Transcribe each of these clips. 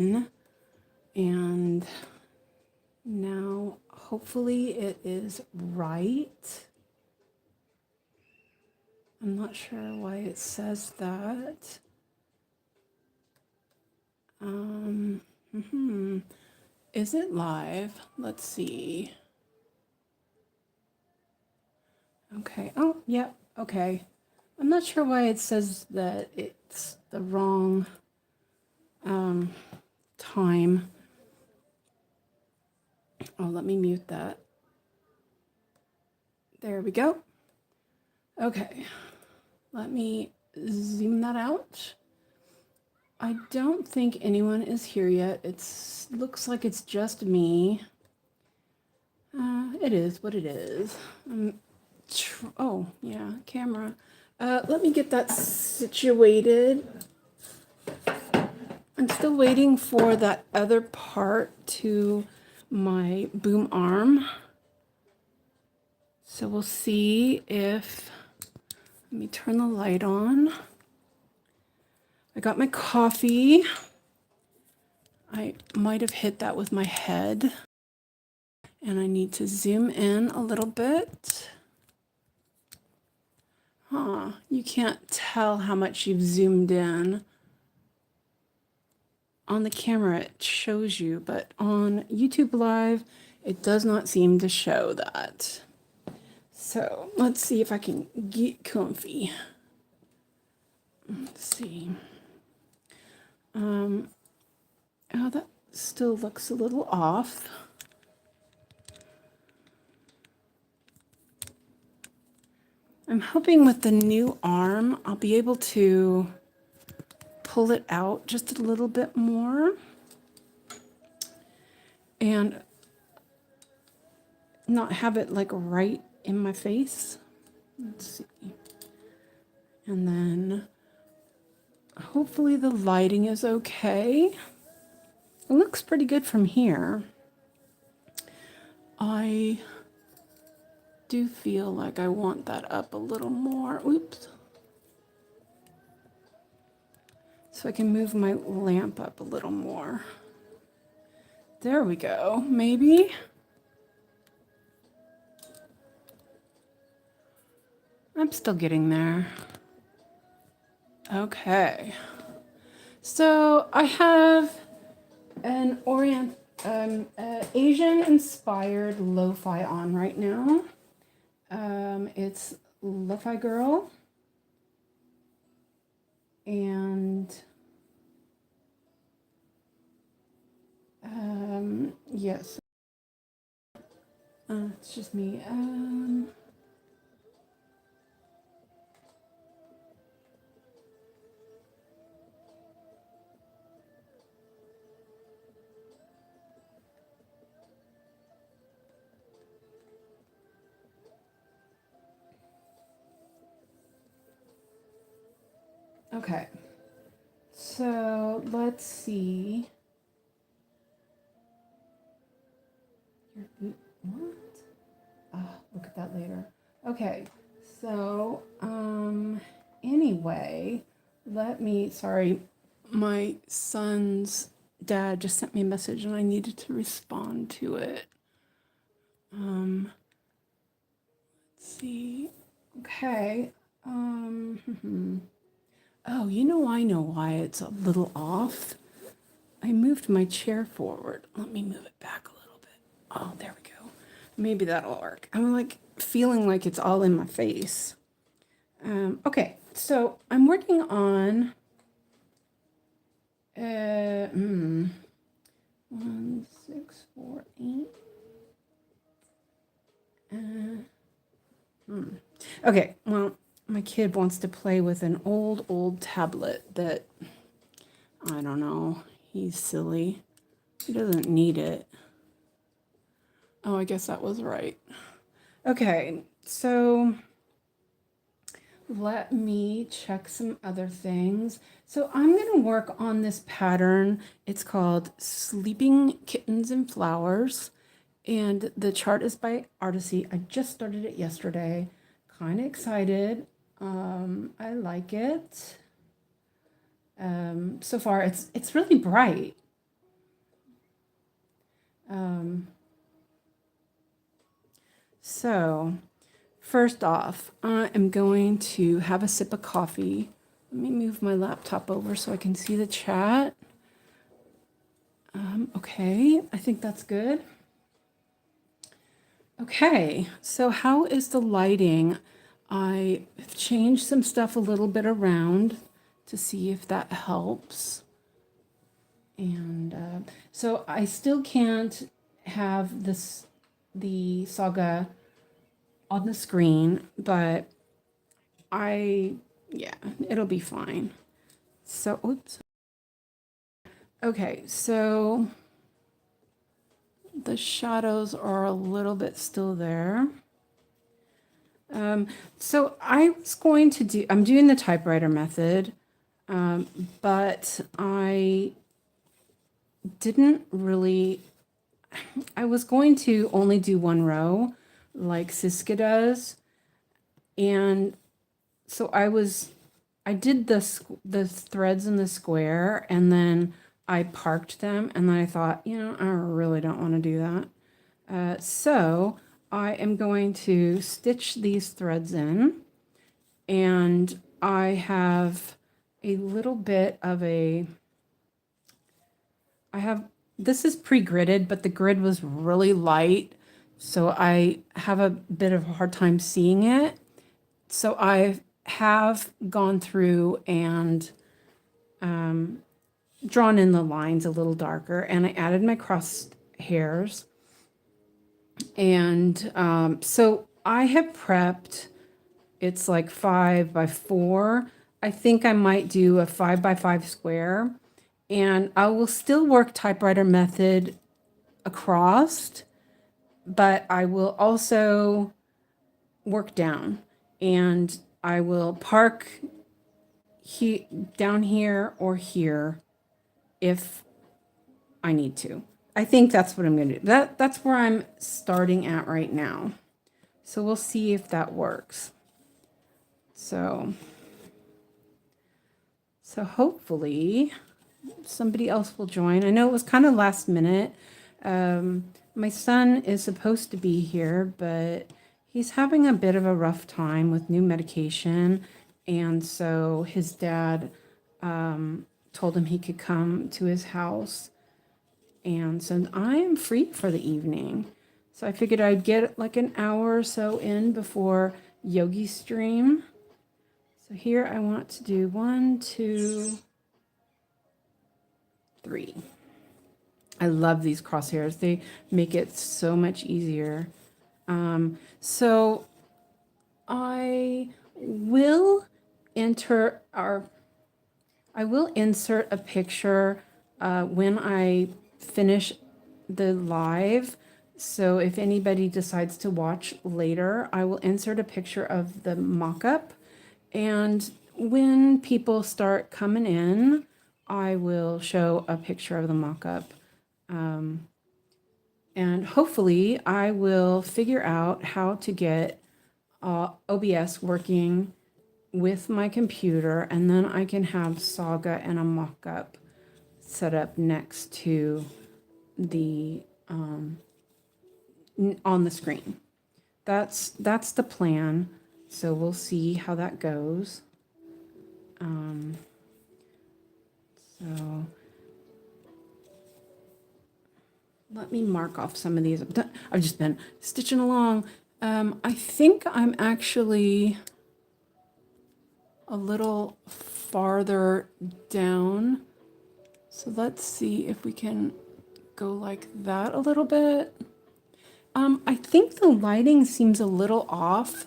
And now hopefully it is right. I'm not sure why it says that. Is it live? Let's see. Okay. Oh, yep. Yeah, okay. I'm not sure why it says that it's the wrong time. Oh, let me mute that. There we go. Okay. Let me zoom that out. I don't think anyone is here yet. It looks like it's just me. It is what it is. Oh, yeah, camera. Let me get that situated. I'm still waiting for that other part to my boom arm. So we'll see if, let me turn the light on. I got my coffee. I might have hit that with my head. And I need to zoom in a little bit. You can't tell how much you've zoomed in. On the camera it shows you, but on YouTube Live it does not seem to show that. So let's see if I can get comfy. Let's see. Oh, that still looks a little off. I'm hoping with the new arm I'll be able to pull it out just a little bit more and not have it like right in my face. Let's see. And then hopefully the lighting is okay. It looks pretty good from here. I do feel like I want that up a little more. Oops. So I can move my lamp up a little more. There we go, maybe. I'm still getting there. Okay. So I have an Asian-inspired lo-fi on right now. It's Lofi Girl. And yes. It's just me. Okay. So let's see. What? Look at that later. Okay. So, anyway, sorry, my son's dad just sent me a message and I needed to respond to it. Let's see. Okay. Oh, I know why it's a little off. I moved my chair forward. Let me move it back a little bit. Oh, there we go. Maybe that'll work. I'm like feeling like it's all in my face. Okay, so I'm working on 1, 6, 4, 8. Okay, well, my kid wants to play with an old tablet that, I don't know, he's silly. He doesn't need it. Oh, I guess that was right. Okay, so let me check some other things. So I'm going to work on this pattern. It's called Sleeping Kittens and Flowers. And the chart is by Artecy. I just started it yesterday. Kind of excited. I like it. So far, it's really bright. So first off, I am going to have a sip of coffee. Let me move my laptop over so I can see the chat. Okay, I think that's good. Okay, so how is the lighting? I've changed some stuff a little bit around to see if that helps. And so I still can't have the saga on the screen, but yeah, it'll be fine. So, oops. Okay, so the shadows are a little bit still there. So I was going to I'm doing the typewriter method, but I didn't really, I was going to only do one row like Siska does. And so I did the threads in the square, and then I parked them, and then I thought, I really don't want to do that. So I am going to stitch these threads in, and I have a little bit of this is pre-gridded, but the grid was really light, so I have a bit of a hard time seeing it. So I have gone through and drawn in the lines a little darker, and I added my cross hairs. And so I have prepped, it's like 5x4. I think I might do a 5x5 square, and I will still work typewriter method across, but I will also work down, and I will park down here or here if I need to. I think that's what I'm going to do. That's where I'm starting at right now. So we'll see if that works. So hopefully somebody else will join. I know it was kind of last minute. My son is supposed to be here, but he's having a bit of a rough time with new medication. And so his dad told him he could come to his house. And so I am free for the evening. So I figured I'd get like an hour or so in before yogi stream. So here I want to do 1, 2, 3. I love these crosshairs. They make it so much easier. So I will insert a picture when I finish the live. So if anybody decides to watch later, I will insert a picture of the mock-up. And when people start coming in, I will show a picture of the mock-up. And hopefully I will figure out how to get OBS working with my computer, and then I can have Saga and a mock-up set up next to the on the screen. That's the plan. So we'll see how that goes. So let me mark off some of these. I've just been stitching along. I think I'm actually a little farther down. So let's see if we can go like that a little bit. I think the lighting seems a little off.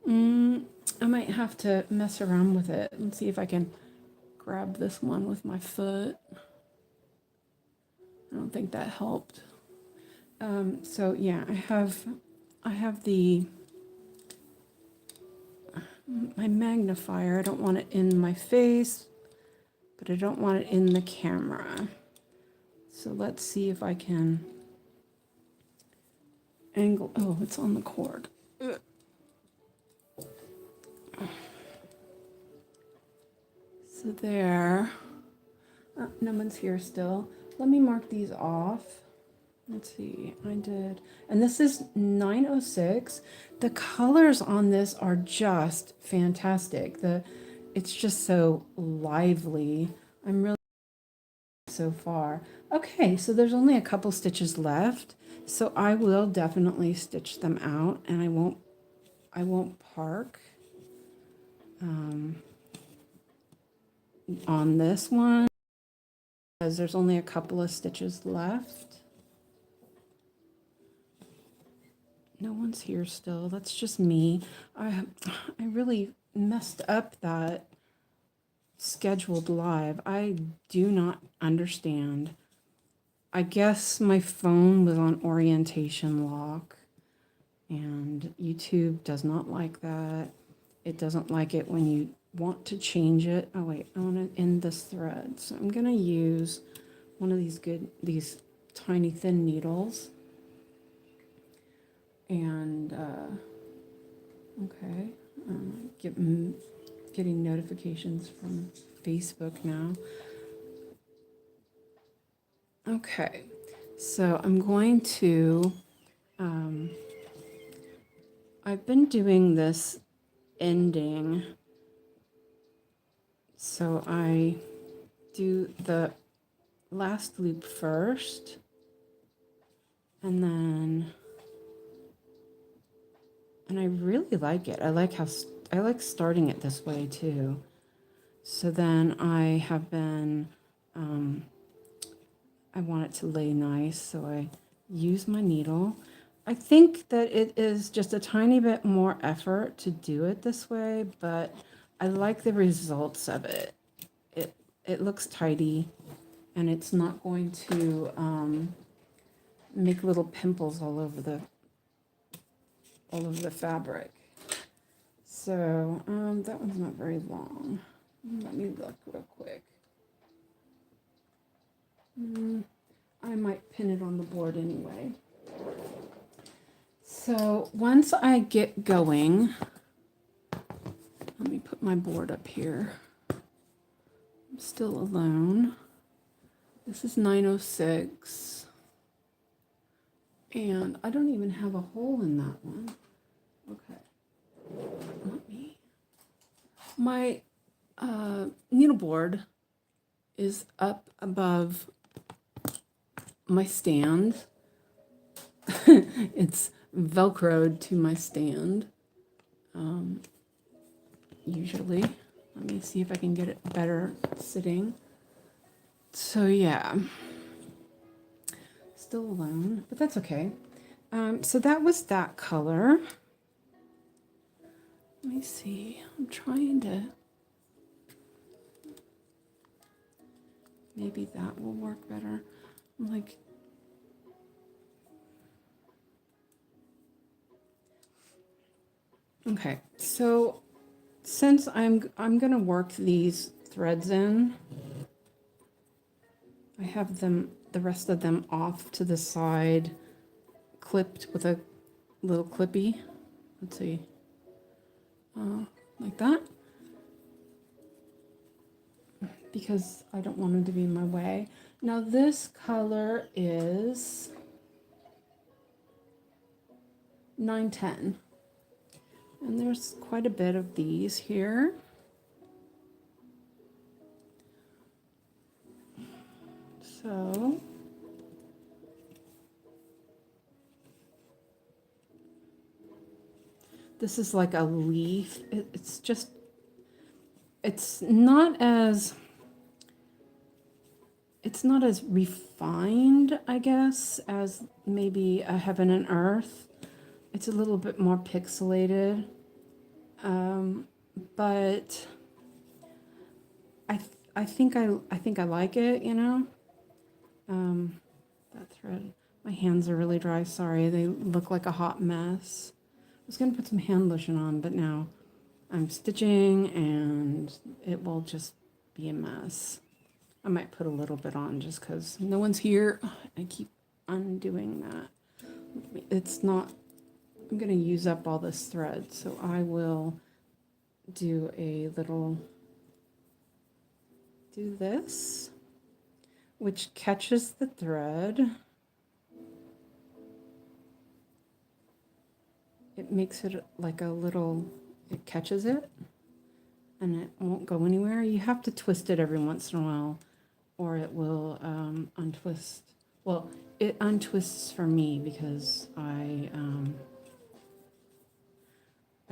I might have to mess around with it and see if I can grab this one with my foot. I don't think that helped. So yeah, I have my magnifier. I don't want it in my face, but I don't want it in the camera. So let's see if I can angle. Oh, it's on the cord. So there. No one's here still. Let me mark these off. Let's see, I did, and this is 906. The colors on this are just fantastic. It's just so lively. I'm really so far. Okay, so there's only a couple stitches left, so I will definitely stitch them out, and I won't park on this one because there's only a couple of stitches left. No one's here still. That's just me. I really messed up that scheduled live. I do not understand. I guess my phone was on orientation lock, and YouTube does not like that. It doesn't like it when you want to change it. Oh wait, I want to end this thread. So I'm gonna use one of these tiny thin needles. And okay, getting notifications from Facebook now. Okay, so I'm going to, I've been doing this ending, so I do the last loop first, and I really like it. I like starting it this way too. So then I have been, I want it to lay nice, so I use my needle. I think that it is just a tiny bit more effort to do it this way, but I like the results of it. It looks tidy, and it's not going to make little pimples all over the fabric. So that one's not very long. Let me look real quick. I might pin it on the board anyway. So once I get going, let me put my board up here. I'm still alone. This is 906. And I don't even have a hole in that one. Okay. My needleboard is up above my stand. It's velcroed to my stand. Usually. Let me see if I can get it better sitting. So yeah. Still alone, but that's okay. So that was that color. Let me see. I'm trying to. Maybe that will work better. I'm like. Okay, so since I'm gonna work these threads in, I have them, the rest of them off to the side, clipped with a little clippy. Let's see, like that, because I don't want them to be in my way. Now this color is 910. And there's quite a bit of these here. So this is like a leaf. It's just, it's not as refined, I guess, as maybe a Heaven and Earth. It's a little bit more pixelated, but I think I like it, you know. That thread. My hands are really dry. Sorry, they look like a hot mess. I was gonna put some hand lotion on, but now I'm stitching and it will just be a mess. I might put a little bit on just because no one's here. I keep undoing that. It's not. I'm going to use up all this thread, so I will do this, which catches the thread. it makes it like a little, it catches it and it won't go anywhere. You have to twist it every once in a while or it will untwist. Well, it untwists for me because I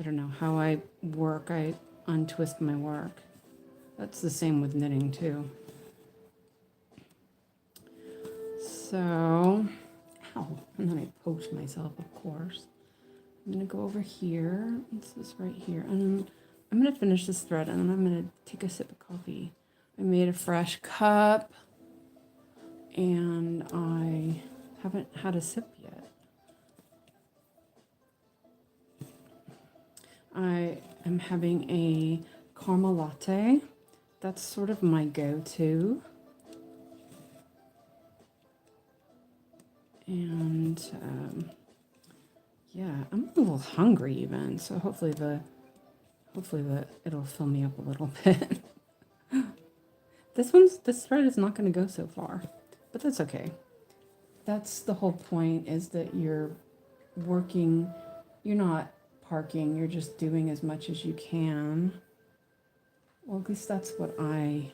don't know how I work. I untwist my work. That's the same with knitting too. So, ow, and then I poked myself, of course. I'm gonna go over here. What's this right here? And I'm gonna finish this thread and then I'm gonna take a sip of coffee. I made a fresh cup and I haven't had a sip yet. I am having a caramel latte. That's sort of my go-to. And yeah, I'm a little hungry even, so hopefully it'll fill me up a little bit. This thread is not going to go so far, but that's okay. That's the whole point, is that you're working, you're not parking, you're just doing as much as you can. Well, at least that's what I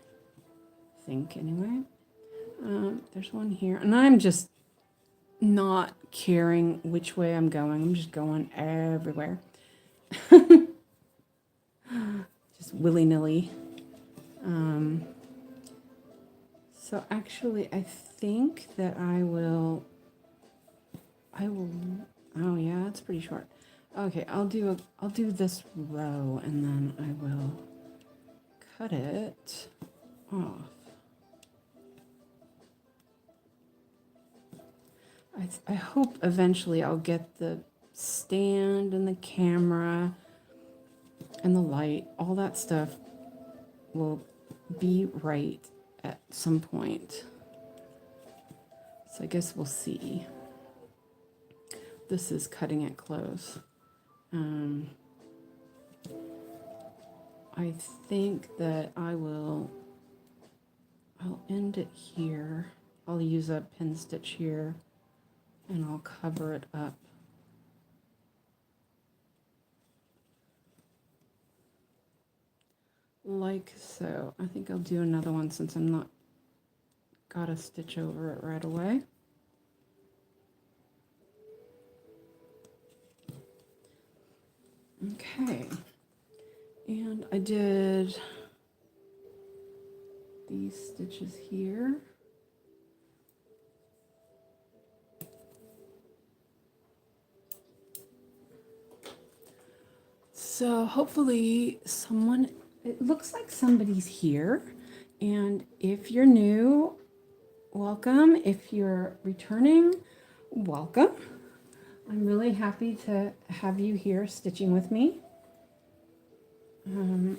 think anyway. There's one here, and I'm just not caring which way I'm going. I'm just going everywhere. Just willy-nilly. So actually, I think that I will, oh yeah, it's pretty short. Okay, I'll do this row and then I will cut it off. I hope eventually I'll get the stand and the camera and the light, all that stuff will be right at some point. So I guess we'll see. This is cutting it close. I think that I'll end it here. I'll use a pin stitch here and I'll cover it up. Like so. I think I'll do another one since I'm not got to stitch over it right away. Okay. And I did these stitches here. So hopefully it looks like somebody's here. And if you're new, welcome. If you're returning, welcome. I'm really happy to have you here stitching with me. I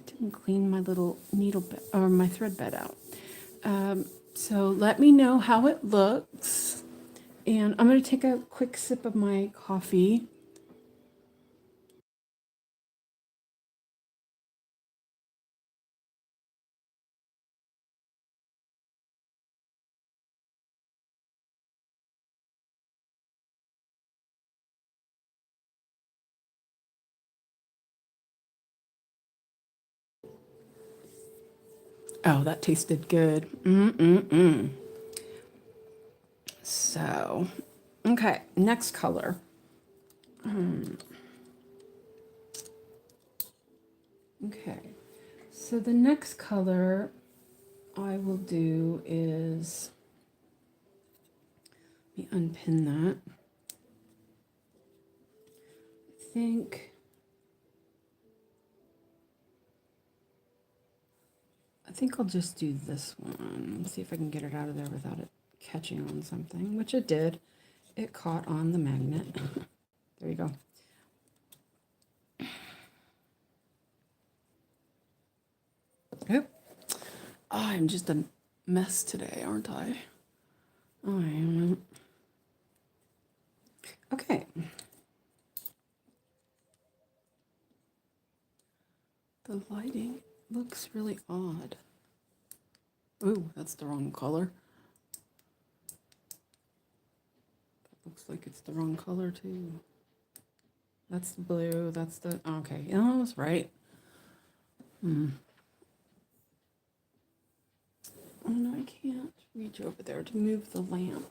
didn't clean my little needle bed or my thread bed out. So let me know how it looks. And I'm going to take a quick sip of my coffee. Oh, that tasted good. So, okay, next color. Okay, so the next color I will do is, let me unpin that. I think I'll just do this one. Let's see if I can get it out of there without it catching on something, which it did. It caught on the magnet. There you go. Yep. Oh, I'm just a mess today, aren't I? I am. Okay. The lighting looks really odd. Ooh, that's the wrong color. That looks like it's the wrong color too. That's the blue. That's the, okay. Yeah, I was right. Oh no, I can't reach over there to move the lamp.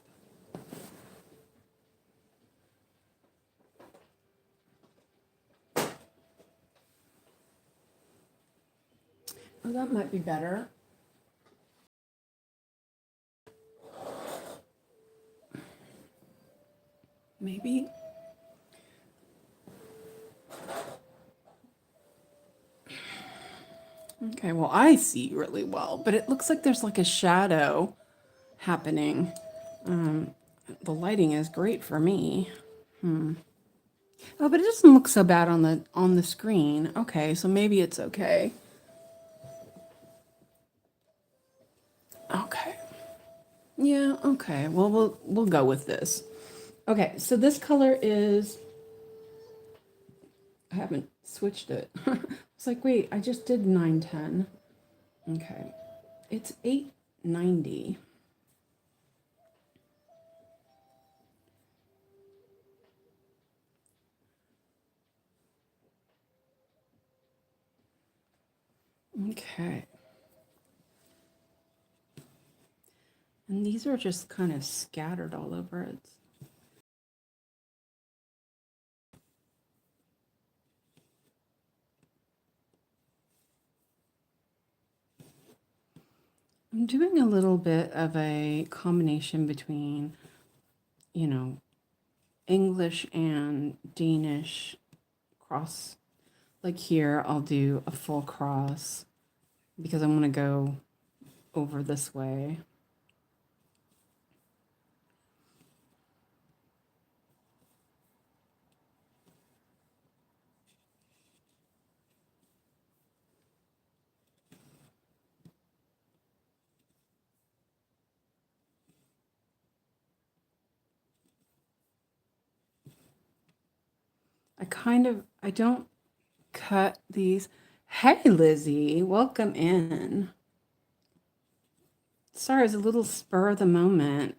Oh, that might be better. Maybe. Okay, well, I see really well, but it looks like there's like a shadow happening. Um, the lighting is great for me. Oh, but it doesn't look so bad on the screen. Okay, so maybe it's okay. Okay. Yeah, okay. Well, we'll go with this. Okay, so this color is, I haven't switched it. It's like, wait, I just did 910. Okay. It's 890. Okay. And these are just kind of scattered all over it. I'm doing a little bit of a combination between, you know, English and Danish cross. Like here, I'll do a full cross because I want to go over this way. I don't cut these. Hey, Lizzie, welcome in. Sorry, it was a little spur of the moment.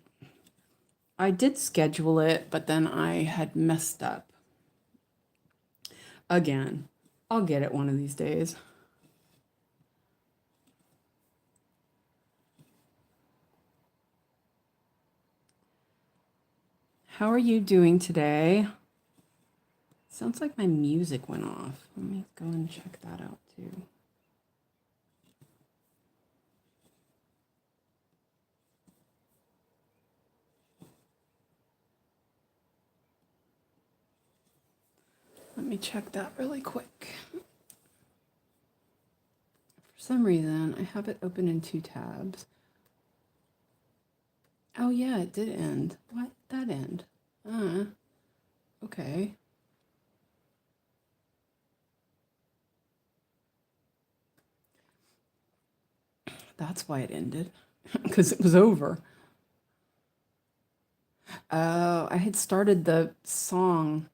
I did schedule it, but then I had messed up again. I'll get it one of these days. How are you doing today? Sounds like my music went off. Let me go and check that out too. Let me check that really quick. For some reason, I have it open in 2 tabs. Oh yeah, it did end. What? That end? Okay. That's why it ended. Because it was over. Oh, I had started the song.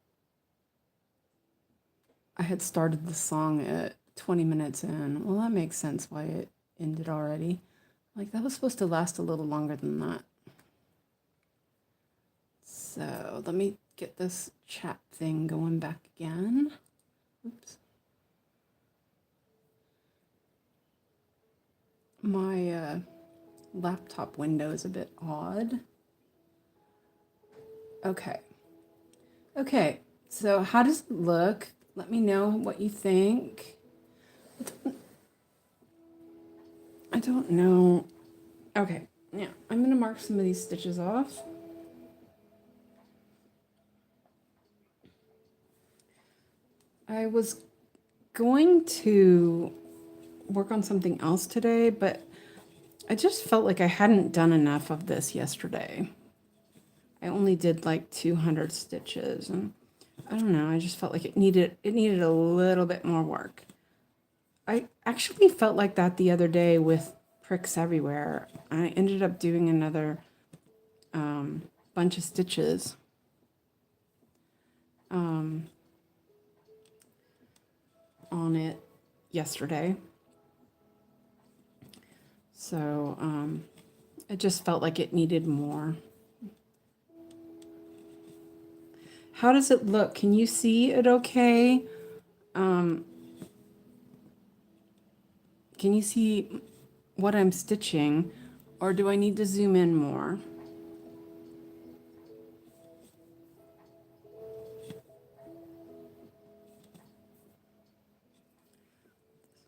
I had started the song at 20 minutes in. Well, that makes sense why it ended already. Like, that was supposed to last a little longer than that. So, let me get this chat thing going back again. Oops. My laptop window is a bit odd. Okay. Okay, so how does it look? Let me know what you think. I don't know. Okay, yeah, I'm going to mark some of these stitches off. I was going to work on something else today, but I just felt like I hadn't done enough of this yesterday. I only did like 200 stitches, and I don't know, I just felt like it needed a little bit more work. I actually felt like that the other day with pricks everywhere. I ended up doing another bunch of stitches. On it yesterday. So it just felt like it needed more. How does it look? Can you see it okay? Can you see what I'm stitching, or do I need to zoom in more?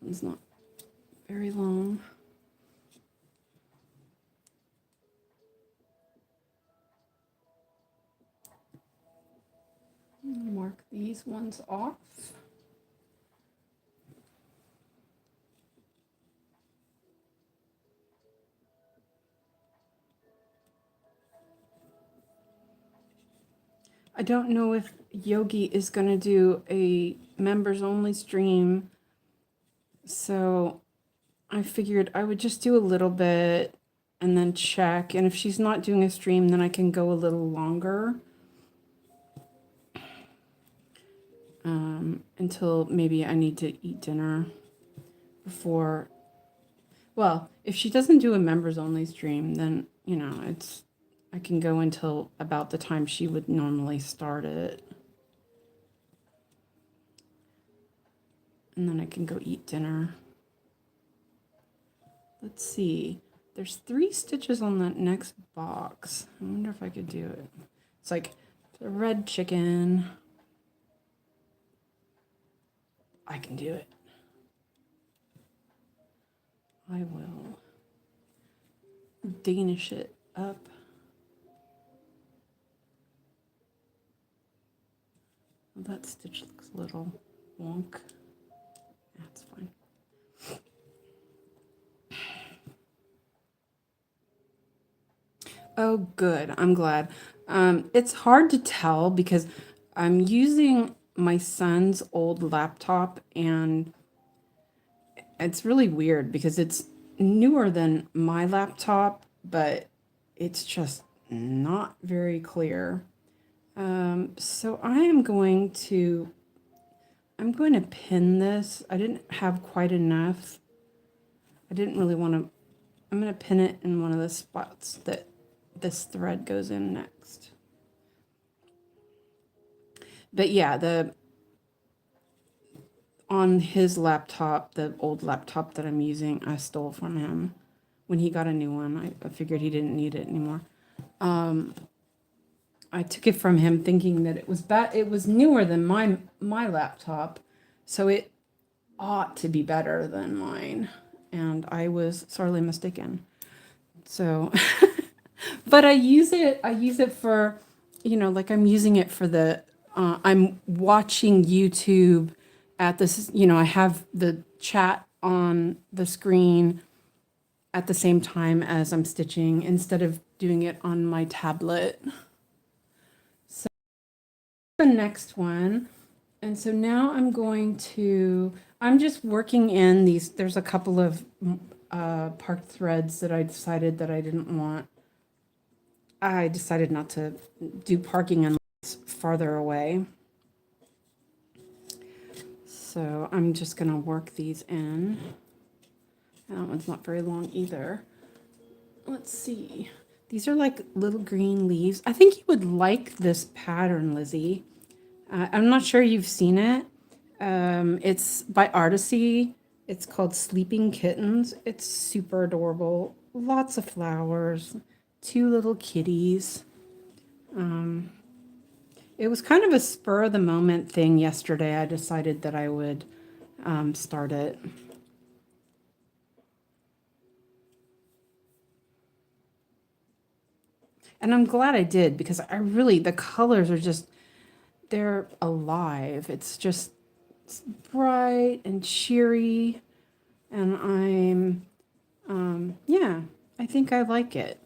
This one's not very long. Mark these ones off. I don't know if Yogi is going to do a members only stream, so I figured I would just do a little bit and then check. And if she's not doing a stream, then I can go a little longer until maybe I need to eat dinner before. Well, if she doesn't do a members only stream, then, you know, I can go until about the time she would normally start it. And then I can go eat dinner. Let's see. There's 3 stitches on that next box. I wonder if I could do it. It's like the red chicken. I can do it. I will Danish it up. Well, that stitch looks a little wonk. That's fine. Oh, good. I'm glad. It's hard to tell because I'm using my son's old laptop, and it's really weird because it's newer than my laptop, but it's just not very clear. So I'm going to pin this. I didn't have quite enough. I didn't really want to. I'm going to pin it in one of the spots that this thread goes in next. But yeah, on his laptop, the old laptop that I'm using, I stole from him when he got a new one. I figured he didn't need it anymore. I took it from him thinking that it was bad. It was newer than my laptop, so it ought to be better than mine, and I was sorely mistaken. So, but I use it for, you know, like I'm using it for the. I'm watching YouTube at this. You know, I have the chat on the screen at the same time as I'm stitching instead of doing it on my tablet. So the next one. And so now I'm just working in these. There's a couple of parked threads that I decided that I didn't want. I decided not to do parking unless it's farther away. So I'm just going to work these in. That one's not very long either. Let's see. These are like little green leaves. I think you would like this pattern, Lizzie. I'm not sure you've seen it. It's by Artecy. It's called Sleeping Kittens. It's super adorable. Lots of flowers. 2 little kitties. It was kind of a spur of the moment thing yesterday. I decided that I would start it. And I'm glad I did because the colors are just, they're alive. It's just it's bright and cheery. And yeah, I think I like it.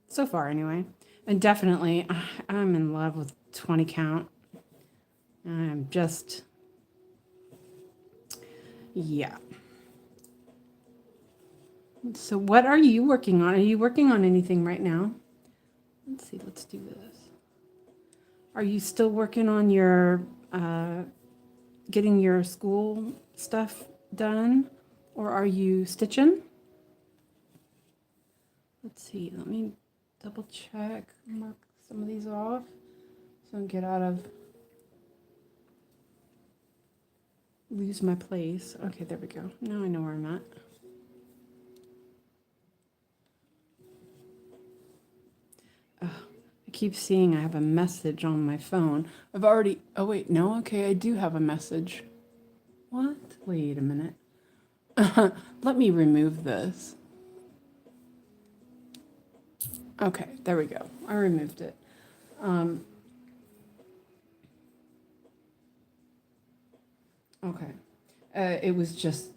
So far, anyway. And definitely, I'm in love with 20 count. I'm just, yeah. So what are you working on? Are you working on anything right now? Let's see, let's do this. Are you still working on your, getting your school stuff done? Or are you stitching? Let's see, let me double check, mark some of these off so I don't get out of, lose my place. Okay, there we go. Now I know where I'm at. I keep seeing I have a message on my phone. I've already, oh wait, no, okay, I do have a message. What? Wait a minute. Let me remove this. Okay, there we go. I removed it. Okay. It was just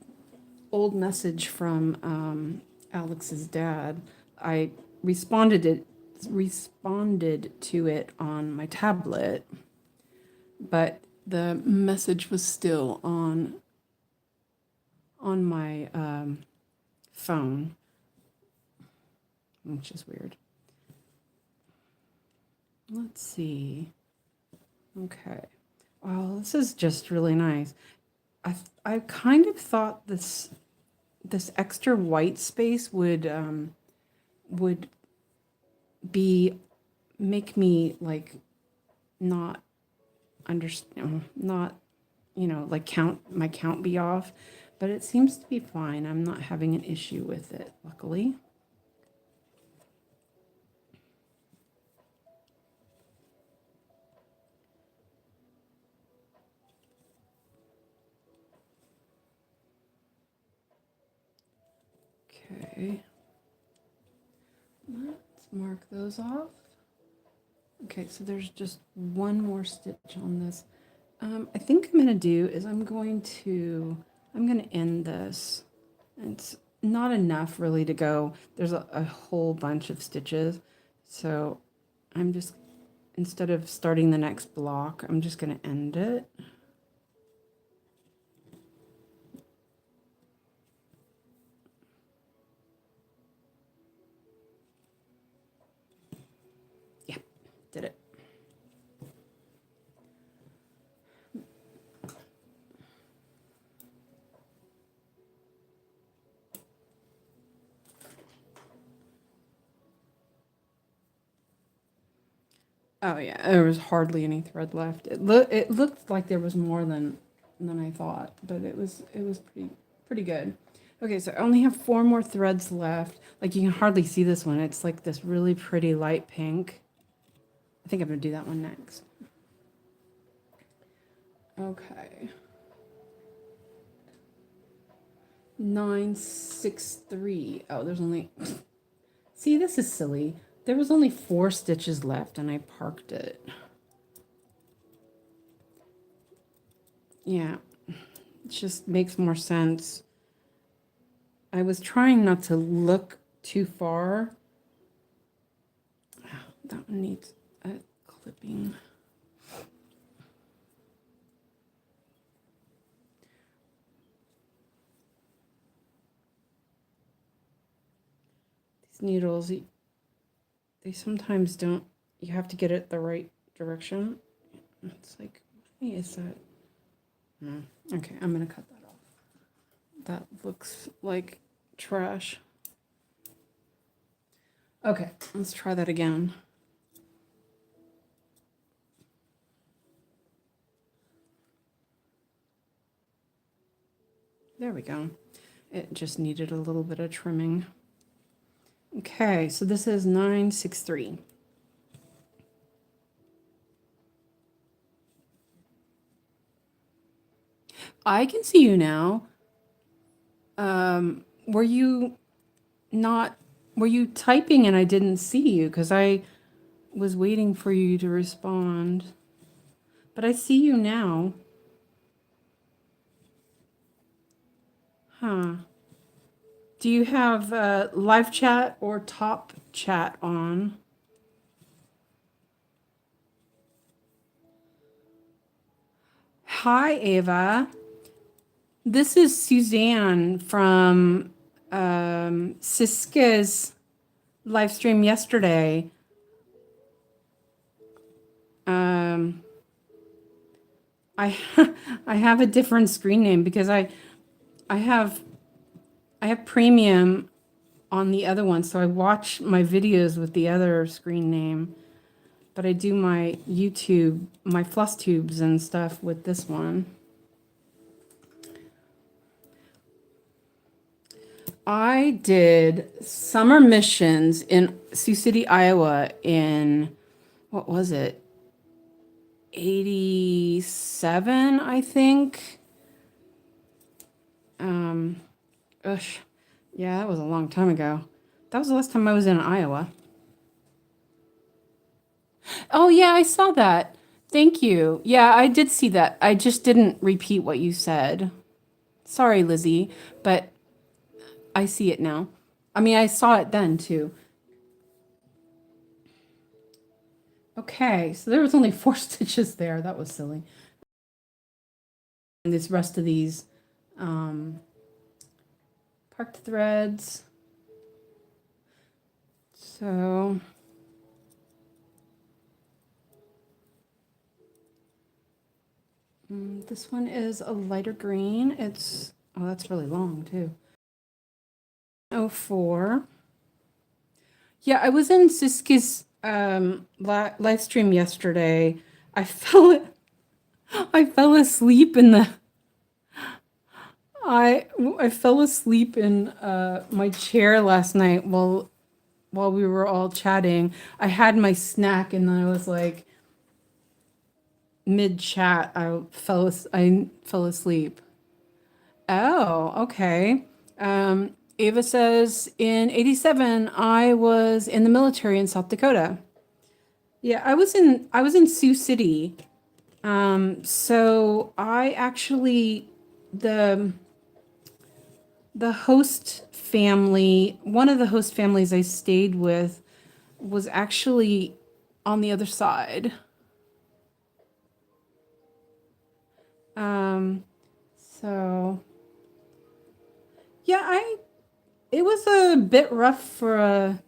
old message from Alex's dad. I responded to it on my tablet, but the message was still on my phone, which is weird. Let's see. Okay. Well, this is just really nice. I kind of thought this extra white space would be make me like not understand, not, you know, like my count be off, but it seems to be fine. I'm not having an issue with it, luckily. Okay, let's mark those off. Okay, so there's just one more stitch on this. I think I'm gonna do is I'm gonna end this. It's not enough really to go. There's a whole bunch of stitches, so I'm just, instead of starting the next block, I'm just gonna end it. Yeah, did it. Oh yeah, there was hardly any thread left. It looked like there was more than I thought, but it was pretty good. Okay, so I only have 4 more threads left. Like you can hardly see this one. It's like this really pretty light pink. I think I'm gonna do that one next. Okay. 963. Oh, there's only. See, this is silly. There was only 4 stitches left and I parked it. Yeah, it just makes more sense. I was trying not to look too far. Oh, that one needs a clipping. These needles, they sometimes don't, you have to get it the right direction. It's like, what is that? No. Okay, I'm gonna cut that off. That looks like trash. Okay, let's try that again. There we go. It just needed a little bit of trimming. Okay, so this is 963. I can see you now. Were you typing and I didn't see you because I was waiting for you to respond? But I see you now. Huh. Do you have live chat or top chat on? Hi, Ava. This is Suzanne from Siska's live stream yesterday. I I have a different screen name because I have premium on the other one. So I watch my videos with the other screen name, but I do my YouTube, my floss tubes and stuff with this one. I did summer missions in Sioux City, Iowa in, what was it? 87, I think. Gosh, yeah, that was a long time ago. That was the last time I was in Iowa. Oh, yeah, I saw that. Thank you. Yeah, I did see that. I just didn't repeat what you said. Sorry, Lizzie, but I see it now. I mean, I saw it then too. Okay, so there was only 4 stitches there. That was silly. And this rest of these parked threads. So this one is a lighter green. It's, oh, that's really long too. 04. Yeah, I was in Siski's live stream yesterday. I fell asleep in the I fell asleep in my chair last night while we were all chatting. I had my snack and then I was like mid chat. I fell asleep. Oh, okay. Ava says in 87 I was in the military in South Dakota. Yeah, I was in Sioux City. So I actually the host family, one of the host families I stayed with was actually on the other side. So yeah, it was a bit rough for a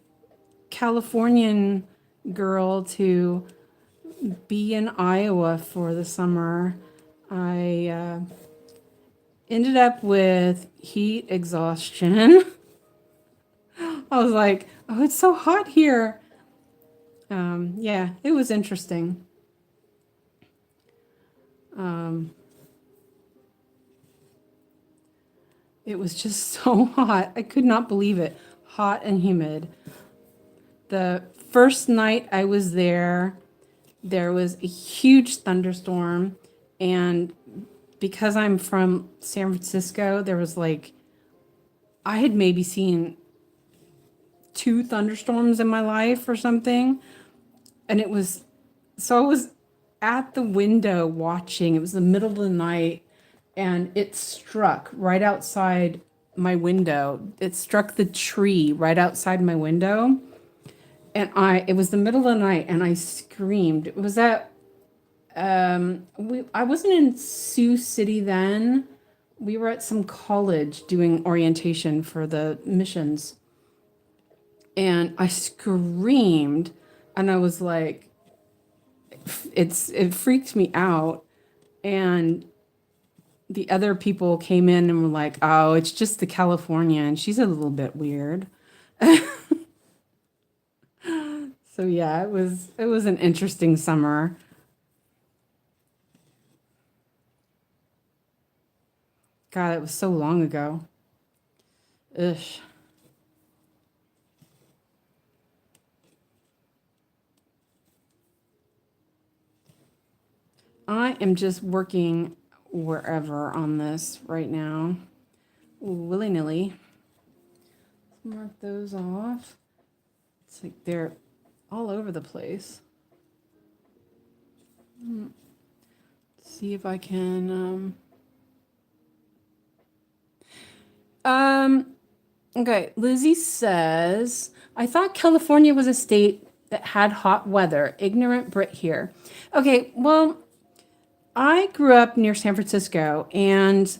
Californian girl to be in Iowa for the summer. I ended up with heat exhaustion. I was like, oh, it's so hot here. Yeah, it was interesting. It was just so hot. I could not believe it. Hot and humid. The first night I was there, there was a huge thunderstorm. And because I'm from San Francisco, there was like, I had maybe seen 2 thunderstorms in my life or something. And it was, so I was at the window watching. It was the middle of the night and it struck right outside my window. It struck the tree right outside my window. And it was the middle of the night and I screamed. It was at, I wasn't in Sioux City then. We were at some college doing orientation for the missions. And I screamed and I was like, it freaked me out. And the other people came in and were like, oh, it's just the Californian. She's a little bit weird. So yeah, it was an interesting summer. God, it was so long ago. Ugh. I am just working wherever on this right now, willy-nilly. Mark those off. It's like they're all over the place. See if I can. Okay, Lizzie says, I thought California was a state that had hot weather. Ignorant Brit here. Okay, well, I grew up near San Francisco, and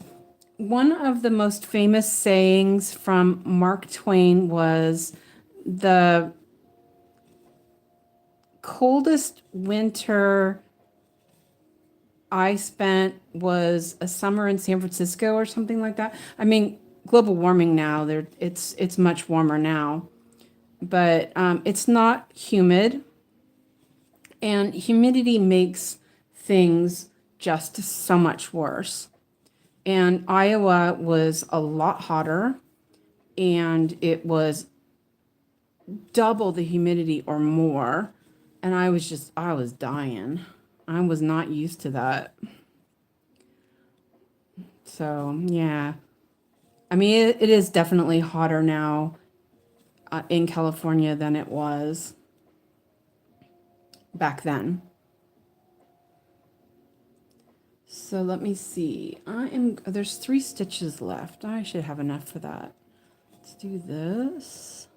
one of the most famous sayings from Mark Twain was the coldest winter I spent was a summer in San Francisco or something like that. I mean, global warming now. It's much warmer now, but it's not humid, and humidity makes things just so much worse. And Iowa was a lot hotter, and it was double the humidity or more. And I was dying. I was not used to that. So, yeah. I mean, it is definitely hotter now in California than it was back then. So let me see. There's 3 stitches left. I should have enough for that. Let's do this.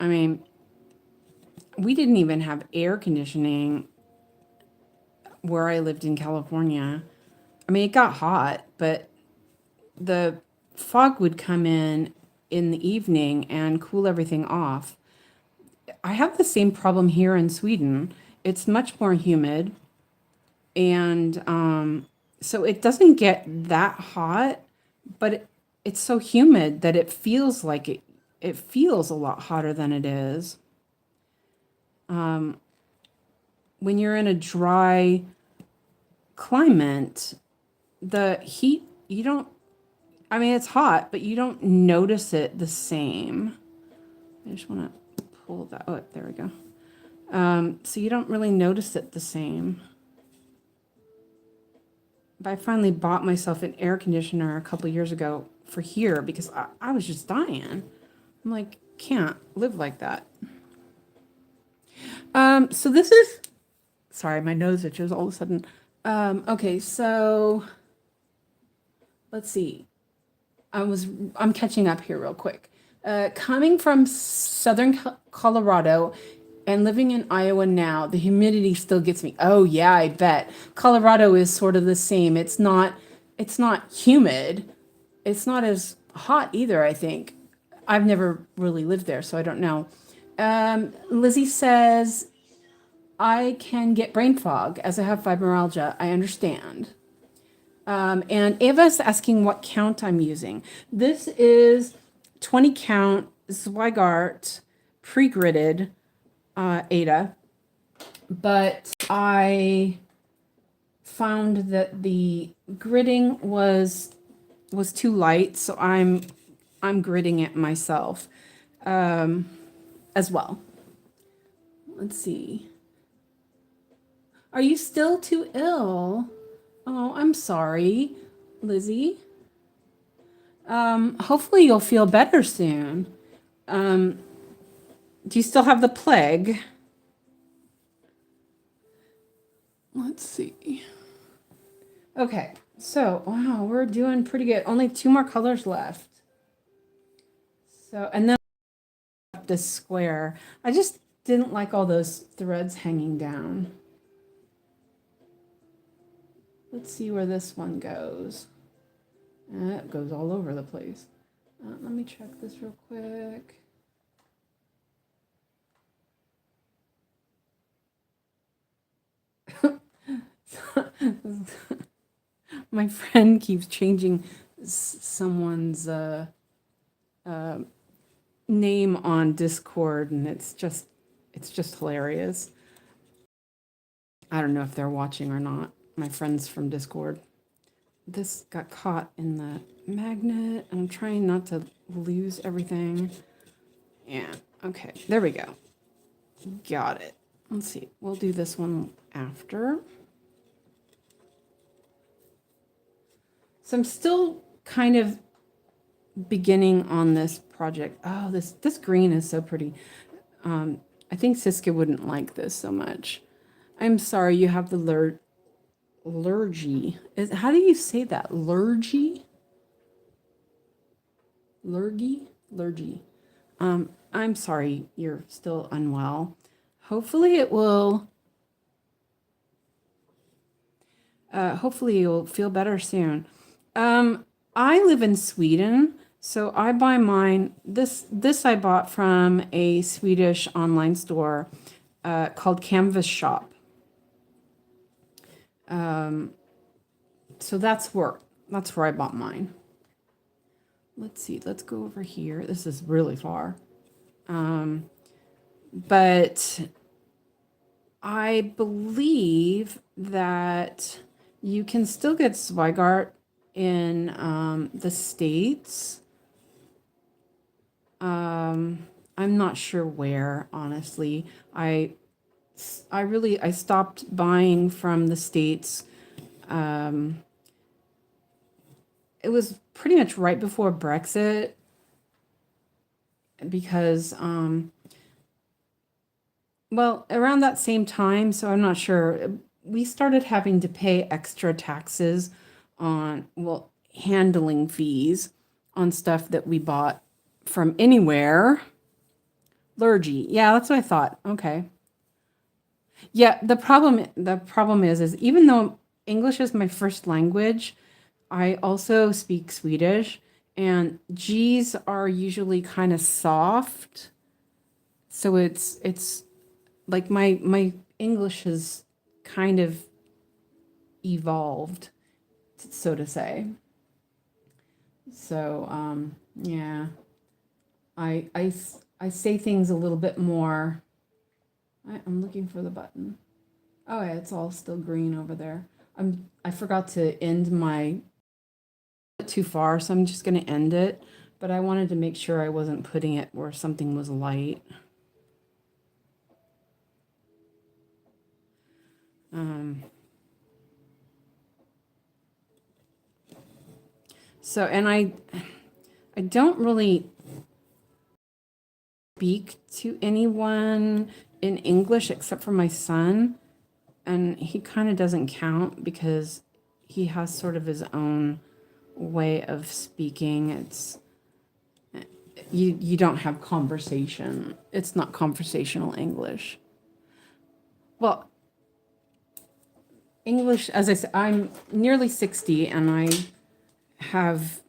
I mean, we didn't even have air conditioning where I lived in California. I mean, it got hot, but the fog would come in the evening and cool everything off. I have the same problem here in Sweden. It's much more humid, and so it doesn't get that hot, but it's so humid that it feels like it feels a lot hotter than it is. When you're in a dry climate, the heat, you don't, I mean, it's hot, but you don't notice it the same. I just want to pull that. Oh, there we go. So you don't really notice it the same. But I finally bought myself an air conditioner a couple years ago for here because I was just dying. I'm like, can't live like that. So this is, sorry, my nose itches all of a sudden. Okay, so let's see. I'm catching up here real quick. Coming from southern Colorado and living in Iowa now, the humidity still gets me. Oh yeah, I bet. Colorado is sort of the same. It's not humid. It's not as hot either, I think. I've never really lived there, so I don't know. Lizzie says, I can get brain fog as I have fibromyalgia. I understand. And Ava's asking what count I'm using. This is 20 count Zweigart pre-gridded Ada, but I found that the gridding was too light, so I'm gridding it myself as well. Let's see. Are you still too ill? Oh, I'm sorry, Lizzie. Hopefully you'll feel better soon. Do you still have the plague? Let's see. Okay, so wow, we're doing pretty good. Only 2 more colors left. So, and then this square. I just didn't like all those threads hanging down. Let's see where this one goes. It goes all over the place. Let me check this real quick. My friend keeps changing someone's name on Discord, and it's just hilarious. I don't know if they're watching or not. My friends from Discord. This got caught in the magnet, and I'm trying not to lose everything. Yeah, okay, there we go. Got it. Let's see, we'll do this one after. So I'm still kind of beginning on this project. Oh, this green is so pretty. I think Siska wouldn't like this so much. I'm sorry, you have the allergy. How do you say that? Allergy? Allergy. I'm sorry, you're still unwell. Hopefully it will. Hopefully you'll feel better soon. I live in Sweden, so I buy mine. This I bought from a Swedish online store called Canvas Shop. So that's where I bought mine. Let's see. Let's go over here. This is really far. But I believe that you can still get Zweigart in the States. I'm not sure where, honestly. I stopped buying from the States. It was pretty much right before Brexit because well, around that same time, so I'm not sure, we started having to pay extra taxes on, well, handling fees on stuff that we bought from anywhere. Lurgy. Yeah, that's what I thought. Okay. Yeah, the problem is even though English is my first language, I also speak Swedish, and G's are usually kind of soft. So it's like my English has kind of evolved, so to say. So yeah, I say things a little bit more. I'm looking for the button. Oh yeah, it's all still green over there. I forgot to end my too far, so I'm just gonna end it. But I wanted to make sure I wasn't putting it where something was light. Um, so and I don't really speak to anyone in English except for my son, and he kind of doesn't count because he has sort of his own way of speaking. It's you don't have conversation. It's not conversational English. Well, English, as I said, I'm nearly 60 and I have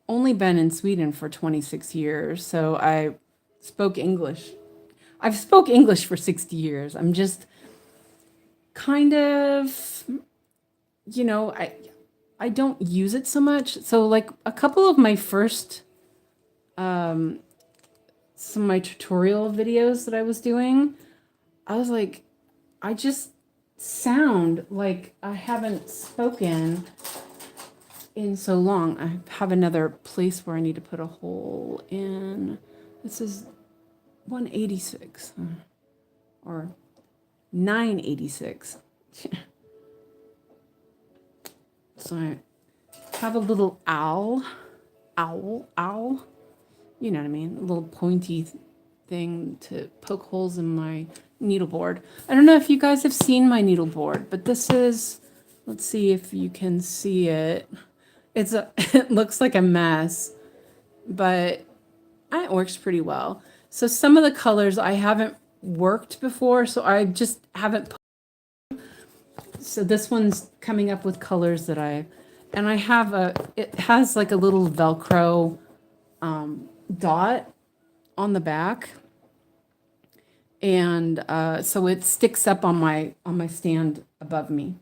only been in Sweden for 26 years. So I spoke English. I've spoke English for 60 years. I'm just kind of, I don't use it so much. So like a couple of my first some of my tutorial videos that I was doing, I was like, I just sound like I haven't spoken in so long. I have another place where I need to put a hole in. This is 186 or 986. So I have a little owl. You know what I mean? A little pointy thing to poke holes in my needleboard. I don't know if you guys have seen my needleboard, but this is, let's see if you can see it. It looks like a mess, but it works pretty well. So some of the colors I haven't worked before, so I just haven't. So this one's coming up with colors that and I have it has like a little Velcro dot on the back, and so it sticks up on my stand above me.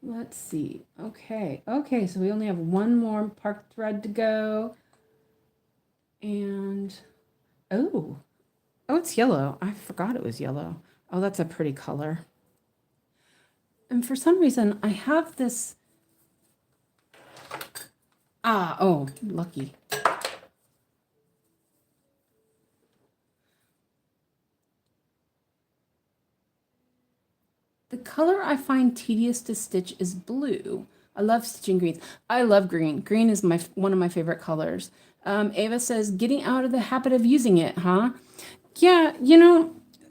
Let's see. Okay, so we only have one more park thread to go, and oh, it's yellow. I forgot it was yellow. Oh, that's a pretty color. And for some reason, I have this. Oh, lucky. The color I find tedious to stitch is blue. I love stitching greens. I love green. Green is one of my favorite colors. Ava says, getting out of the habit of using it, huh? Yeah,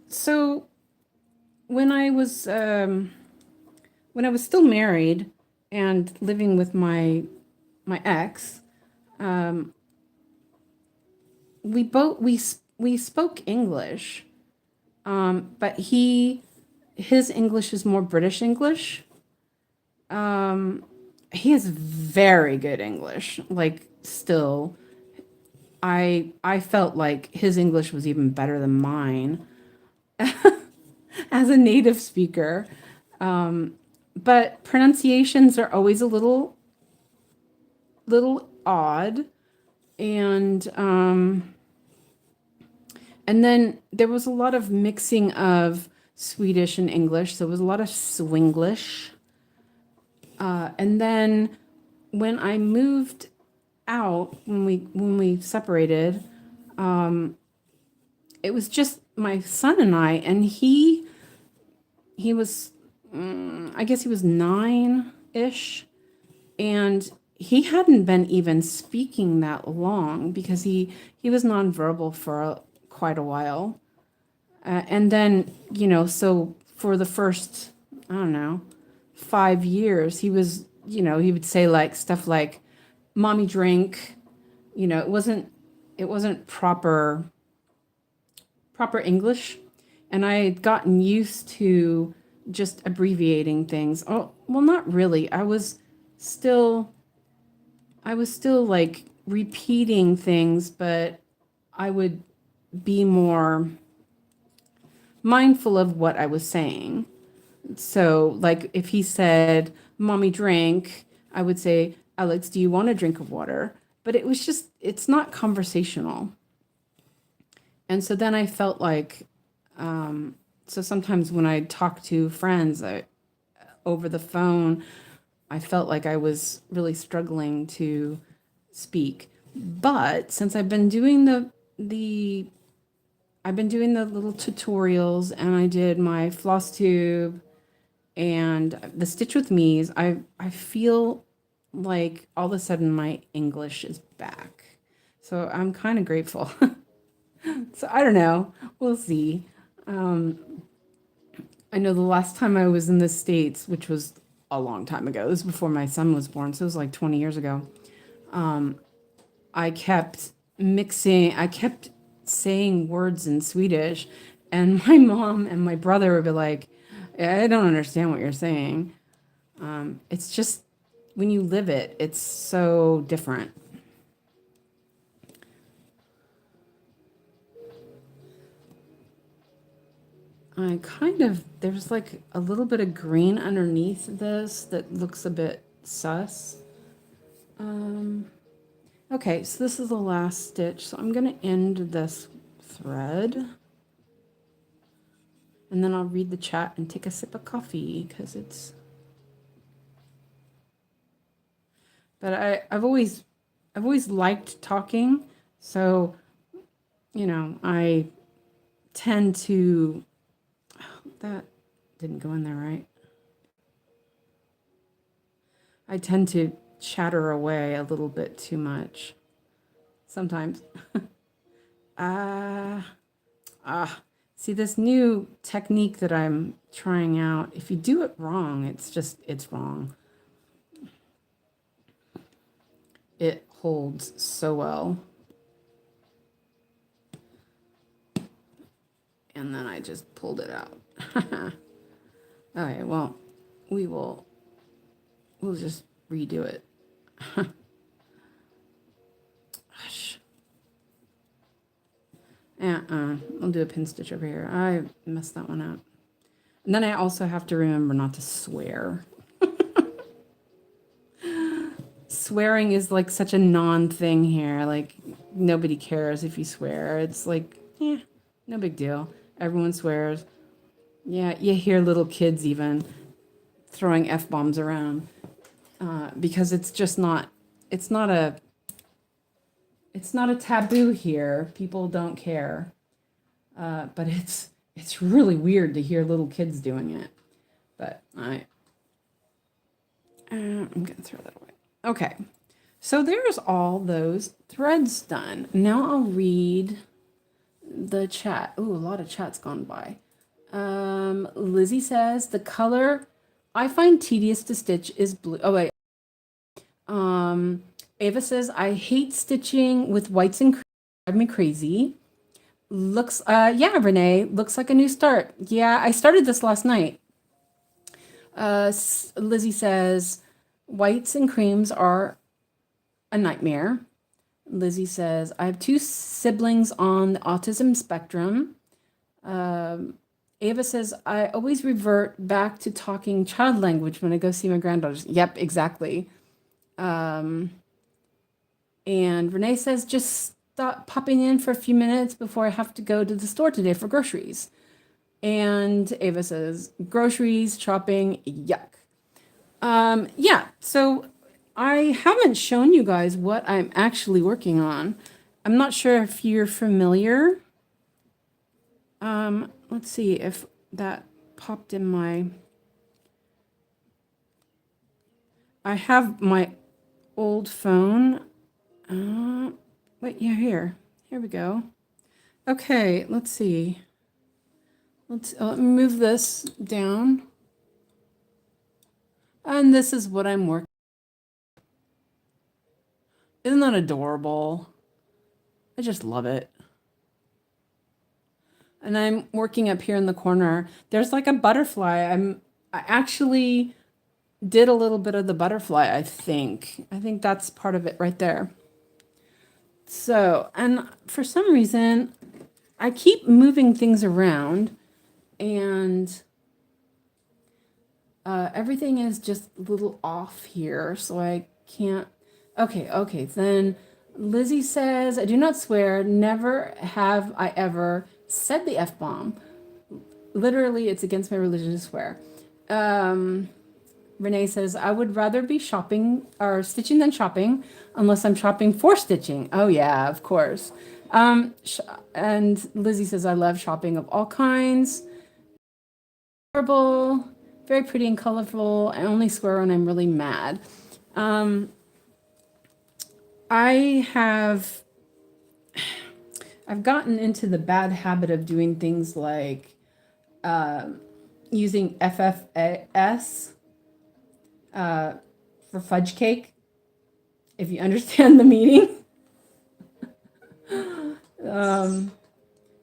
so when I was still married and living with my ex, we spoke English, but his English is more British English. He has very good English. Like still, I felt like his English was even better than mine as a native speaker. but pronunciations are always a little odd. And and then there was a lot of mixing of Swedish and English. So it was a lot of Swinglish. And then when I moved out, when we separated, it was just my son and I, and he was, I guess he was 9-ish, and he hadn't been even speaking that long because he was nonverbal for quite a while. And then, so for the first, I don't know, 5 years, he was, he would say like stuff like, "Mommy drink," it wasn't proper English. And I had gotten used to just abbreviating things. Oh, well, not really. Still, I was still like repeating things, but I would be more mindful of what I was saying. So, like, if he said, "Mommy drink," I would say, "Alex, do you want a drink of water?" But it was just, it's not conversational. And so then I felt like, so sometimes when I talk to friends over the phone, I felt like I was really struggling to speak. But since the I've been doing the little tutorials, and I did my floss tube and the Stitch with Me's, I feel like all of a sudden my English is back. So I'm kind of grateful. So I don't know. We'll see. Um, I know the last time I was in the States, which was a long time ago, it was before my son was born, so it was like 20 years ago. Um, I kept I kept saying words in Swedish, and my mom and my brother would be like, "I don't understand what you're saying." It's just when you live it, it's so different. There's like a little bit of green underneath this that looks a bit sus. Um, okay, so this is the last stitch. So I'm going to end this thread. And then I'll read the chat and take a sip of coffee because it's. But I've always liked talking. So, I tend to. That didn't go in there right. I tend to chatter away a little bit too much sometimes. Ah, see this new technique that I'm trying out. If you do it wrong, it's wrong. It holds so well. And then I just pulled it out. Okay, well, we'll just redo it. Gosh. I'll do a pin stitch over here. I messed that one up. And then I also have to remember not to swear. Swearing is like such a non-thing here. Like, nobody cares if you swear. It's like, no big deal. Everyone swears. Yeah, you hear little kids even throwing F-bombs around because it's not a taboo here. People don't care. But it's really weird to hear little kids doing it. But I'm going to throw that away. Okay. So there's all those threads done. Now I'll read the chat. Ooh, a lot of chat's gone by. Lizzie says the color I find tedious to stitch is blue. Oh wait. Ava says I hate stitching with whites and cream. Drive me crazy. Looks yeah, Renee, looks like a new start. Yeah, I started this last night. Lizzie says whites and creams are a nightmare. Lizzie says I have 2 siblings on the autism spectrum. Ava says, I always revert back to talking child language when I go see my granddaughters. Yep, exactly. And Renee says, just stop popping in for a few minutes before I have to go to the store today for groceries. And Ava says, groceries, shopping, yuck. Yeah, so I haven't shown you guys what I'm actually working on. I'm not sure if you're familiar. Let's see if that popped in my... I have my old phone. Wait, yeah, here. Here we go. Okay, let's see. Let me move this down. And this is what I'm working. Isn't that adorable? I just love it. And I'm working up here in the corner. There's like a butterfly. I actually did a little bit of the butterfly, I think. I think that's part of it right there. So, and for some reason, I keep moving things around and everything is just a little off here, so I can't. Okay. Then Lizzie says, I do not swear. Never have I ever said the F bomb. Literally, it's against my religion to swear. Renee says, I would rather be shopping or stitching than shopping unless I'm shopping for stitching. Oh, yeah, of course. And Lizzie says, I love shopping of all kinds. Adorable, very pretty and colorful. I only swear when I'm really mad. I've gotten into the bad habit of doing things like using FFS for fudge cake, if you understand the meaning.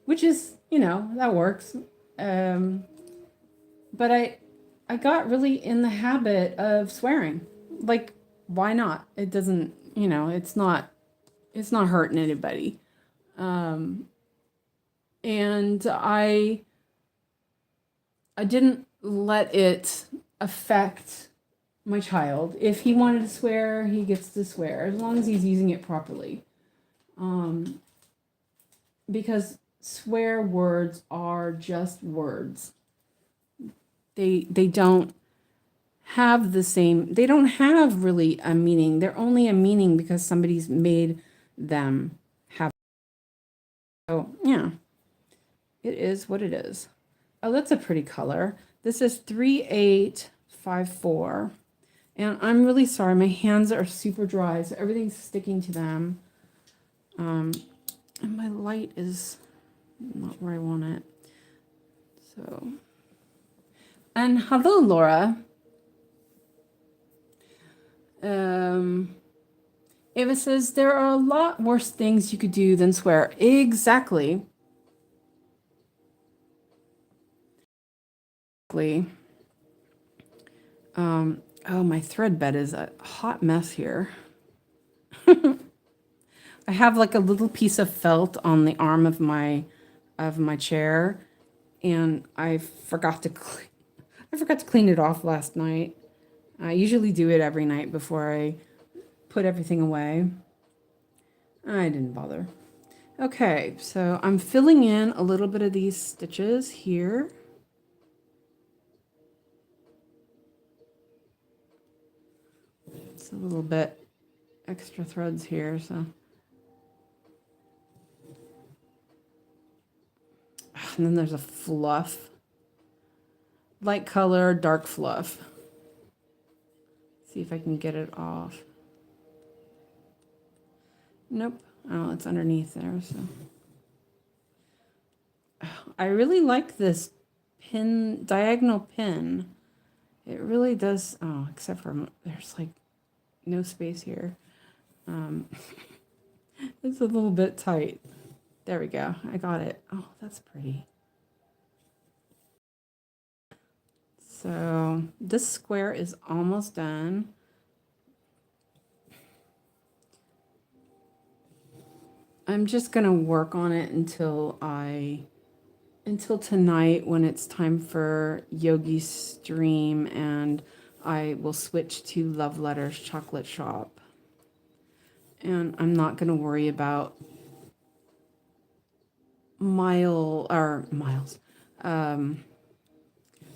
Which is, that works. But I got really in the habit of swearing. Like, why not? It doesn't, it's not hurting anybody. And I didn't let it affect my child. If he wanted to swear, he gets to swear as long as he's using it properly. Because swear words are just words. They don't have the same, they don't have really a meaning. They're only a meaning because somebody's made them have. So yeah, it is what it is. Oh, that's a pretty color. This is 3854. And I'm really sorry, my hands are super dry, so everything's sticking to them. And my light is not where I want it. So, and hello, Laura. Ava says, there are a lot worse things you could do than swear. Exactly. Oh, my thread bed is a hot mess here. I have like a little piece of felt on the arm of my chair, and I forgot to clean it off last night. I usually do it every night before I put everything away. I didn't bother. Okay, so I'm filling in a little bit of these stitches here. It's a little bit extra threads here, so. And then there's a fluff. Light color, dark fluff. See if I can get it off. Nope. Oh, it's underneath there, so. I really like this pin, diagonal pin. It really does, oh, except for there's like no space here. It's a little bit tight. There we go. I got it. Oh, that's pretty. So this square is almost done. I'm just going to work on it until I until tonight when it's time for Yogi's stream, and I will switch to Love Letters Chocolate Shop. And I'm not going to worry about miles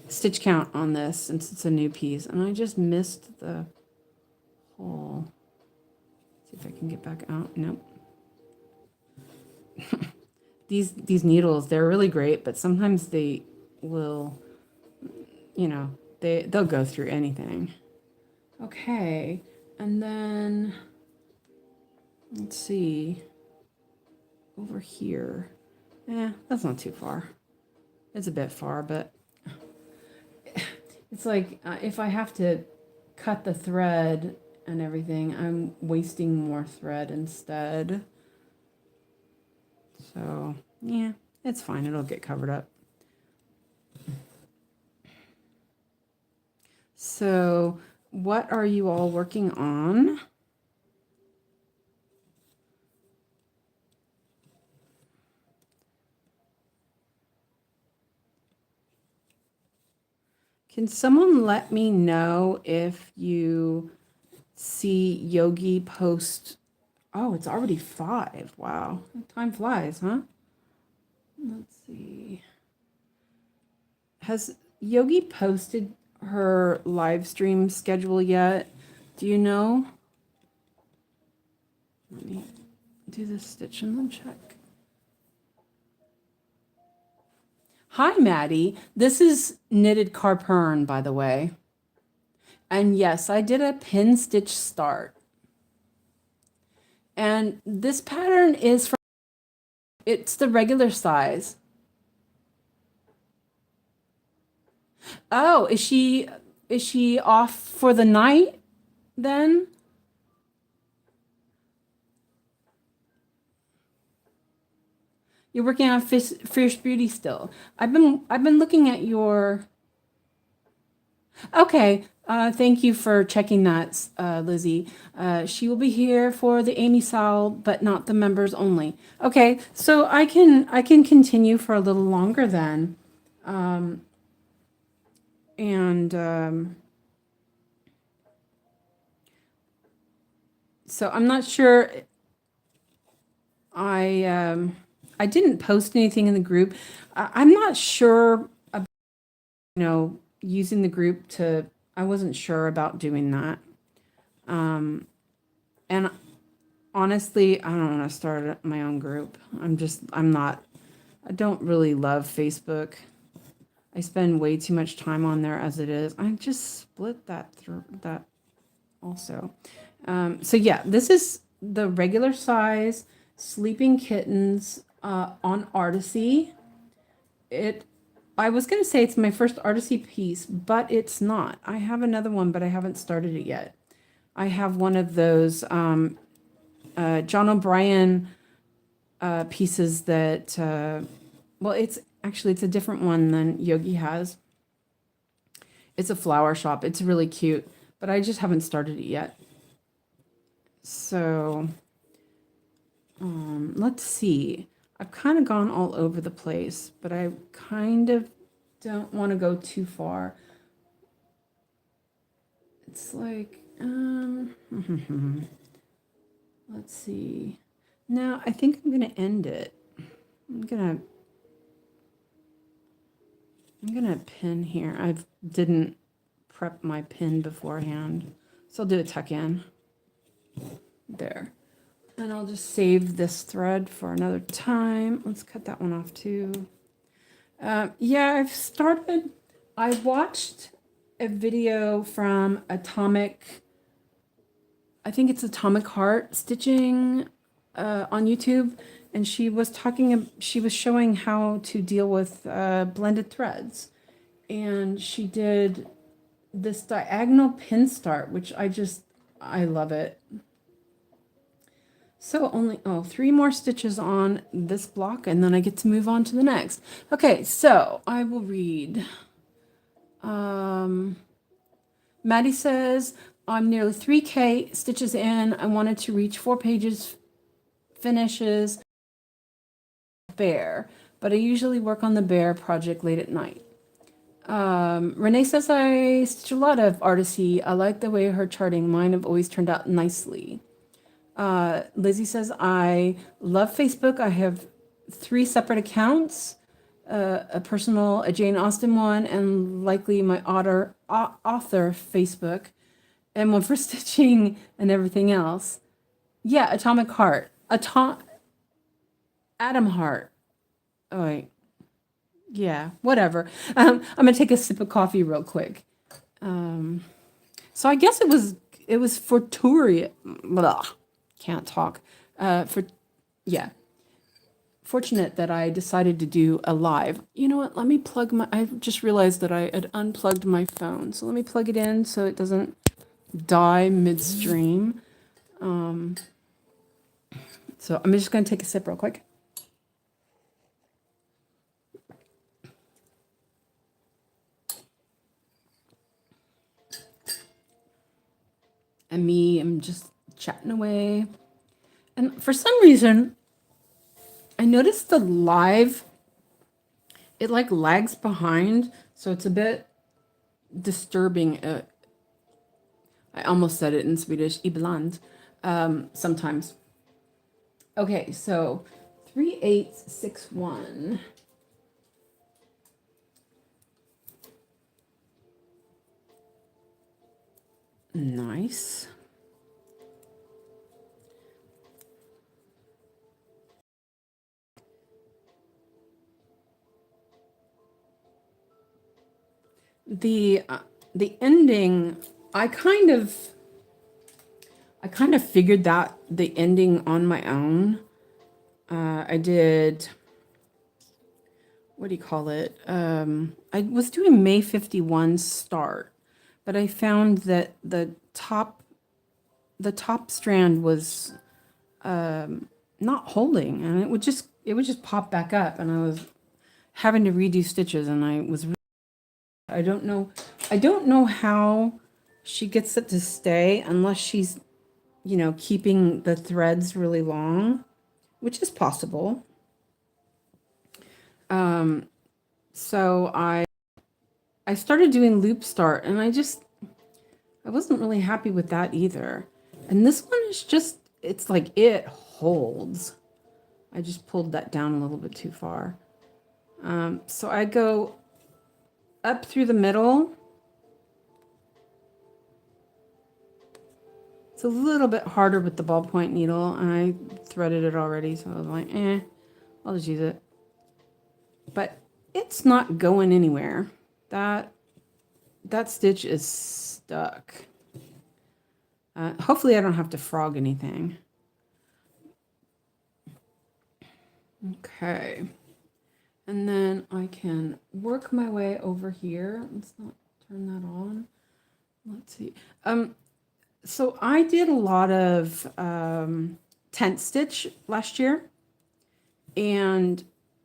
stitch count on this since it's a new piece. And I just missed the hole. See if I can get back out. Nope. These needles, they're really great, but sometimes they will, you know, they'll go through anything. Okay, and then let's see over here. That's not too far. It's a bit far, but it's like if I have to cut the thread and everything, I'm wasting more thread instead. So yeah, it's fine. It'll get covered up. So what are you all working on? Can someone let me know if you see Yogi post? Oh, it's already 5. Wow. Time flies, huh? Let's see. Has Yogi posted her live stream schedule yet? Do you know? Let me do this stitch and then check. Hi, Maddie. This is Knitted Carpern, by the way. And yes, I did a pin stitch start. And this pattern is from, it's the regular size. Oh, is she off for the night then? You're working on Fierce Beauty still. I've been looking at your. Okay. Thank you for checking that, Lizzie. She will be here for the Amy Sal, but not the members only. Okay, so I can continue for a little longer then, so I'm not sure. I didn't post anything in the group. I'm not sure about, using the group to. I wasn't sure about doing that. And honestly, I don't want to start my own group. I don't really love Facebook. I spend way too much time on there as it is. I just split that through that also. So yeah, this is the regular size Sleeping Kittens on Artecy. I was going to say it's my first Artecy piece, but it's not. I have another one, but I haven't started it yet. I have one of those John O'Brien pieces that, well, it's a different one than Yogi has. It's a flower shop. It's really cute, but I just haven't started it yet. So let's see. I've kind of gone all over the place, but I kind of don't want to go too far. It's like, let's see. Now I think I'm going to end it. I'm going to pin here. I didn't prep my pin beforehand, so I'll do a tuck in there. And I'll just save this thread for another time. Let's cut that one off too. Yeah, I watched a video from Atomic, I think it's Atomic Heart Stitching on YouTube. And she was showing how to deal with blended threads. And she did this diagonal pin start, which I love it. So only 3 more stitches on this block, and then I get to move on to the next. Okay, so I will read. Maddie says, I'm nearly 3K stitches in. I wanted to reach 4 pages finishes. Bear. but I usually work on the bear project late at night. Renee says I stitch a lot of Artecy. I like the way her charting. Mine have always turned out nicely. Lizzie says I love Facebook. I have 3 separate accounts, a personal, a Jane Austen one, and likely my author Facebook, and one for stitching and everything else. Yeah, Atomic Heart. Atom Heart. Oh, wait. Yeah, whatever. I'm gonna take a sip of coffee real quick. So I guess it was fortuitous. Blah, can't talk. For yeah, fortunate that I decided to do a live. You know what? Let me plug my. I just realized that I had unplugged my phone, so let me plug it in so it doesn't die midstream. So I'm just gonna take a sip real quick. And me, I'm just chatting away. And for some reason, I noticed the live, it like lags behind. So it's a bit disturbing. I almost said it in Swedish, ibland, sometimes. Okay, so 3861. Nice. The ending, I kind of figured that the ending on my own. I did, what do you call it? I was doing May 51 start, but I found that the top strand was not holding, and it would just pop back up, and I was having to redo stitches, and I don't know how she gets it to stay unless she's, keeping the threads really long, which is possible. So I started doing loop start, and I wasn't really happy with that either. And this one is just, it's like it holds. I just pulled that down a little bit too far. So I go up through the middle. It's a little bit harder with the ballpoint needle, and I threaded it already, so I was like, I'll just use it. But it's not going anywhere. That stitch is stuck. Hopefully I don't have to frog anything. Okay. And then I can work my way over here. Let's not turn that on. Let's see. So I did a lot of tent stitch last year. And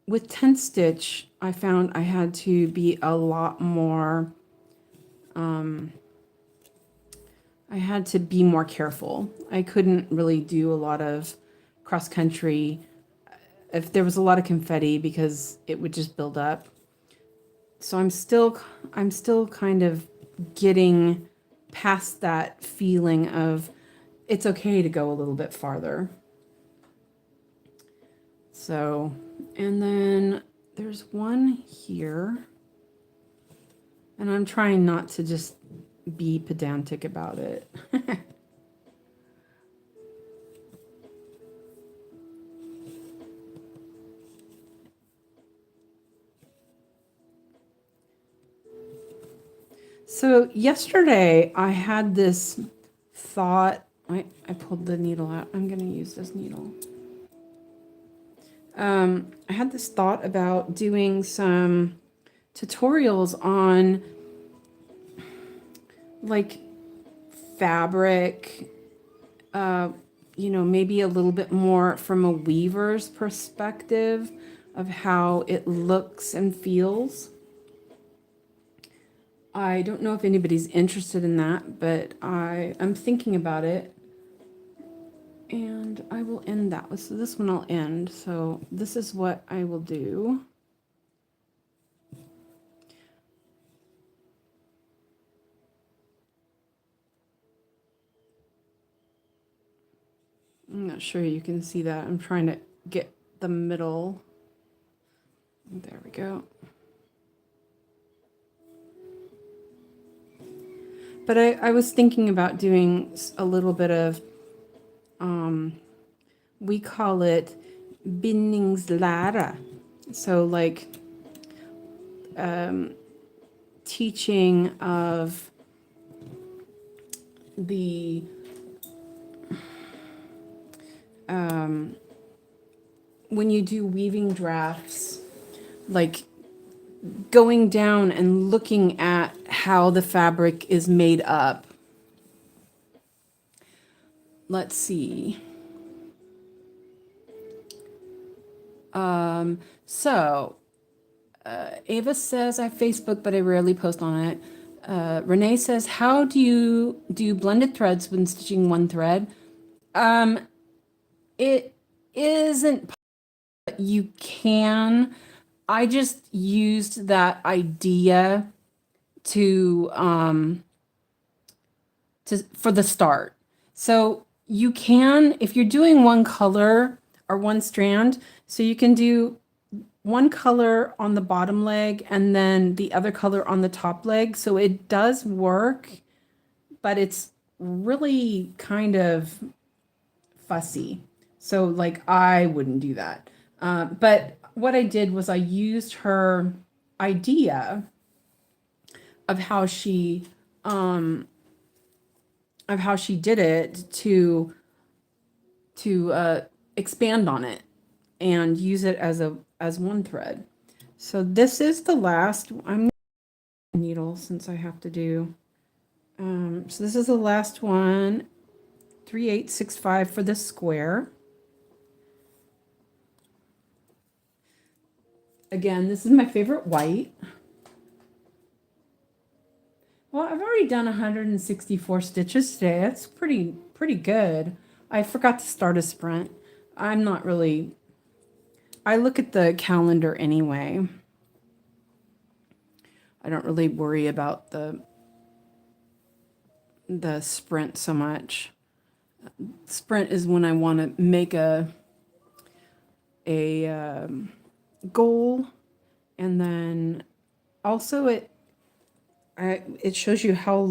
with tent stitch, I found I had to be a lot more, I had to be more careful. I couldn't really do a lot of cross country if there was a lot of confetti, because it would just build up. So I'm still kind of getting past that feeling of it's okay to go a little bit farther. So, and then there's one here, and I'm trying not to just be pedantic about it. So yesterday I had this thought. I pulled the needle out. I'm going to use this needle. I had this thought about doing some tutorials on like fabric, maybe a little bit more from a weaver's perspective of how it looks and feels. I don't know if anybody's interested in that, but I'm thinking about it. And I will end that. So this one I'll end. So this is what I will do. I'm not sure you can see that. I'm trying to get the middle. There we go. But I was thinking about doing a little bit of, we call it bindingslärare. So like teaching of the when you do weaving drafts, like going down and looking at how the fabric is made up. Let's see. Ava says I have Facebook, but I rarely post on it. Renee says, how do you do blended threads when stitching one thread? It isn't, but you can. I just used that idea to for the start. So you can, if you're doing one color or one strand, so you can do one color on the bottom leg and then the other color on the top leg. So it does work, but it's really kind of fussy. So like I wouldn't do that. But what I did was I used her idea of how she did it to expand on it and use it as one thread. So this is the last. I'm needle since I have to do. So this is the last one, 3865 for the square. Again, this is my favorite white. Well, I've already done 164 stitches today. That's pretty good. I forgot to start a sprint. I'm not really, I look at the calendar anyway. I don't really worry about the sprint so much. Sprint is when I want to make a goal, and then also it shows you how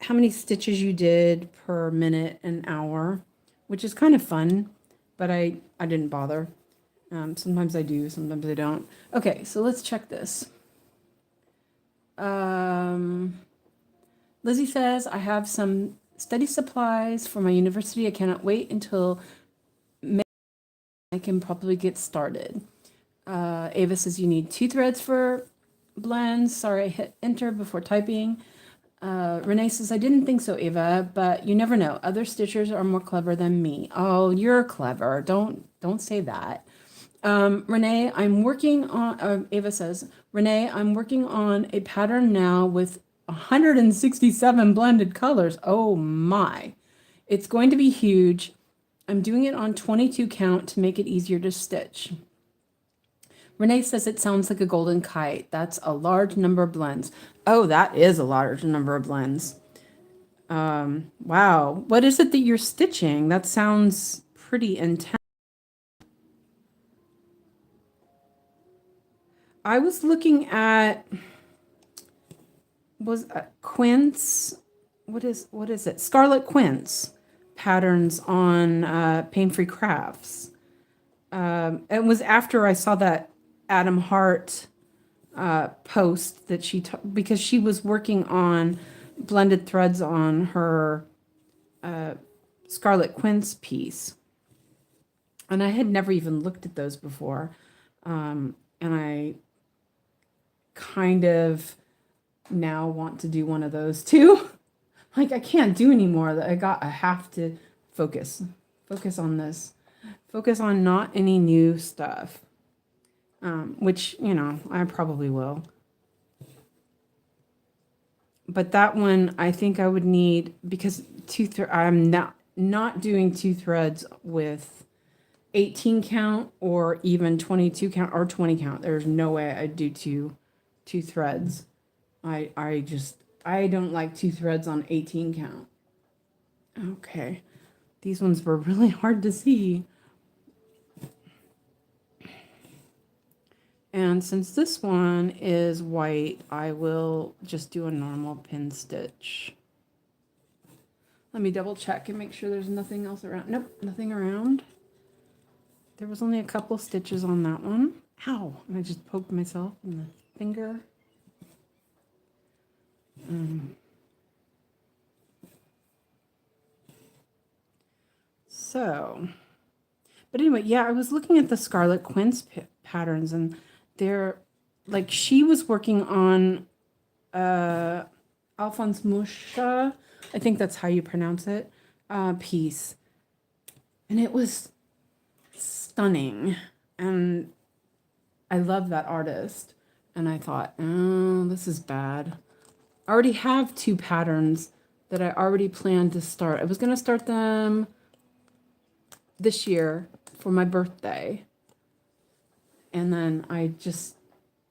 many stitches you did per minute and hour, which is kind of fun, but I didn't bother. Sometimes I do, sometimes I don't. Okay, so let's check this. Lizzie says, I have some study supplies for my university. I cannot wait until May. I can probably get started. Ava says you need 2 threads for blends. Sorry, I hit enter before typing. Renee says, I didn't think so, Ava, but you never know. Other stitchers are more clever than me. Oh, you're clever. Don't say that. Renee, I'm working on, Ava says, Renee, I'm working on a pattern now with 167 blended colors. Oh my. It's going to be huge. I'm doing it on 22 count to make it easier to stitch. Renee says it sounds like a golden kite. That's a large number of blends. Oh, that is a large number of blends. Wow. What is it that you're stitching? That sounds pretty intense. I was looking at, was quince, what is it? Scarlet quince patterns on Pain Free Crafts. It was after I saw that Adam Hart post that because she was working on blended threads on her Scarlet Quince piece. And I had never even looked at those before. And I kind of now want to do one of those too. Like I can't do anymore. I have to focus on this. Focus on not any new stuff. Which, I probably will. But that one, I think I would need, because I'm not, not doing 2 threads with 18 count or even 22 count or 20 count. There's no way I'd do two threads. I don't like 2 threads on 18 count. Okay. These ones were really hard to see. And since this one is white, I will just do a normal pin stitch. Let me double check and make sure there's nothing else around. Nope, nothing around. There was only a couple stitches on that one. Ow, and I just poked myself in the finger. So, but anyway, yeah, I was looking at the Scarlet Quince patterns, and they're like, she was working on Alphonse Musha, I think that's how you pronounce it, piece. And it was stunning. And I love that artist. And I thought, oh, this is bad. I already have 2 patterns that I already planned to start. I was going to start them this year for my birthday. And then I just,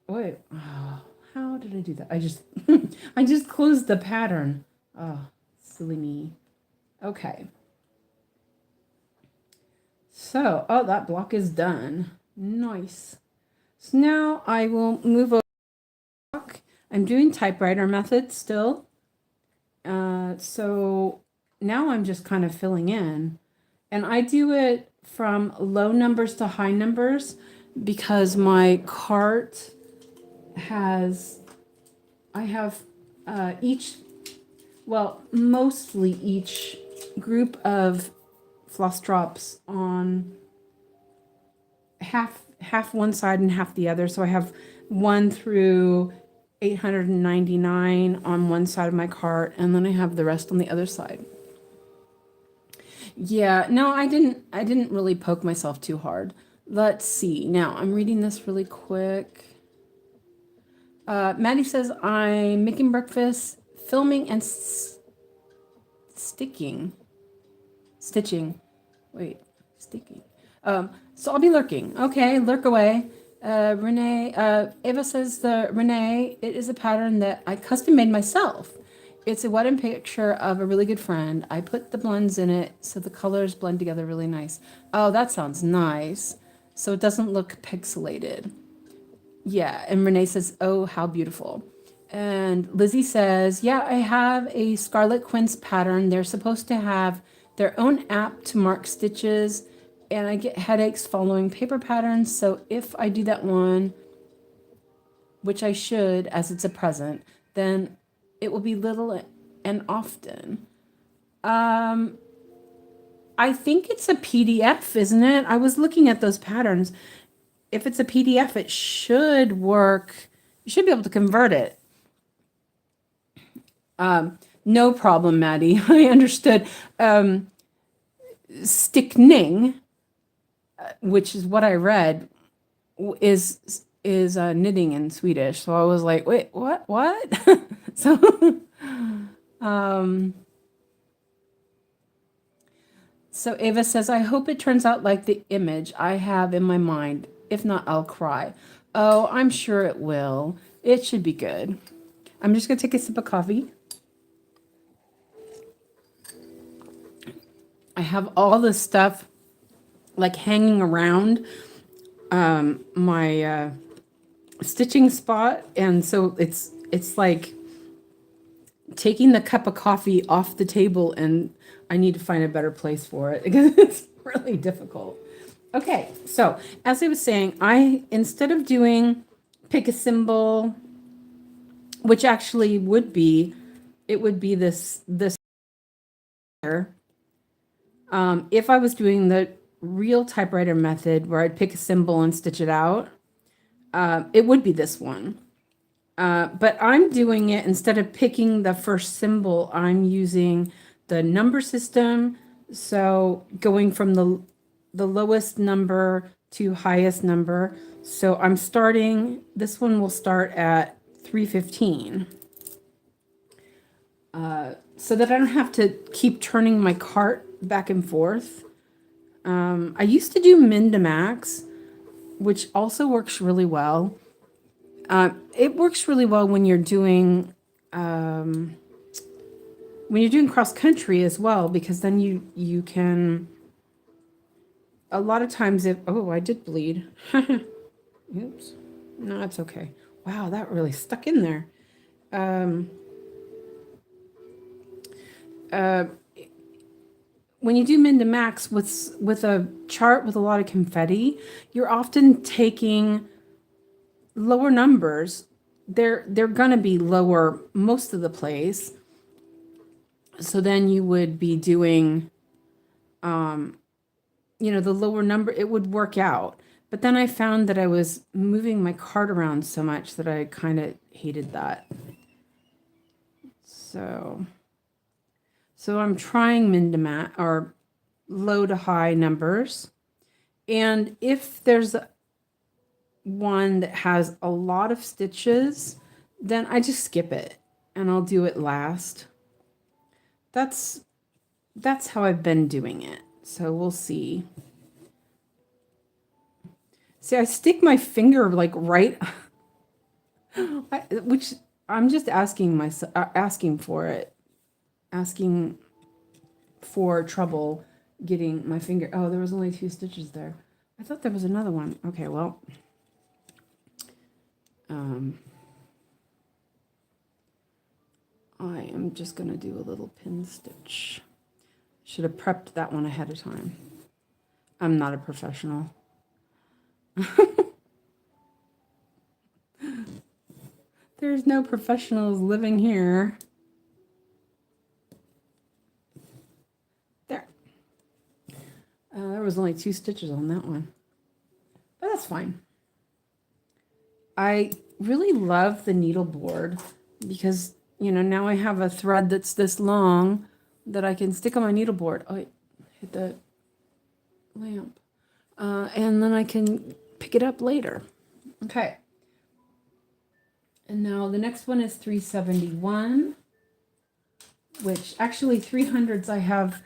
wait, oh, how did I do that? I just, I just closed the pattern. Oh, silly me. Okay. So, oh, that block is done. Nice. So now I will move over. I'm doing typewriter method still. So now I'm just kind of filling in. And I do it from low numbers to high numbers because my cart has, I have mostly each group of floss drops on half one side and half the other. So I have 1 through 899 on one side of my cart, and then I have the rest on the other side. Yeah, no, I didn't really poke myself too hard. Let's see. Now, I'm reading this really quick. Maddie says, I'm making breakfast, filming, and stitching. Wait, sticking. So I'll be lurking. Okay, lurk away. Ava says, Renee, it is a pattern that I custom made myself. It's a wedding picture of a really good friend. I put the blends in it so the colors blend together really nice. Oh, that sounds nice. So it doesn't look pixelated. Yeah, and Renee says, oh, how beautiful. And Lizzie says, yeah, I have a Scarlet Quince pattern. They're supposed to have their own app to mark stitches, and I get headaches following paper patterns. So if I do that one, which I should, as it's a present, then it will be little and often. I think it's a PDF, isn't it? I was looking at those patterns. If it's a PDF, it should work. You should be able to convert it. No problem, Maddie. I understood. Stickning, which is what I read, is knitting in Swedish. So I was like, wait, what? So, so Ava says, I hope it turns out like the image I have in my mind. If not, I'll cry. Oh, I'm sure it will. It should be good. I'm just going to take a sip of coffee. I have all this stuff like hanging around my stitching spot, and so it's like taking the cup of coffee off the table, and I need to find a better place for it because it's really difficult. Okay, so as I was saying, instead of doing pick a symbol, which actually would be this here. If I was doing the real typewriter method where I'd pick a symbol and stitch it out, it would be this one. But I'm doing it, instead of picking the first symbol, I'm using the number system. So going from the lowest number to highest number. So I'm starting, this one will start at 315. So that I don't have to keep turning my cart back and forth. I used to do min to max, which also works really well. It works really well when you're doing cross country as well, because then you can, a lot of times, if, oh, I did bleed. Oops. No, that's okay. Wow, that really stuck in there. When you do min to max with a chart with a lot of confetti, you're often taking lower numbers. They're gonna be lower most of the place. So then you would be doing, the lower number. It would work out. But then I found that I was moving my card around so much that I kind of hated that. So I'm trying min to max or low to high numbers. And if there's one that has a lot of stitches, then I just skip it and I'll do it last. That's how I've been doing it. So we'll see. See, I stick my finger like right, which I'm just asking myself, asking for trouble getting my finger. Oh, there was only 2 stitches there. I thought there was another one. Okay, well, I am just gonna do a little pin stitch. Should have prepped that one ahead of time. I'm not a professional. There's no professionals living here. There. There was only 2 stitches on that one. But that's fine. I really love the needle board because, now I have a thread that's this long that I can stick on my needle board. Oh, I hit the lamp. And then I can pick it up later. Okay. And now the next one is 371, which actually 300s, I have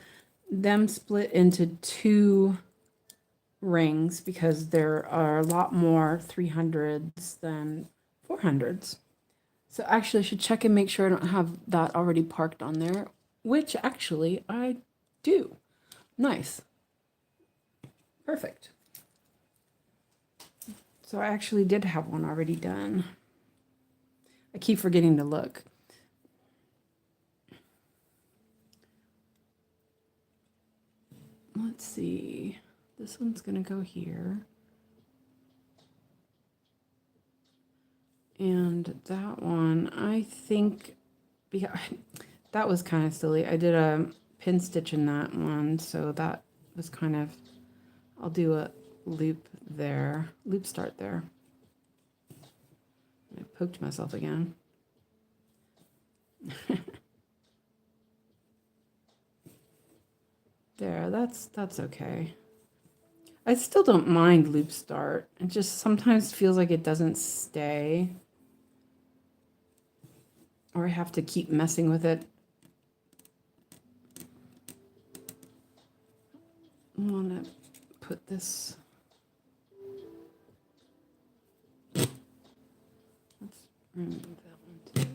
them split into 2 rings because there are a lot more 300s than 400s. So actually I should check and make sure I don't have that already parked on there, which actually I do. Nice. Perfect. So I actually did have one already done. I keep forgetting to look. Let's see. This one's going to go here. And that one, I think, that was kind of silly. I did a pin stitch in that one, so that was kind of, I'll do a loop there, loop start there. I poked myself again. There, that's okay. I still don't mind loop start. It just sometimes feels like it doesn't stay. Or I have to keep messing with it. I want to put this. Let's remove that one too.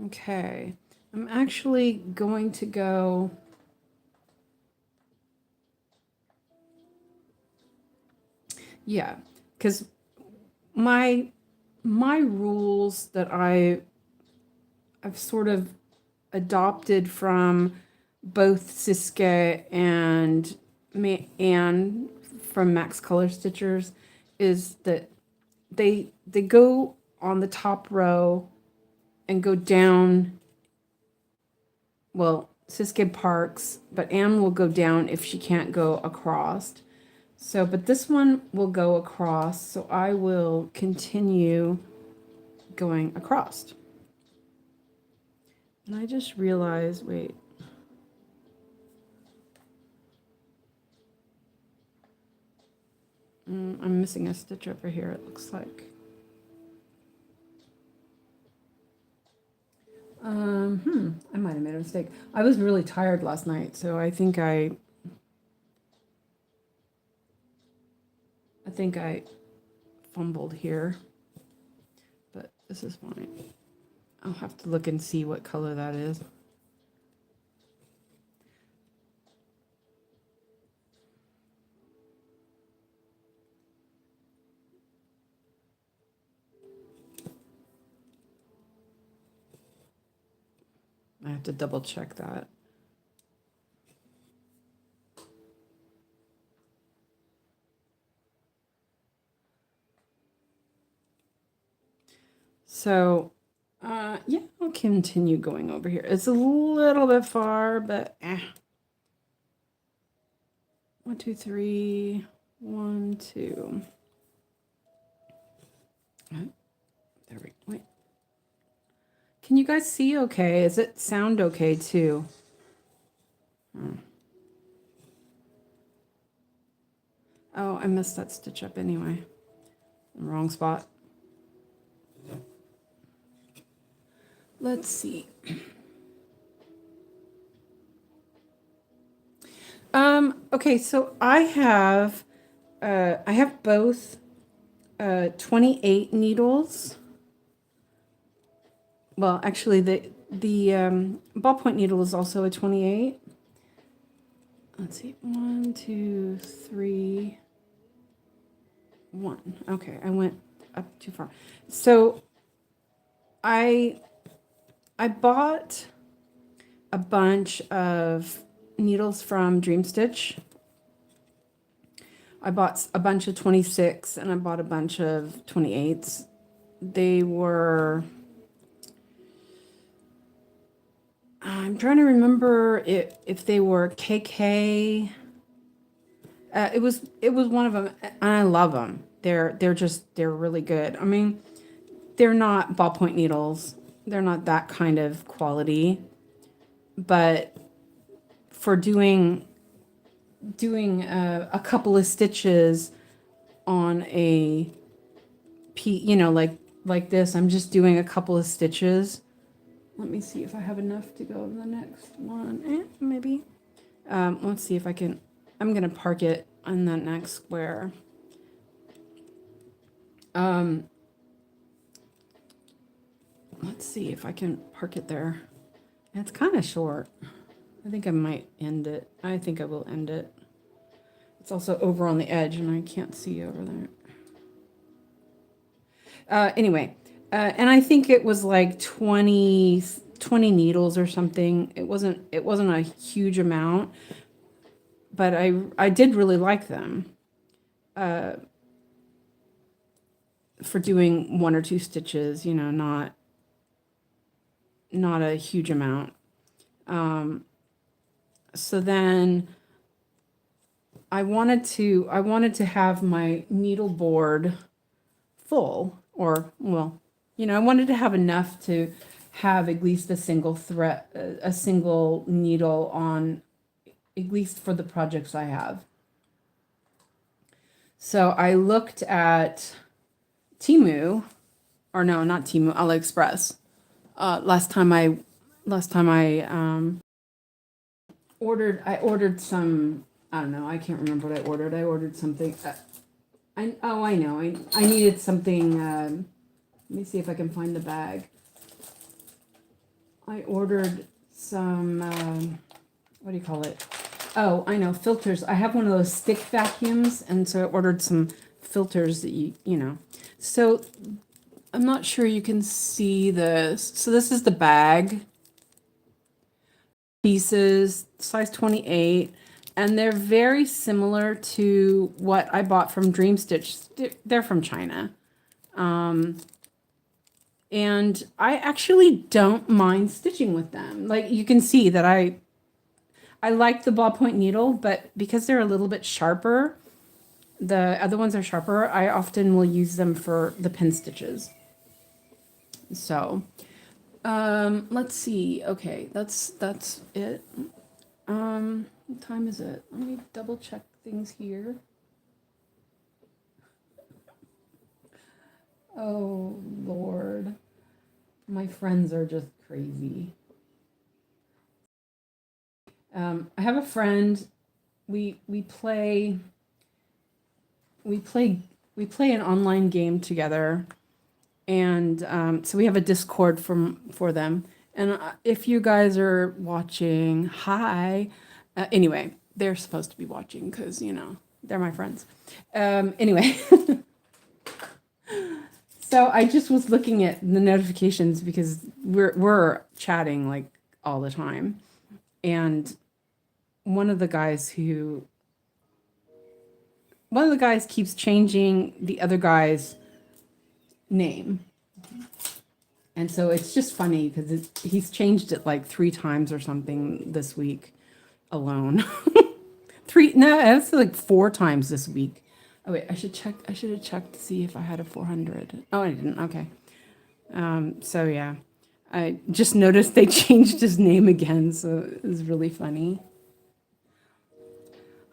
Okay. I'm actually going to go. Yeah, because my rules that I've sort of adopted from both Siska and Anne from Max Color Stitchers is that they go on the top row and go down. Well, Siska parks, but Anne will go down if she can't go across. So, but this one will go across, so I will continue going across. And I just realized, wait. I'm missing a stitch over here, it looks like. I might have made a mistake. I was really tired last night, so I think I fumbled here, but this is fine. I'll have to look and see what color that is. I have to double check that. So, yeah, I'll continue going over here. It's a little bit far, but 1, 2, 3, 1, 2. There we go. Wait. Can you guys see okay? Is it sound okay too? Oh, I messed that stitch up anyway. Wrong spot. Let's see. Okay, so I have both 28 needles. Well, actually the ballpoint needle is also a 28. Let's see. 1, 2, 3, 1. Okay, I went up too far. So I bought a bunch of needles from Dream Stitch. I bought a bunch of 26 and I bought a bunch of 28s. They were, I'm trying to remember if they were KK. It was one of them, and I love them. They're really good. I mean, they're not ballpoint needles. They're not that kind of quality, but for doing a couple of stitches on a like this, I'm just doing a couple of stitches. Let me see if I have enough to go to the next one. Maybe. Let's see if I can. I'm gonna park it on that next square. Let's see if I can park it there. It's kind of short. I think I might end it. I think I will end it. It's also over on the edge and I can't see over there. Anyway, and I think it was like 20 needles or something. It wasn't a huge amount, but I did really like them for doing 1 or 2 stitches, not a huge amount. So then I wanted to have my needle board full, or well, I wanted to have enough to have at least a single thread, a single needle on, at least for the projects I have. So I looked at Temu, or no, not Temu, AliExpress. Last time I ordered some, I don't know, I can't remember what I ordered. I ordered something. I know. I needed something. Let me see if I can find the bag. I ordered some. What do you call it? Oh, I know, filters. I have one of those stick vacuums, and so I ordered some filters that you know. So I'm not sure you can see this. So this is the bag. Pieces, size 28, and they're very similar to what I bought from Dream Stitch. They're from China. And I actually don't mind stitching with them. Like you can see that I like the ballpoint needle, but because they're a little bit sharper, the other ones are sharper, I often will use them for the pin stitches. So, let's see. Okay, that's it. What time is it? Let me double check things here. Oh, Lord. My friends are just crazy. I have a friend. We play we play we play an online game together, and so we have a Discord for them. And if you guys are watching, hi. Anyway, they're supposed to be watching because they're my friends. Anyway, so I just was looking at the notifications because we're chatting like all the time, and one of the guys keeps changing the other guy's name. And so it's just funny because he's changed it like 3 times or something this week alone. No, it's like 4 times this week. Oh wait, I should have checked to see if I had a 400. Oh, I didn't. Okay. So yeah, I just noticed they changed his name again, so it was really funny.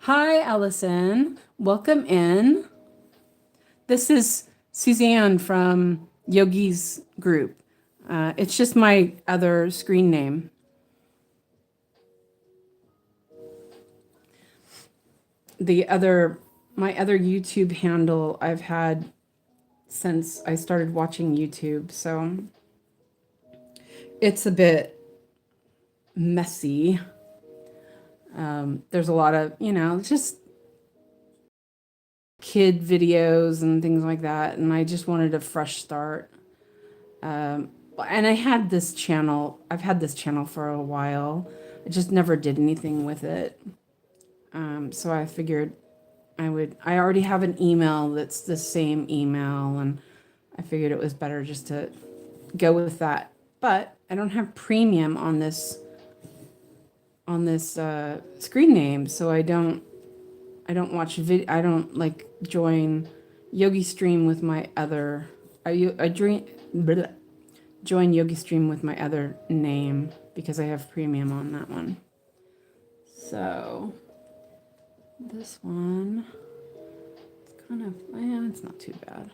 Hi, Allison. Welcome in. This is Suzanne from Yogi's group. It's just my other screen name. My other YouTube handle I've had since I started watching YouTube, so it's a bit messy. There's a lot of, just kid videos and things like that, and I just wanted a fresh start. And I've had this channel for a while. I just never did anything with it. So I figured I already have an email that's the same email, and I figured it was better just to go with that. But I don't have premium on this screen name, so I don't watch I don't like join Yogi Stream with my other. Join Yogi Stream with my other name because I have premium on that one. So this one, it's kind of, it's not too bad.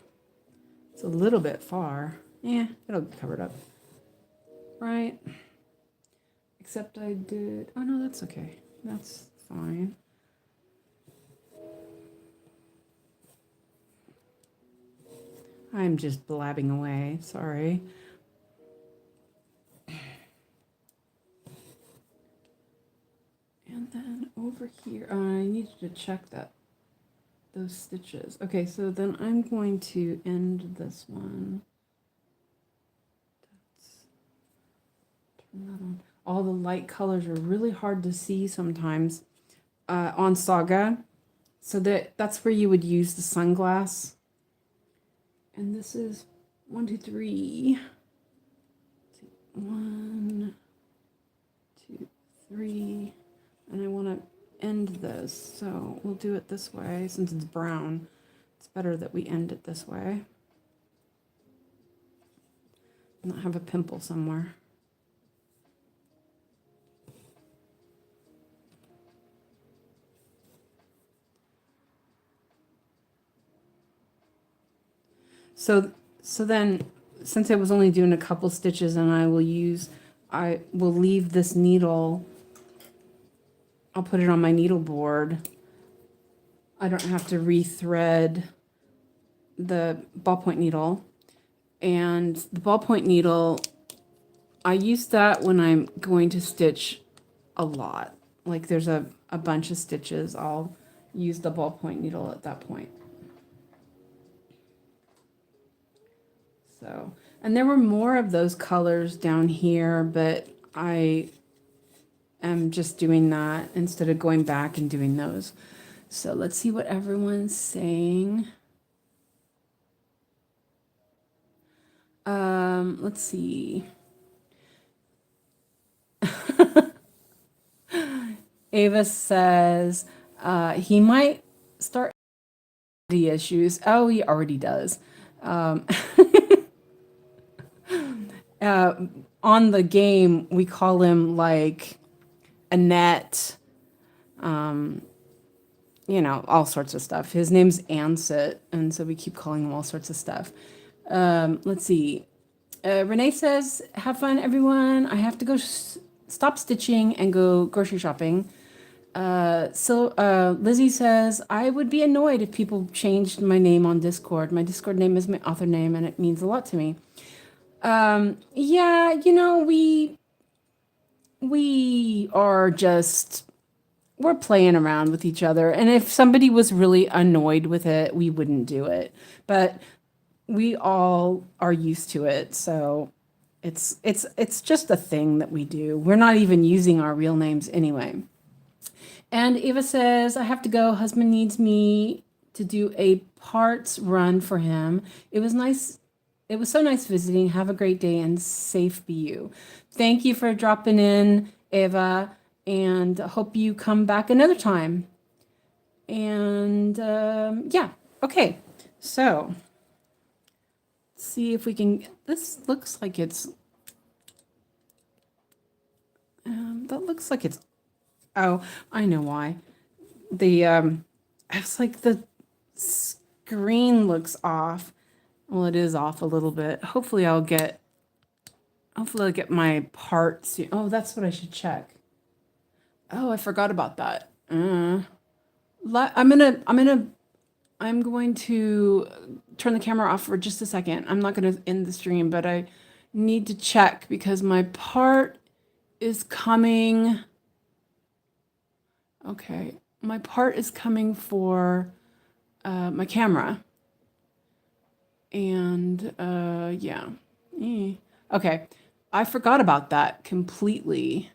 It's a little bit far. Yeah, it'll get covered up. Right. Except I did, oh no, that's okay. That's fine. I'm just blabbing away, sorry. And then over here, I needed to check those stitches. Okay, so then I'm going to end this one. Turn that on. All the light colors are really hard to see sometimes on Saga. So that's where you would use the sunglass. And this is 1, 2, 3. 1, 2, 3. And I want to end this, so we'll do it this way. Since it's brown, it's better that we end it this way. Not have a pimple somewhere. So then, since I was only doing a couple stitches, and I will leave this needle. I'll put it on my needle board. I don't have to rethread the ballpoint needle. And the ballpoint needle, I use that when I'm going to stitch a lot. Like there's a bunch of stitches, I'll use the ballpoint needle at that point. So, and there were more of those colors down here, but I am just doing that instead of going back and doing those. So let's see what everyone's saying. Let's see. Ava says he might start the issues. Oh, he already does. On the game, we call him like Annette, all sorts of stuff. His name's Ansett, and so we keep calling him all sorts of stuff. Let's see. Renee says, have fun, everyone. I have to go stop stitching and go grocery shopping. Lizzie says, I would be annoyed if people changed my name on Discord. My Discord name is my author name, and it means a lot to me. Yeah, we are just we're playing around with each other. And if somebody was really annoyed with it, we wouldn't do it. But we all are used to it, so it's just a thing that we do. We're not even using our real names anyway. And Eva says, I have to go. Husband needs me to do a parts run for him. It was nice. It was so nice visiting. Have a great day and safe be you. Thank you for dropping in, Eva, and hope you come back another time. And yeah, okay. So, see if we can. This looks like it's. That looks like it's. Oh, I know why. It's like the screen looks off. Well, it is off a little bit. Hopefully I'll get my parts. Oh, that's what I should check. Oh, I forgot about that. I'm going to turn the camera off for just a second. I'm not going to end the stream, but I need to check because my part is coming. Okay, my part is coming for my camera. And yeah. Okay, I forgot about that completely.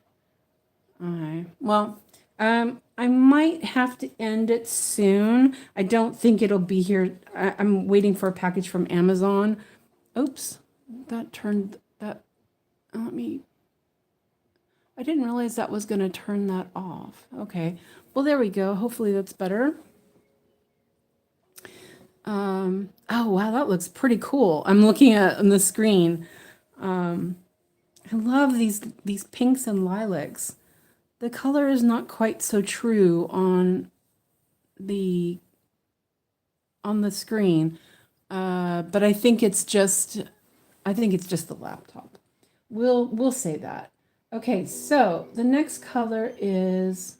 All right. Well, I might have to end it soon. I don't think it'll be here. I'm waiting for a package from Amazon. Oops, that turned that. Let me. I didn't realize that was going to turn that off. Okay. Well, there we go. Hopefully that's better. Oh wow, that looks pretty cool. I'm looking at on the screen. I love these pinks and lilacs. The color is not quite so true the on the screen, but I think it's just the laptop. We'll say that. Okay, so the next color is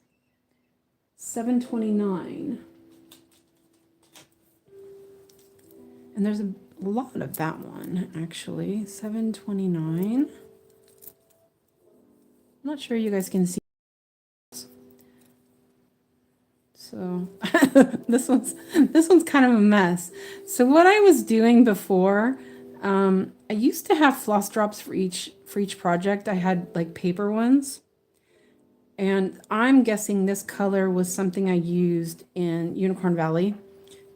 729. And there's a lot of that one, actually. 729. I'm not sure you guys can see. So this one's kind of a mess. So what I was doing before, I used to have floss drops for each project. I had like paper ones. And I'm guessing this color was something I used in Unicorn Valley.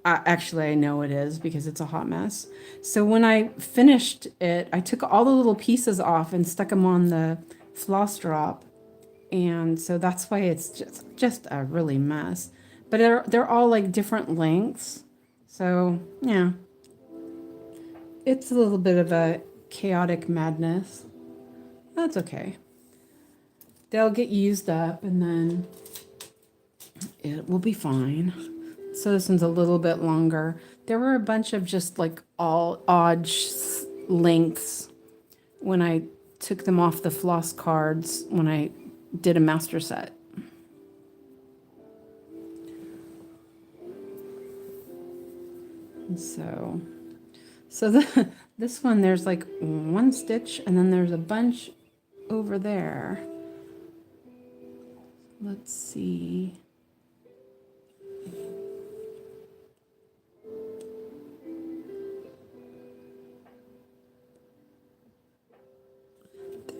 Actually, I know it is because it's a hot mess. So when I finished it, I took all the little pieces off and stuck them on the floss drop. And so that's why it's just a really mess. But they're all like different lengths. So yeah, it's a little bit of a chaotic madness. That's okay. They'll get used up and then it will be fine. So this one's a little bit longer. There were a bunch of just like all odd lengths when I took them off the floss cards when I did a master set. And so this one, there's like one stitch and then there's a bunch over there. Let's see.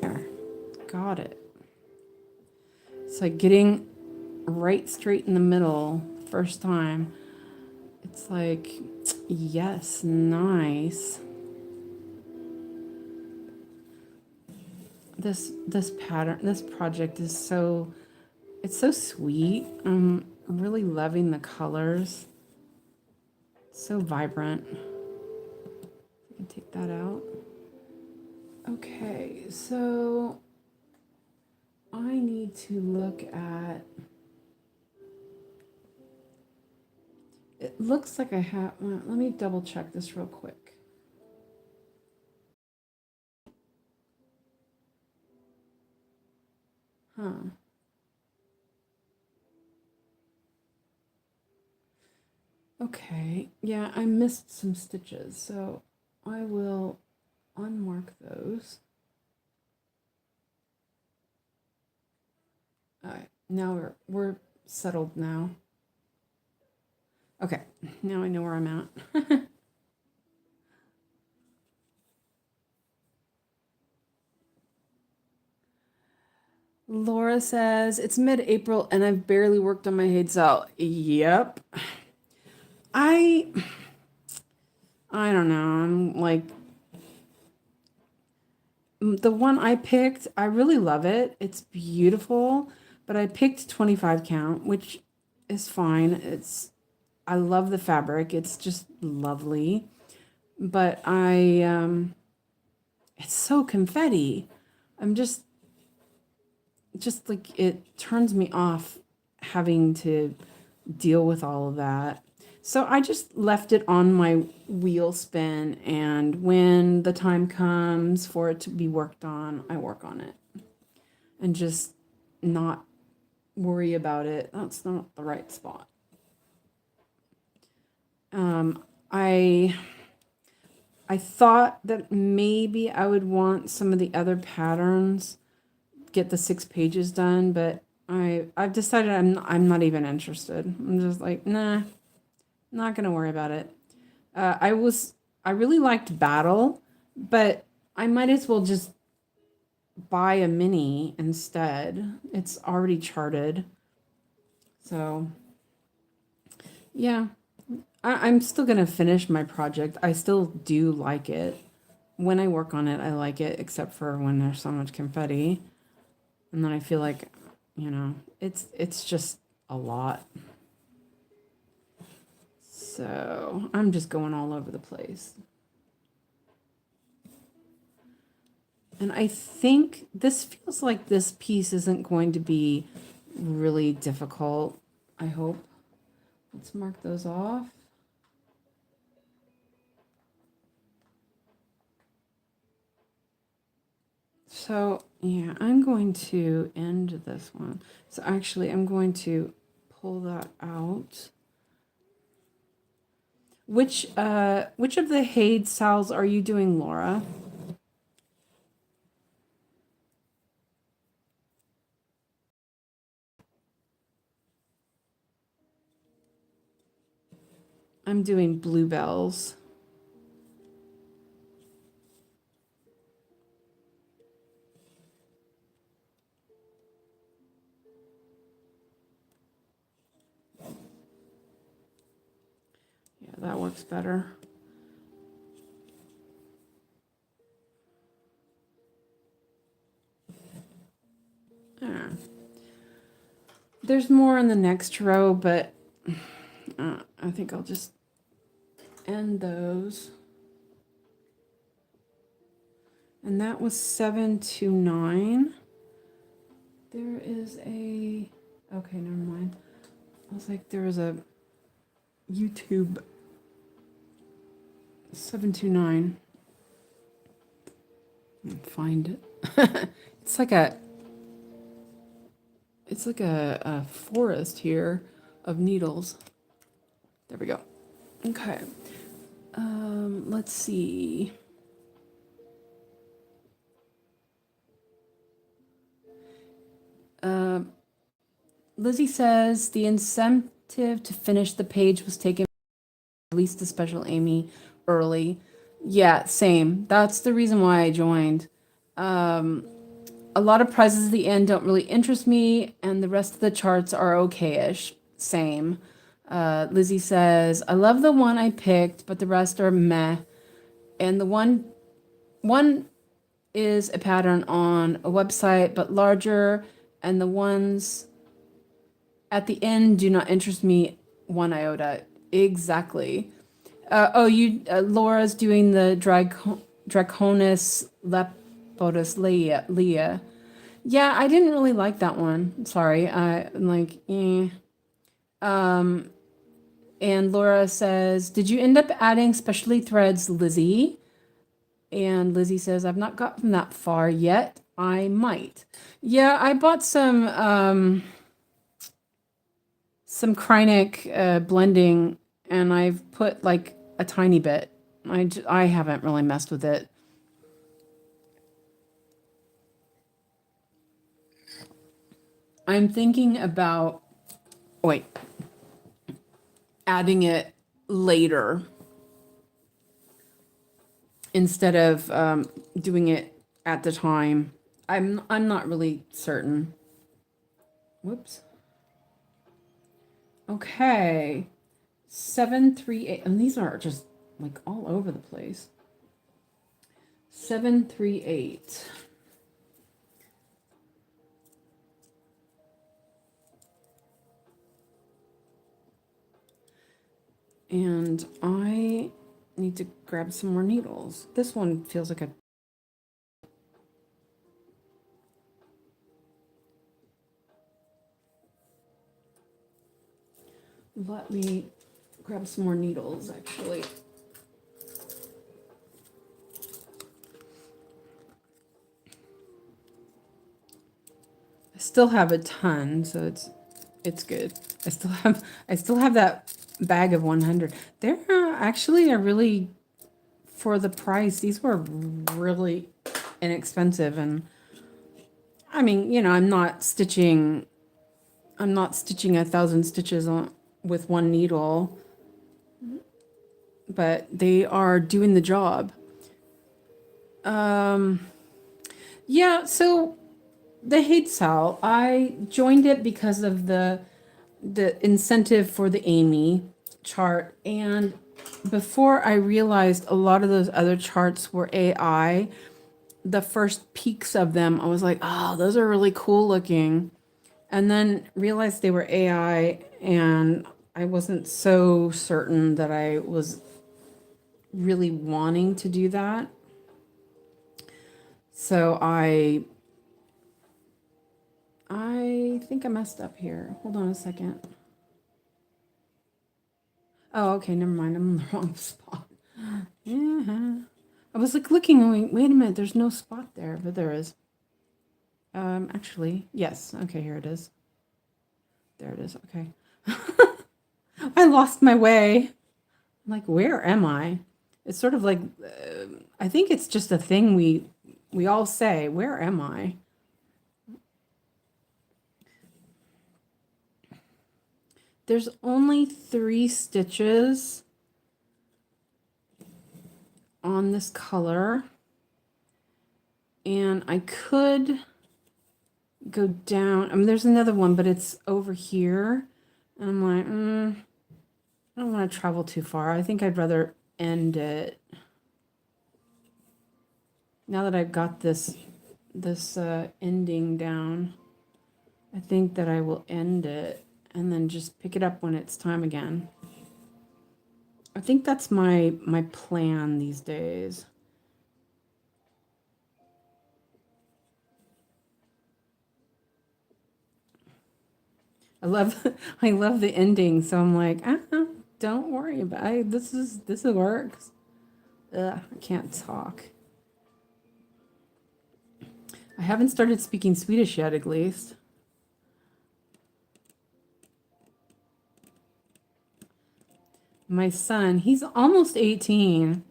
There, got it. It's like getting right straight in the middle first time. It's like, yes, nice. This pattern, this project is it's so sweet. I'm really loving the colors. It's so vibrant. I can take that out. Okay, so I need to look at, it looks like I have, let me double check this real quick. Okay, yeah, I missed some stitches, so I will unmark those. All right, now we're settled now. Okay, now I know where I'm at. Laura says it's mid-April and I've barely worked on my Haid Cell. Yep. I don't know. I'm like the one I picked, I really love it. It's beautiful, but I picked 25 count, which is fine. I love the fabric. It's just lovely. But it's so confetti. I'm just like it turns me off having to deal with all of that. So I just left it on my wheel spin, and when the time comes for it to be worked on, I work on it and just not worry about it. That's not the right spot. I thought that maybe I would want some of the other patterns, get the 6 pages done, but I've decided I'm not even interested. I'm just like, nah, not gonna worry about it. I really liked Battle, but I might as well just buy a mini instead. It's already charted. So yeah, I'm still gonna finish my project. I still do like it. When I work on it, I like it, except for when there's so much confetti. And then I feel like, it's just a lot. So I'm just going all over the place. And I think this feels like this piece isn't going to be really difficult. I hope. Let's mark those off. So yeah, I'm going to end this one. So actually, I'm going to pull that out. Which of the Haid Sal's are you doing, Laura? I'm doing Bluebells. Yeah, that works better. Yeah. There's more in the next row, but I think I'll just end those. And that was 729. There is a, okay, never mind. I was like, there was a YouTube 729. Find it. It's like a forest here of needles. There we go. Okay. Let's see. Lizzie says the incentive to finish the page was taken, released the special Amy early. Yeah, same. That's the reason why I joined. A lot of prizes at the end don't really interest me, and the rest of the charts are okayish. Same. Lizzie says, I love the one I picked, but the rest are meh. And the one is a pattern on a website, but larger, and the ones at the end do not interest me one iota. Exactly. Laura's doing the Draconis Lepidus Leah. Yeah, I didn't really like that one. Sorry. I'm like, eh. And Laura says, did you end up adding specialty threads, Lizzie? And Lizzie says, I've not gotten that far yet. I might. Yeah, I bought some Kreinik blending and I've put like a tiny bit. I haven't really messed with it. I'm thinking about, wait, adding it later instead of doing it at the time. I'm not really certain. Whoops. Okay. 738, and these are just like all over the place. 738. And I need to grab some more needles. This one feels like a... Let me grab some more needles, actually. I still have a ton, so it's good. I still have that bag of 100. They're actually a really, for the price, these were really inexpensive. And I mean, you know, I'm not stitching 1,000 stitches on with one needle, but they are doing the job. Yeah, so the hate sale, I joined it because of the incentive for the Amy chart, and before I realized a lot of those other charts were AI, the first peaks of them, I was like, oh, those are really cool looking. And then realized they were AI, and I wasn't so certain that I was really wanting to do that. So I think I messed up here. Hold on a second. Oh, okay, never mind. I'm in the wrong spot. Yeah. I was like looking, going, wait a minute, there's no spot there, but there is. Actually, yes. Okay, here it is. There it is. Okay. I lost my way. I'm like, where am I? It's sort of like, I think it's just a thing we all say, where am I? There's only 3 stitches on this color, and I could go down. I mean, there's another one, but it's over here, and I'm like, I don't want to travel too far. I think I'd rather end it. Now that I've got this ending down, I think that I will end it and then just pick it up when it's time again. I think that's my plan these days. I love the ending, so I'm like, don't worry about it. This works. Ugh, I can't talk. I haven't started speaking Swedish yet, at least. My son, he's almost 18,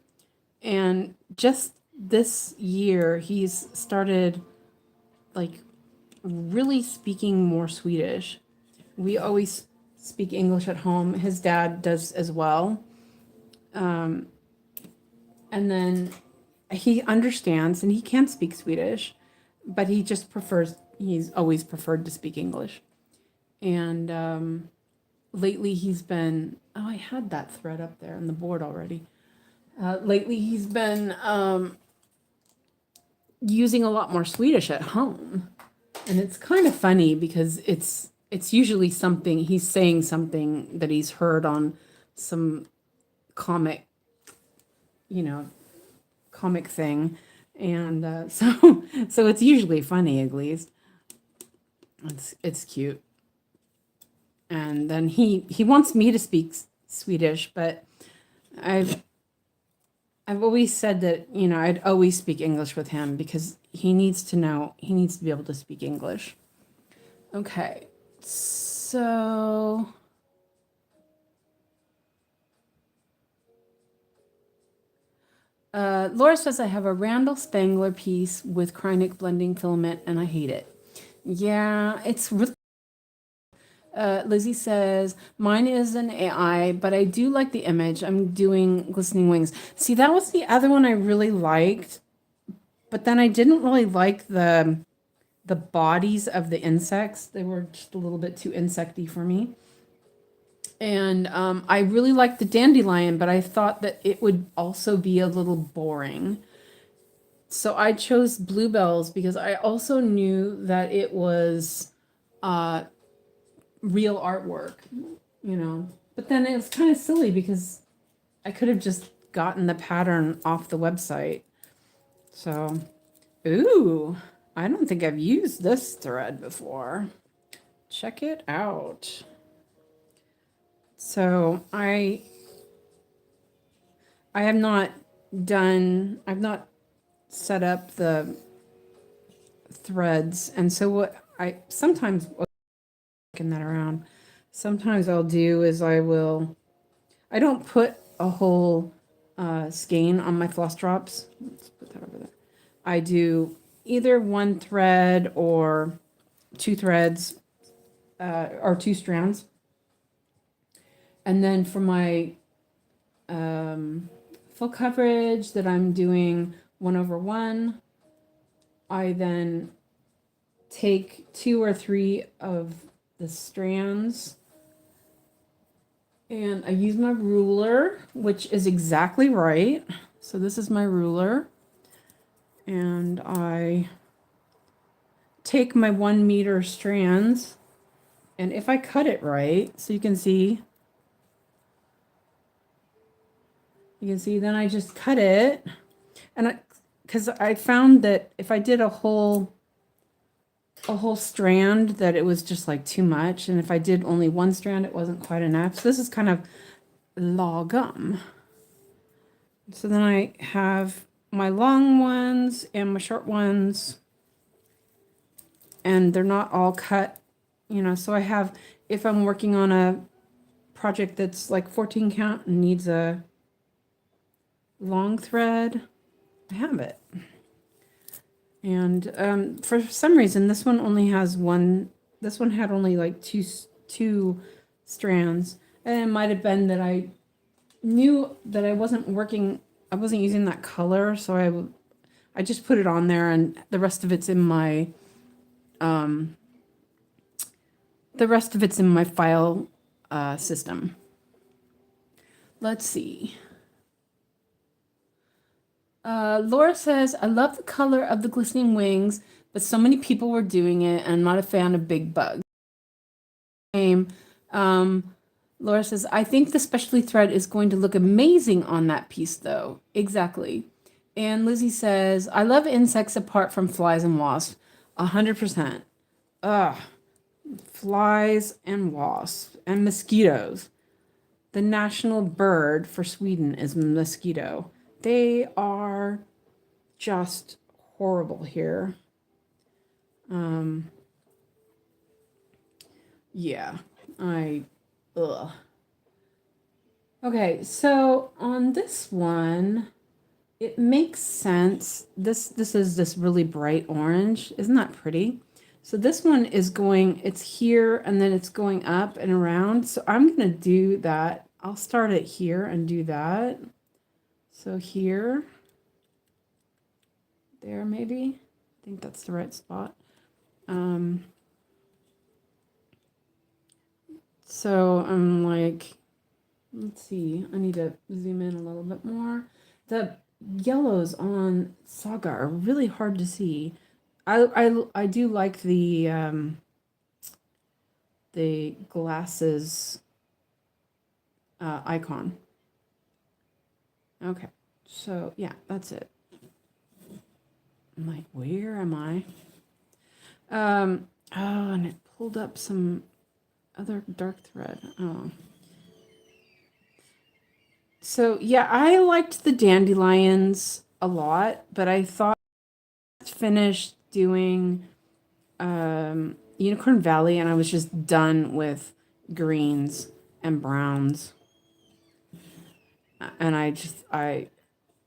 and just this year he's started like really speaking more Swedish. We always speak English at home. His dad does as well. And then he understands and he can speak Swedish, but he's always preferred to speak English. And lately he's been, oh, I had that thread up there on the board already. Lately he's been using a lot more Swedish at home. And it's kind of funny because it's usually something, he's saying something that he's heard on some comic, comic thing. And so it's usually funny, at least. It's cute. And then he wants me to speak Swedish, but I've always said that, I'd always speak English with him because he needs to be able to speak English. Okay, so Laura says, I have a Randall Spangler piece with Krynic blending filament and I hate it. Yeah, it's really. Lizzie says, mine is an AI, but I do like the image. I'm doing glistening wings. See, that was the other one I really liked, but then I didn't really like the bodies of the insects. They were just a little bit too insecty for me. And I really liked the dandelion, but I thought that it would also be a little boring. So I chose bluebells because I also knew that it was real artwork, you know. But then it was kind of silly because I could have just gotten the pattern off the website. So, ooh, I don't think I've used this thread before. Check it out. So I've not set up the threads. And so what I sometimes looking that around, sometimes I'll do is I don't put a whole skein on my floss drops. Let's put that over there. I do either one thread or two threads or two strands. And then for my full coverage that I'm doing 1/1, I then take 2 or 3 of the strands and I use my ruler, which is exactly right. So this is my ruler. And I take my 1 meter strands, and if I cut it right, so you can see, then I just cut it. And because I found that if I did a whole strand, that it was just like too much. And if I did only one strand, it wasn't quite enough. So this is kind of lagom. So then I have my long ones and my short ones, and they're not all cut, you know. So I have, if I'm working on a project that's like 14 count and needs a long thread, I have it. And for some reason, this one only has one. This one had only like two strands, and it might have been that I knew that I wasn't using that color, so I just put it on there, and the rest of it's in my file system. Let's see. Laura says, I love the color of the glistening wings, but so many people were doing it, and I'm not a fan of big bugs. Laura says, I think the specialty thread is going to look amazing on that piece, though. Exactly. And Lizzie says, I love insects apart from flies and wasps. 100%. Ugh. Flies and wasps and mosquitoes. The national bird for Sweden is mosquito. They are just horrible here. Yeah, ugh. Okay, so on this one, it makes sense. This is this really bright orange. Isn't that pretty? So this one is going, it's here and then it's going up and around. So I'm going to do that. I'll start it here and do that. So here, there maybe. I think that's the right spot. So I'm like, let's see, I need to zoom in a little bit more. The yellows on Saga are really hard to see. I do like the glasses icon. Okay, so yeah, that's it. I'm like, where am I? Oh, and it pulled up some other dark thread. Oh. So yeah, I liked the dandelions a lot, but I thought I finished doing Unicorn Valley and I was just done with greens and browns. And I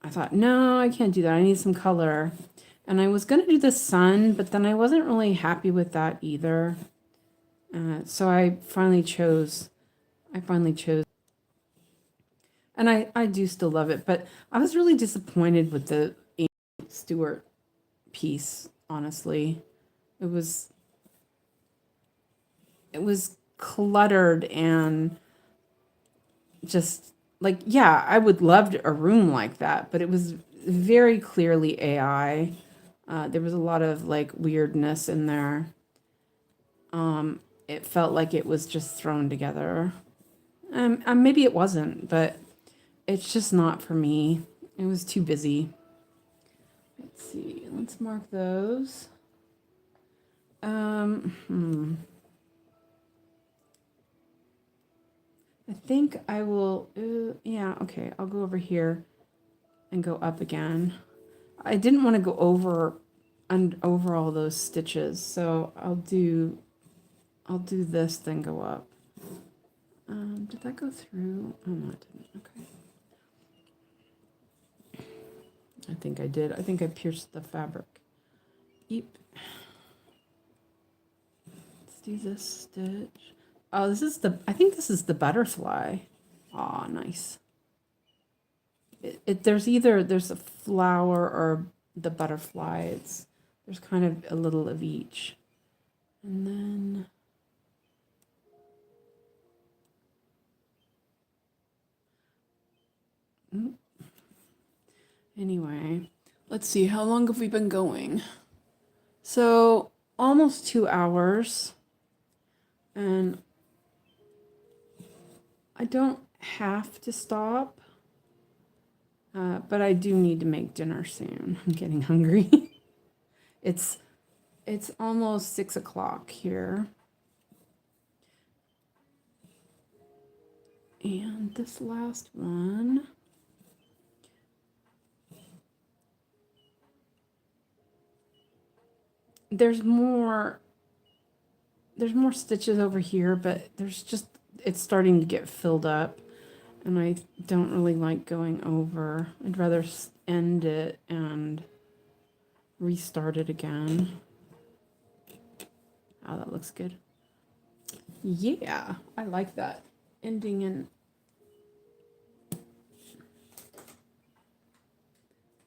I thought, no, I can't do that. I need some color. And I was going to do the sun, but then I wasn't really happy with that either. So I finally chose, and I do still love it, but I was really disappointed with the Amy Stewart piece, honestly. It was, it was cluttered and just like, yeah, I would love a room like that, but it was very clearly AI. There was a lot of like weirdness in there. It felt like it was just thrown together. Maybe it wasn't, but it's just not for me. It was too busy. Let's see. Let's mark those. I think I will. Yeah, okay. I'll go over here and go up again. I didn't want to go over and over all those stitches, so I'll do this, then go up. Did that go through? Oh no, it didn't. Okay. I think I did. I think I pierced the fabric. Eep. Let's do this stitch. Oh, I think this is the butterfly. Oh, nice. There's a flower or the butterfly. There's kind of a little of each. And then anyway, let's see, how long have we been going? So almost 2 hours. And I don't have to stop, but I do need to make dinner soon. I'm getting hungry. it's almost 6 o'clock here. And this last one. There's more stitches over here, but it's starting to get filled up, and I don't really like going over. I'd rather end it and restart it again. Oh, that looks good. Yeah, I like that. Ending in.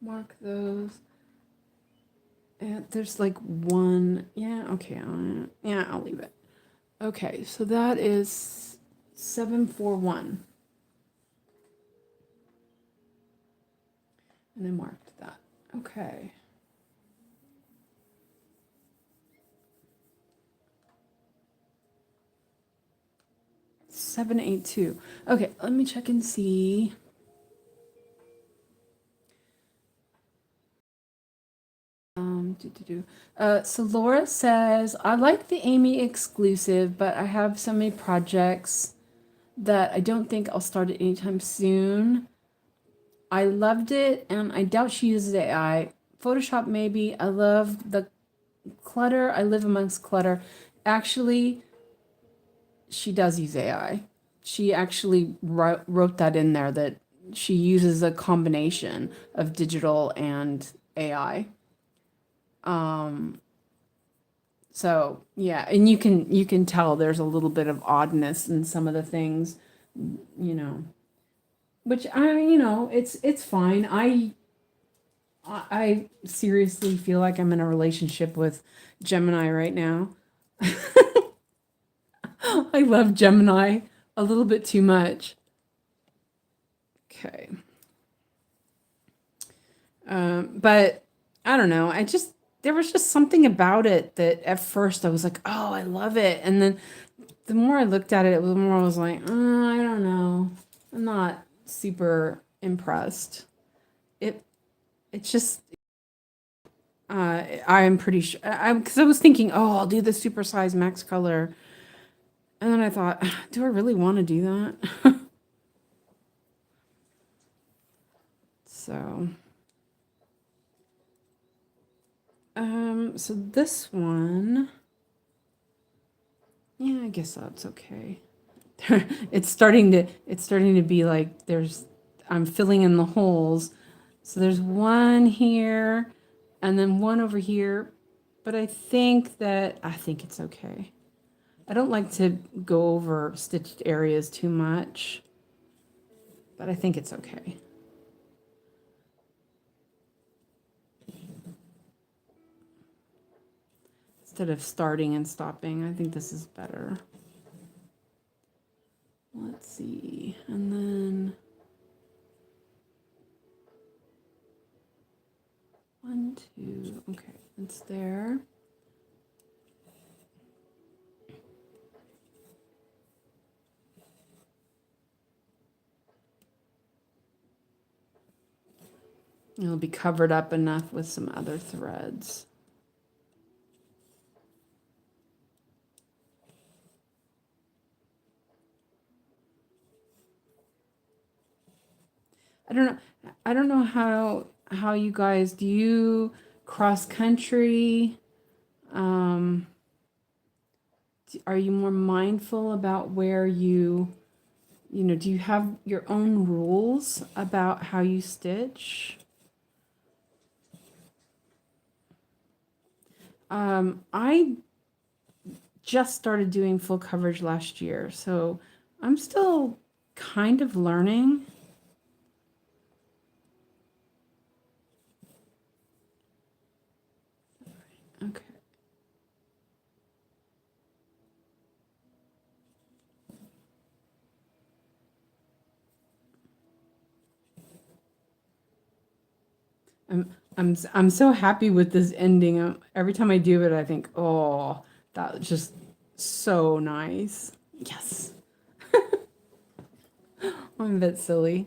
Mark those. And there's like one. Yeah, okay. Yeah, I'll leave it. Okay, so that is 741. And I marked that. Okay. $782. Okay, let me check and see. So Laura says, I like the Amy exclusive, but I have so many projects that I don't think I'll start it anytime soon. I loved it, and I doubt she uses AI. Photoshop, maybe. I love the clutter. I live amongst clutter. Actually, she does use AI. She actually wrote that in there, that she uses a combination of digital and AI. So yeah, and you can tell there's a little bit of oddness in some of the things, which it's fine. I seriously feel like I'm in a relationship with Gemini right now. I love Gemini a little bit too much. Okay. But I don't know. There was just something about it that at first I was like, oh, I love it. And then the more I looked at it, the more I was like, I don't know. I'm not super impressed. It's just, I'm pretty sure, because I was thinking, oh, I'll do the supersize max color. And then I thought, do I really want to do that? So, so this one, yeah, I guess that's okay. It's starting to be like I'm filling in the holes, So there's one here and then one over here. But I think it's okay. I don't like to go over stitched areas too much, but I think it's okay. Instead of starting and stopping, I think this is better. Let's see, and then 1, 2, okay, it's there. It'll be covered up enough with some other threads. I don't know how you guys do. You cross country? Are you more mindful about where you know, do you have your own rules about how you stitch? I just started doing full coverage last year, so I'm still kind of learning. Okay. I'm so happy with this ending. Every time I do it, I think, oh, that was just so nice. Yes. I'm a bit silly.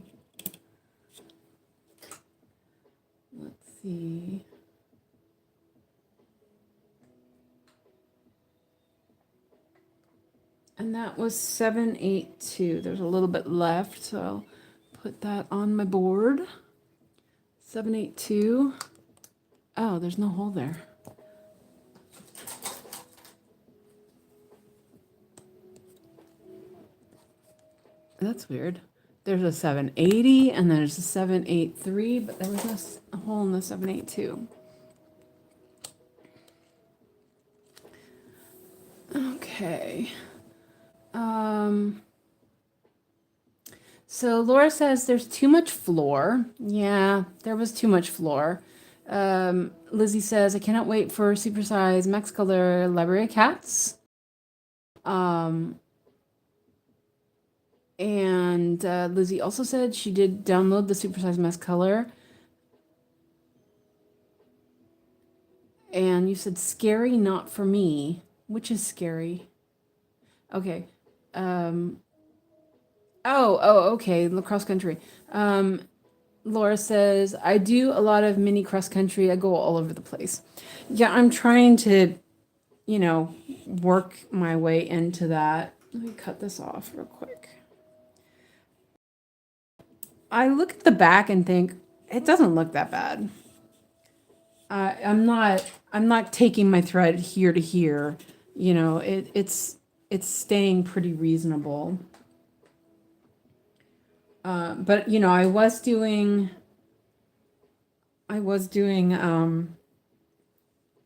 Let's see. And that was 782. There's a little bit left, so I'll put that on my board. 782. Oh, there's no hole there. That's weird. There's a 780 and there's a 783, but there was a hole in the 782. Okay. So Laura says there's too much floor. Yeah, there was too much floor. Lizzie says I cannot wait for supersize Max Color Library of Cats. And Lizzie also said she did download the supersize Max Color. And you said scary, not for me. Which is scary? Okay. Okay. Cross country. Laura says, I do a lot of mini cross country. I go all over the place. Yeah, I'm trying to, you know, work my way into that. Let me cut this off real quick. I look at the back and think, it doesn't look that bad. I'm not taking my thread here to here. You know, it's staying pretty reasonable. But you know, I was doing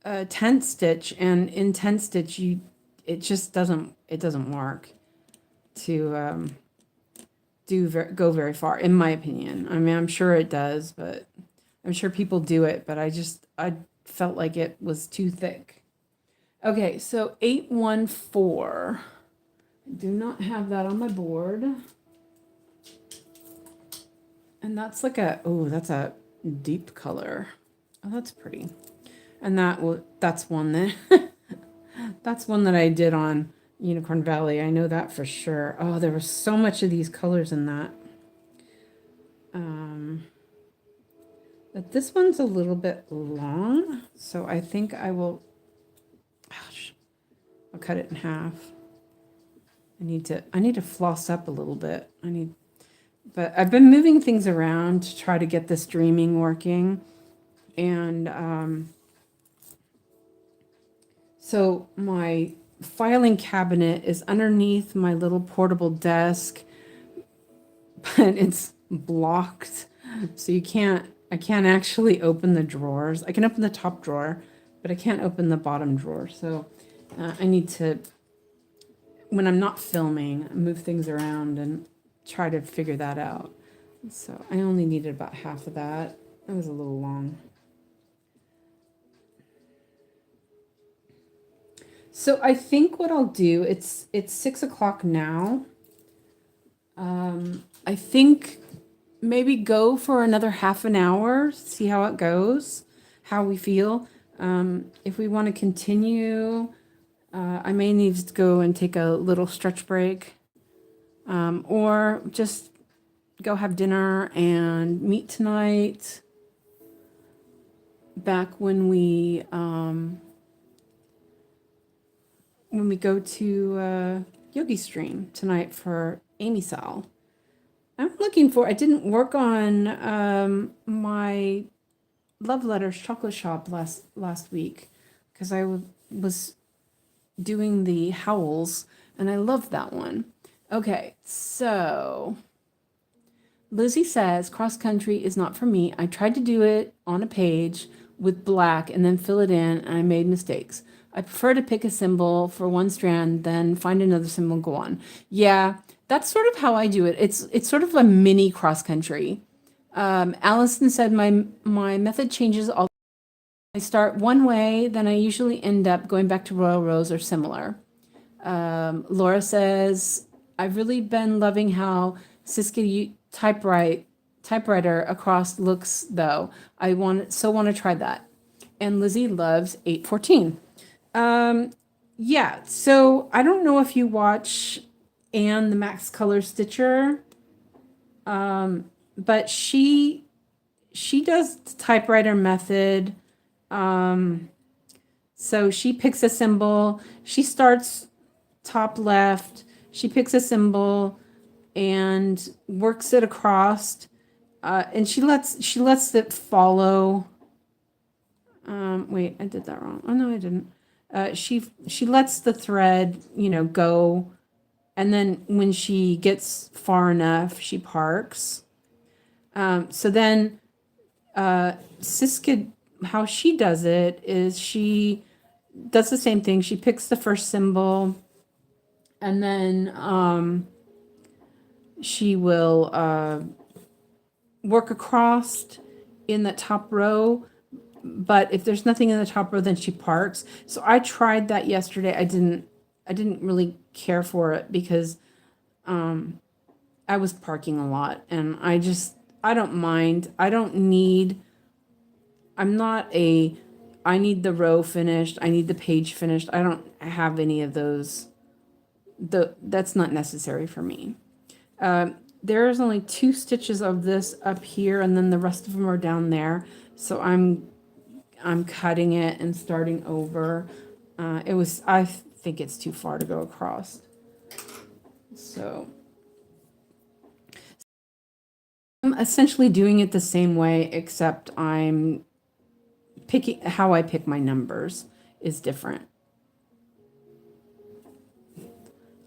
a tent stitch, and in tent stitch it just doesn't work to go very far, in my opinion. I mean, I'm sure it does, but I'm sure people do it, but I felt like it was too thick. Okay, so 814. I do not have that on my board. And that's like that's a deep color. Oh, that's pretty. And that's one that that's one that I did on Unicorn Valley. I know that for sure. Oh, there was so much of these colors in that. But this one's a little bit long, so I think I will. I'll cut it in half. I need to floss up a little bit. But I've been moving things around to try to get this streaming working. And so my filing cabinet is underneath my little portable desk, but it's blocked. So you can't I can't actually open the drawers. I can open the top drawer, but I can't open the bottom drawer. So I need to, when I'm not filming, move things around and try to figure that out. So I only needed about half of that. That was a little long. So I think what I'll do, it's 6 o'clock now. I think maybe go for another half an hour, see how it goes, how we feel. If we want to continue, I may need to go and take a little stretch break, or just go have dinner and meet tonight. Back when we go to Yogi Stream tonight for Amy Sal. I'm looking for, I didn't work on my Love Letters chocolate shop last week because I was doing the howls and I loved that one. Okay, so Lizzie says cross country is not for me. I tried to do it on a page with black and then fill it in and I made mistakes. I prefer to pick a symbol for one strand, then find another symbol and go on. Yeah, that's sort of how I do it. It's sort of a mini cross country. Allison said my method changes all. I start one way, then I usually end up going back to Royal Rose or similar. Laura says I've really been loving how Siska typewriter across looks though. I want to try that. And Lizzie loves 814. Yeah, so I don't know if you watch Anne the Max Color Stitcher, but she does the typewriter method. So she picks a symbol. She starts top left. She picks a symbol and works it across, and she lets it follow. Wait, I did that wrong. Oh no, I didn't. She lets the thread, go, and then when she gets far enough, she parks. So then, Siska, how she does it is she does the same thing. She picks the first symbol, and then she will work across in the top row. But if there's nothing in the top row, then she parks. So I tried that yesterday. I didn't really care for it because I was parking a lot, and I don't mind. I need the row finished. I need the page finished. I don't have any of those. That's not necessary for me. There's only 2 stitches of this up here, and then the rest of them are down there. So I'm cutting it and starting over. I think it's too far to go across. So I'm essentially doing it the same way, except I'm picking, how I pick my numbers is different.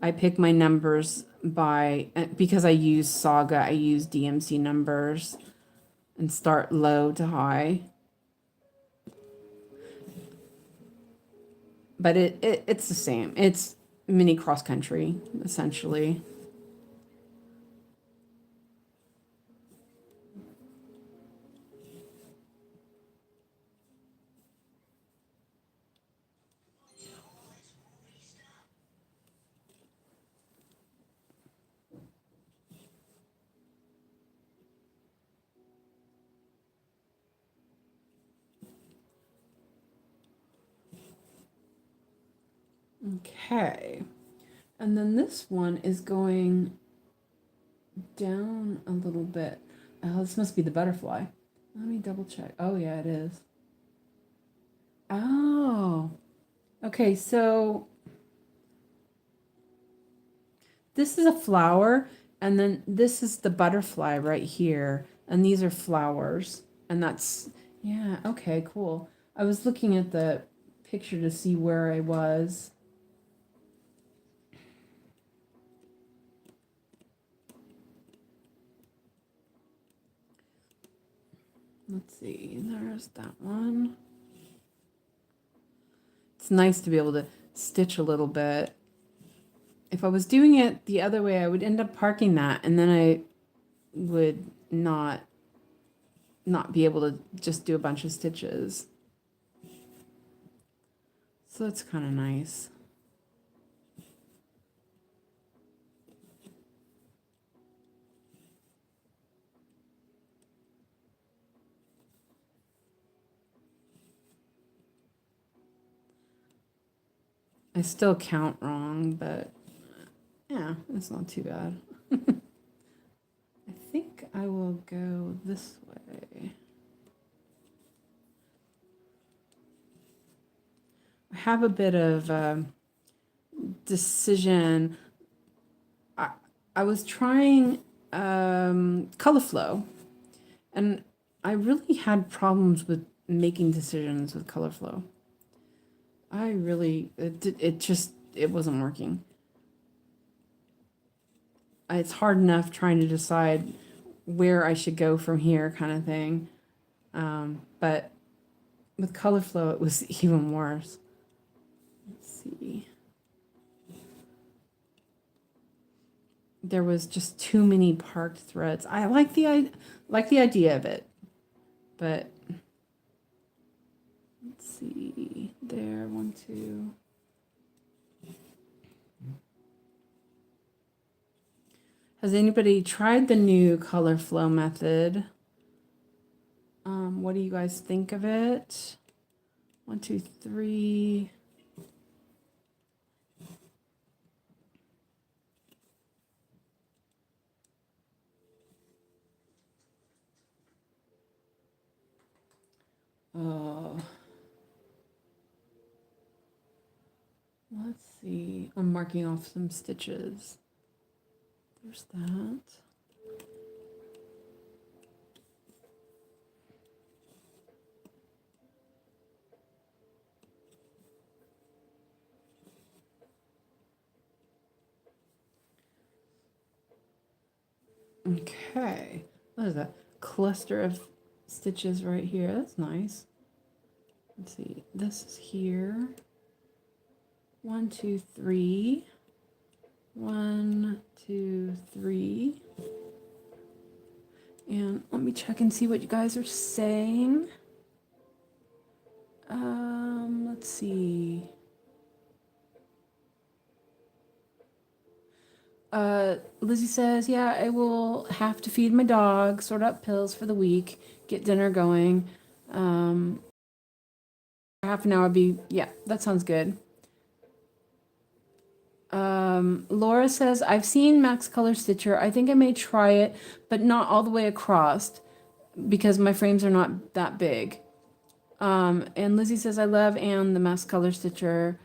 I pick my numbers because I use Saga, I use DMC numbers and start low to high. But it's the same. It's mini cross country, essentially. Okay. And then this one is going down a little bit. Oh, this must be the butterfly. Let me double check. Oh, yeah, it is. Oh. Okay, so this is a flower, and then this is the butterfly right here, and these are flowers, and that's, yeah, okay, cool. I was looking at the picture to see where I was. Let's see, there's that one. It's nice to be able to stitch a little bit. If I was doing it the other way, I would end up parking that, and then I would not be able to just do a bunch of stitches. So that's kind of nice. I still count wrong, but yeah, it's not too bad. I think I will go this way. I have a bit of decision. I was trying color flow, and I really had problems with making decisions with color flow. It wasn't working. It's hard enough trying to decide where I should go from here, kind of thing. But with color flow, it was even worse. Let's see. There was just too many parked threads. I like the idea of it, but let's see. There, 1, 2. Has anybody tried the new color flow method? What do you guys think of it? 1, 2, 3. Let's see. I'm marking off some stitches. There's that. Okay. What is that? Cluster of stitches right here. That's nice. Let's see. This is here. 1, 2, 3. 1, 2, 3. And let me check and see what you guys are saying. Let's see. Lizzie says, yeah, I will have to feed my dog, sort out pills for the week, get dinner going. Half an hour yeah, that sounds good. Laura says, I've seen Max Color Stitcher. I think I may try it, but not all the way across because my frames are not that big. And Lizzie says, I love Anne, the Max Color Stitcher.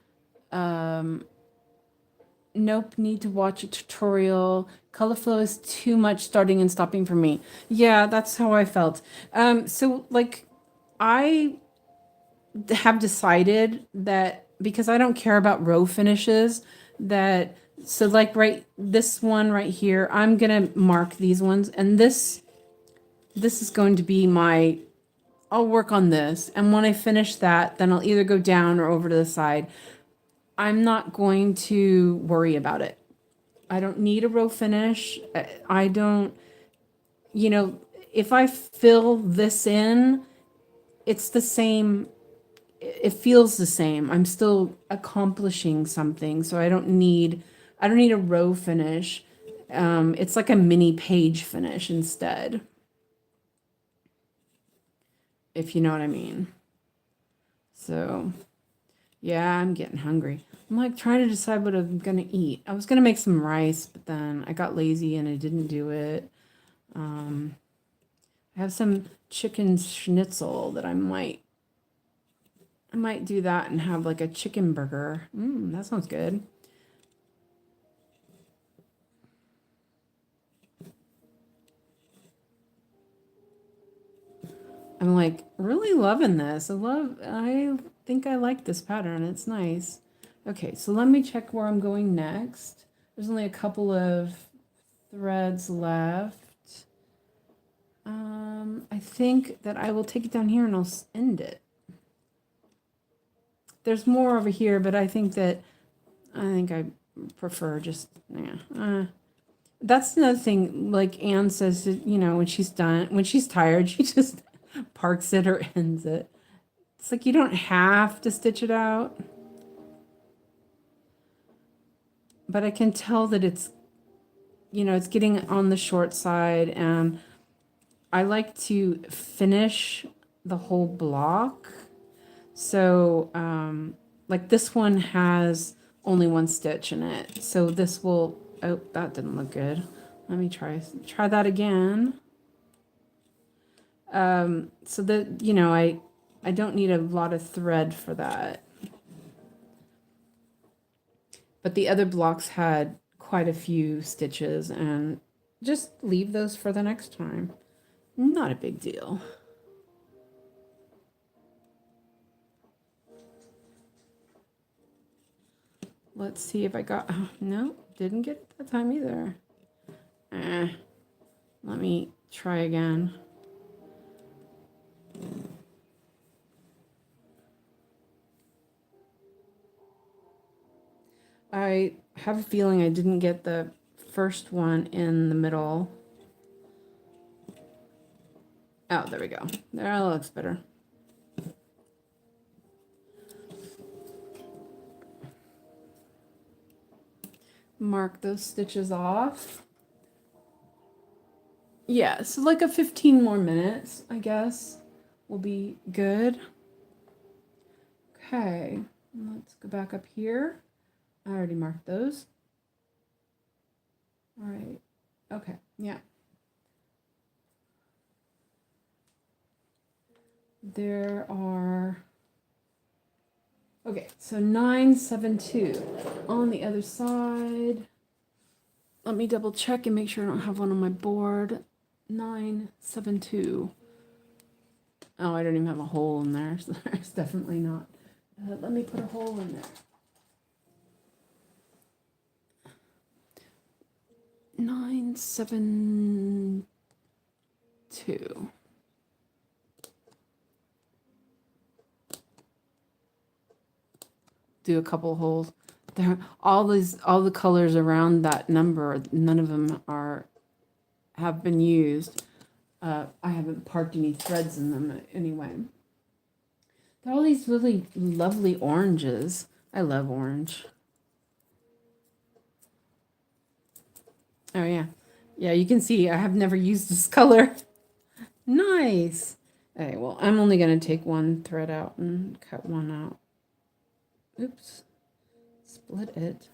Nope, need to watch a tutorial. Color flow is too much starting and stopping for me. Yeah, that's how I felt. So like I have decided that because I don't care about row finishes, that so like this one right here, I'm gonna mark these ones, and this is going to be my, I'll work on this, and when I finish that, then I'll either go down or over to the side. I'm not going to worry about it. I don't need a row finish. I don't, if I fill this in, it's the same. It feels the same. I'm still accomplishing something. So I don't need a row finish. It's like a mini page finish instead. If you know what I mean. So yeah, I'm getting hungry. I'm like trying to decide what I'm going to eat. I was going to make some rice, but then I got lazy and I didn't do it. I have some chicken schnitzel that I might do that and have like a chicken burger. That sounds good. I'm like really loving this. I think I like this pattern. It's nice. Okay, so let me check where I'm going next. There's only a couple of threads left. I think that I will take it down here and I'll end it. There's more over here, but I think I prefer just, yeah. That's another thing, like Anne says, you know, when she's tired, she just parks it or ends it. It's like you don't have to stitch it out. But I can tell that it's, you know, it's getting on the short side, and I like to finish the whole block. So, like this one has only one stitch in it. So this will, oh, that didn't look good. Let me try that again. So that, you know, I don't need a lot of thread for that. But the other blocks had quite a few stitches, and just leave those for the next time. Not a big deal. Let's see if I got, oh, no, didn't get it that time either. Let me try again. I have a feeling I didn't get the first one in the middle. Oh, there we go. There, that looks better. Mark those stitches off. Yeah, so like a 15 more minutes, I guess, will be good. Okay, let's go back up here. I already marked those. All right, okay, yeah. There are, okay, so 972 on the other side. Let me double check and make sure I don't have one on my board. 972. Oh, I don't even have a hole in there, so there's definitely not. Let me put a hole in there. 972. Do a couple holes. There, all the colors around that number, none of them have been used. I haven't parked any threads in them anyway. There are all these really lovely oranges. I love orange. Oh yeah. Yeah, you can see I have never used this color. Nice. Okay, well, I'm only going to take one thread out and cut one out. Oops. Split it.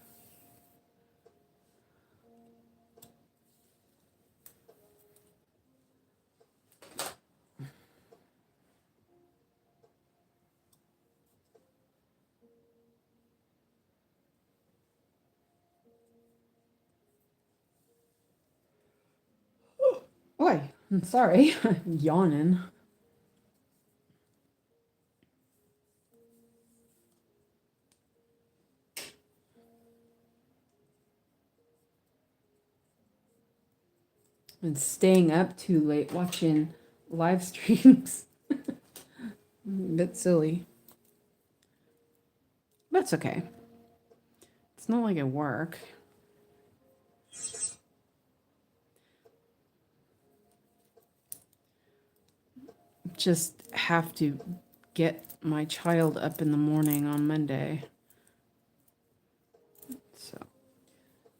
Oi, I'm sorry. Yawning. And staying up too late watching live streams. A bit silly. That's okay. It's not like it work. Just have to get my child up in the morning on Monday.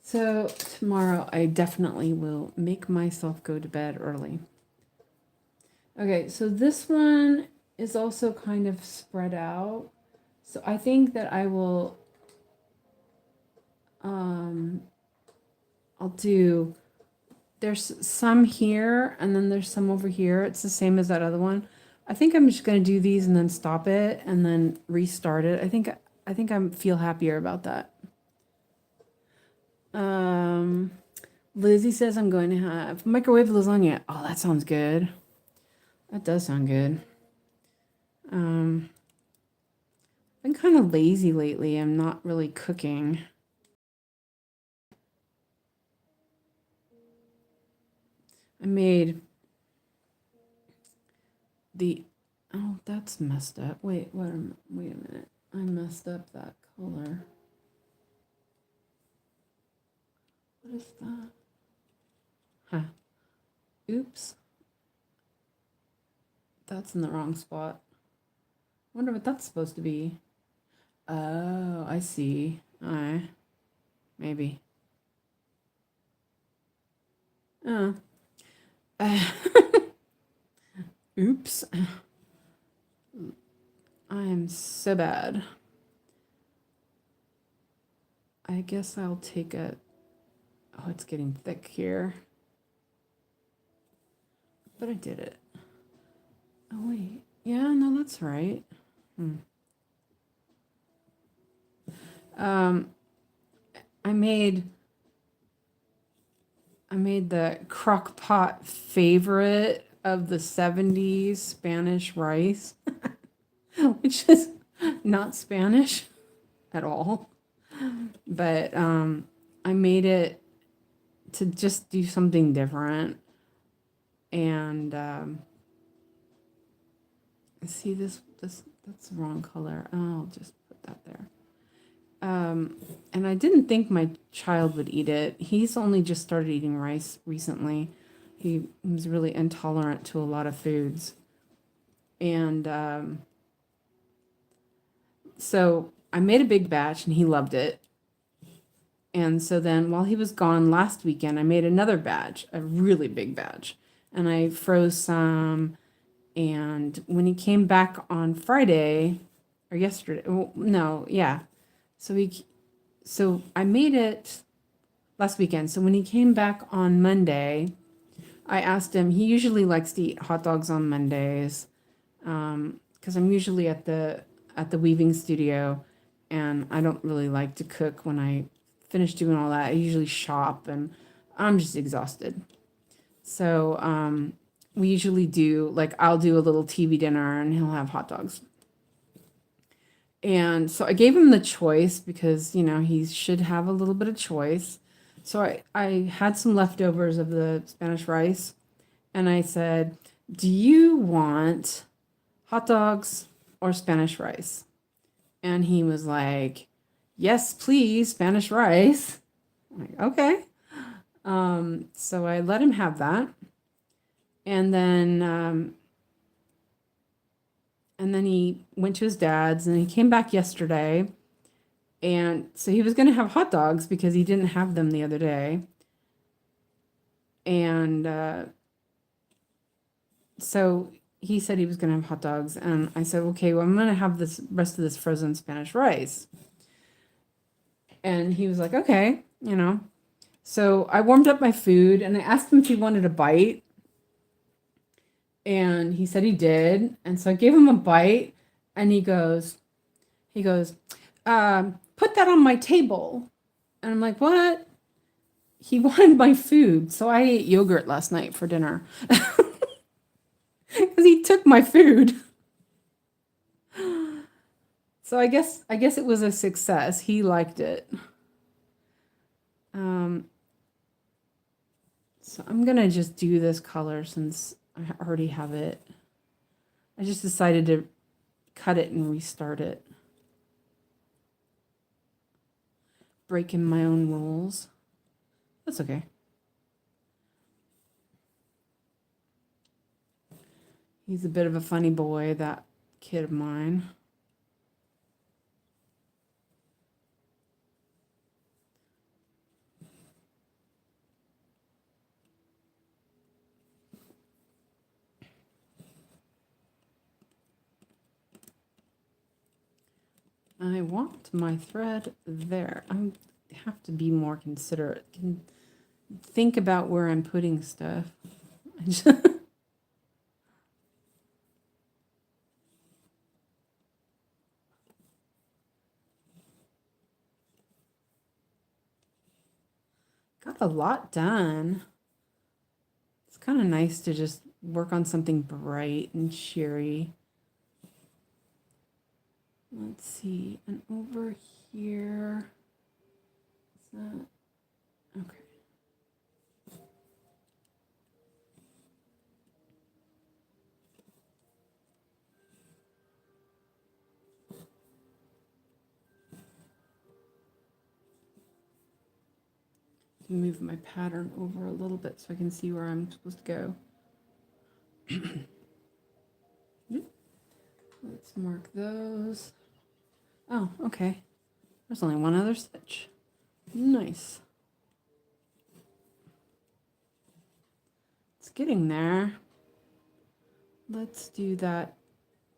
So tomorrow I definitely will make myself go to bed early. Okay, so this one is also kind of spread out. So I think that I will, I'll do, there's some here and then there's some over here. It's the same as that other one. I think I'm just going to do these and then stop it and then restart it. I think I feel happier about that. Lizzie says I'm going to have microwave lasagna. Oh, that sounds good. That does sound good. I've been kind of lazy lately. I'm not really cooking. I made the, oh, that's messed up. Wait a minute. I messed up that color. What is that? Huh. Oops. That's in the wrong spot. Wonder what that's supposed to be. Oh, I see. Alright. Maybe. Oh. Oops. I am so bad. I guess I'll take a... Oh, it's getting thick here. But I did it. Oh, wait. Yeah, no, that's right. I made the crock pot favorite of the 70s Spanish rice, which is not Spanish at all. But I made it to just do something different. And see that's the wrong color. Oh, I'll just put that there. And I didn't think my child would eat it. He's only just started eating rice recently. He was really intolerant to a lot of foods. And so I made a big batch and he loved it. And so then while he was gone last weekend, I made another batch, a really big batch. And I froze some. And when he came back on Friday or yesterday, no, yeah. So I made it last weekend. So when he came back on Monday, I asked him, he usually likes to eat hot dogs on Mondays. Because I'm usually at the weaving studio and I don't really like to cook when I finish doing all that. I usually shop and I'm just exhausted. So we usually do, like, I'll do a little TV dinner and he'll have hot dogs. And so I gave him the choice because, he should have a little bit of choice. So I had some leftovers of the Spanish rice and I said, do you want hot dogs or Spanish rice? And he was like, yes, please, Spanish rice. I'm like, okay. So I let him have that. And then he went to his dad's and he came back yesterday. And so he was going to have hot dogs because he didn't have them the other day. And so he said he was going to have hot dogs. And I said, okay, well, I'm going to have this rest of this frozen Spanish rice. And he was like, okay, So I warmed up my food and I asked him if he wanted a bite. And he said he did. And so I gave him a bite and he goes, put that on my table. And I'm like, what? He wanted my food. So I ate yogurt last night for dinner. Because he took my food. So I guess it was a success. He liked it. So I'm going to just do this color since I already have it. I just decided to cut it and restart it. Breaking my own rules. That's okay. He's a bit of a funny boy, that kid of mine. I want my thread there. I have to be more considerate. Think about where I'm putting stuff. Got a lot done. It's kind of nice to just work on something bright and cheery. Let's see, and over here, is that, okay. move my pattern over a little bit so I can see where I'm supposed to go. Let's mark those. Oh, okay. There's only one other stitch. Nice. It's getting there. Let's do that.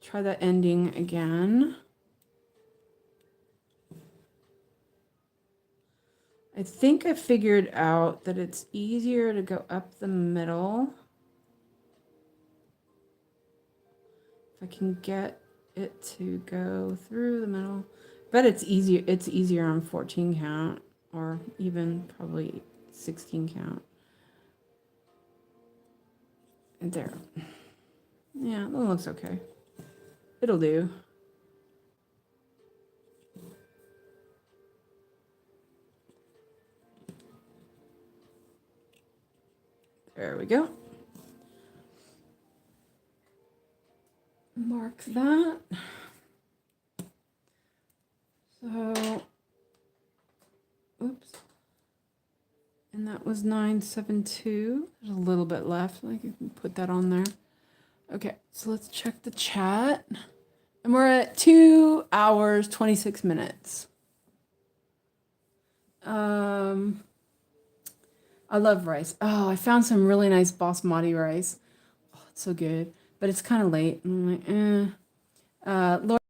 Try that ending again. I think I figured out that it's easier to go up the middle. If I can get it to go through the middle. But it's easier on 14 count or even probably 16 count. And there. Yeah, that looks okay. It'll do. There we go. Mark that. So, oops. And that was 972. There's a little bit left. I can put that on there. Okay, so let's check the chat. And we're at 2 hours, 26 minutes. I love rice. Oh, I found some really nice basmati rice. Oh, it's so good. But it's kind of late. I'm like, Laura,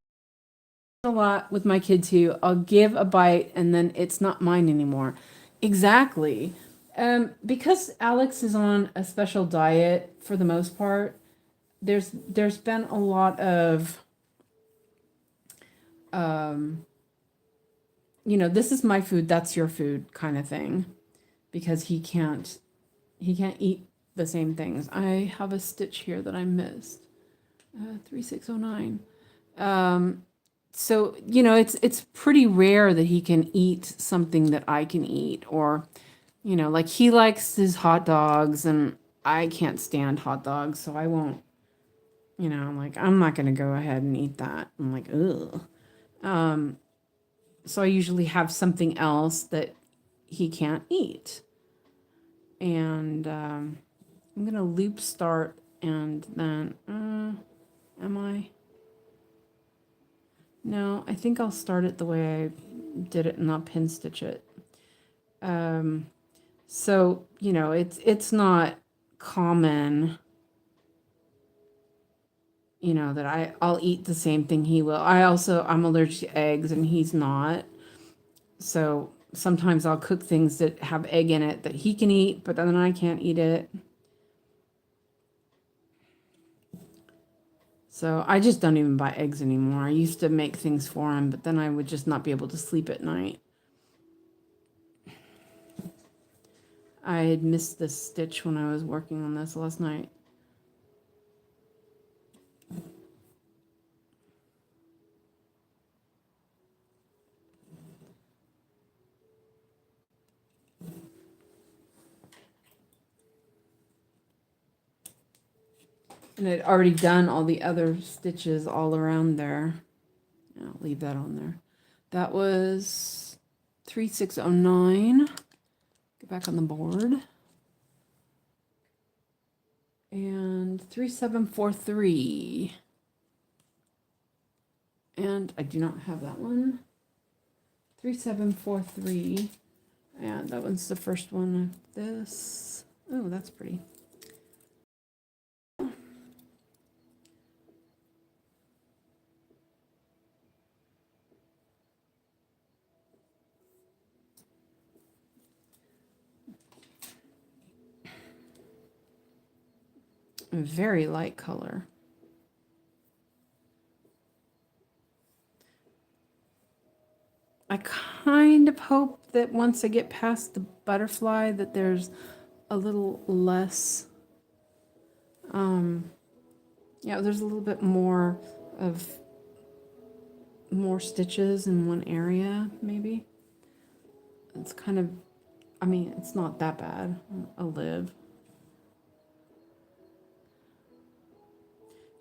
a lot with my kid too. I'll give a bite and then it's not mine anymore. Exactly. Because Alex is on a special diet for the most part, there's been a lot of this is my food, that's your food kind of thing. Because he can't eat the same things. I have a stitch here that I missed. 3609. So, it's pretty rare that he can eat something that I can eat, or, like he likes his hot dogs and I can't stand hot dogs, so I won't, I'm not going to go ahead and eat that. I'm like, ugh. So I usually have something else that he can't eat. And I'm going to loop start and then, am I? No, I think I'll start it the way I did it and I'll pin stitch it. So, it's not common, that I'll eat the same thing he will. I'm allergic to eggs and he's not. So sometimes I'll cook things that have egg in it that he can eat, but then I can't eat it. So I just don't even buy eggs anymore. I used to make things for him, but then I would just not be able to sleep at night. I had missed this stitch when I was working on this last night. And I'd already done all the other stitches all around there. I'll leave that on there. That was 3609. Get back on the board. And 3743. And I do not have that one. 3743. And that one's the first one of this. Oh, that's pretty. A very light color. I kind of hope that once I get past the butterfly that there's a little less, there's a little bit more stitches in one area, maybe. It's kind of, it's not that bad. I'll live.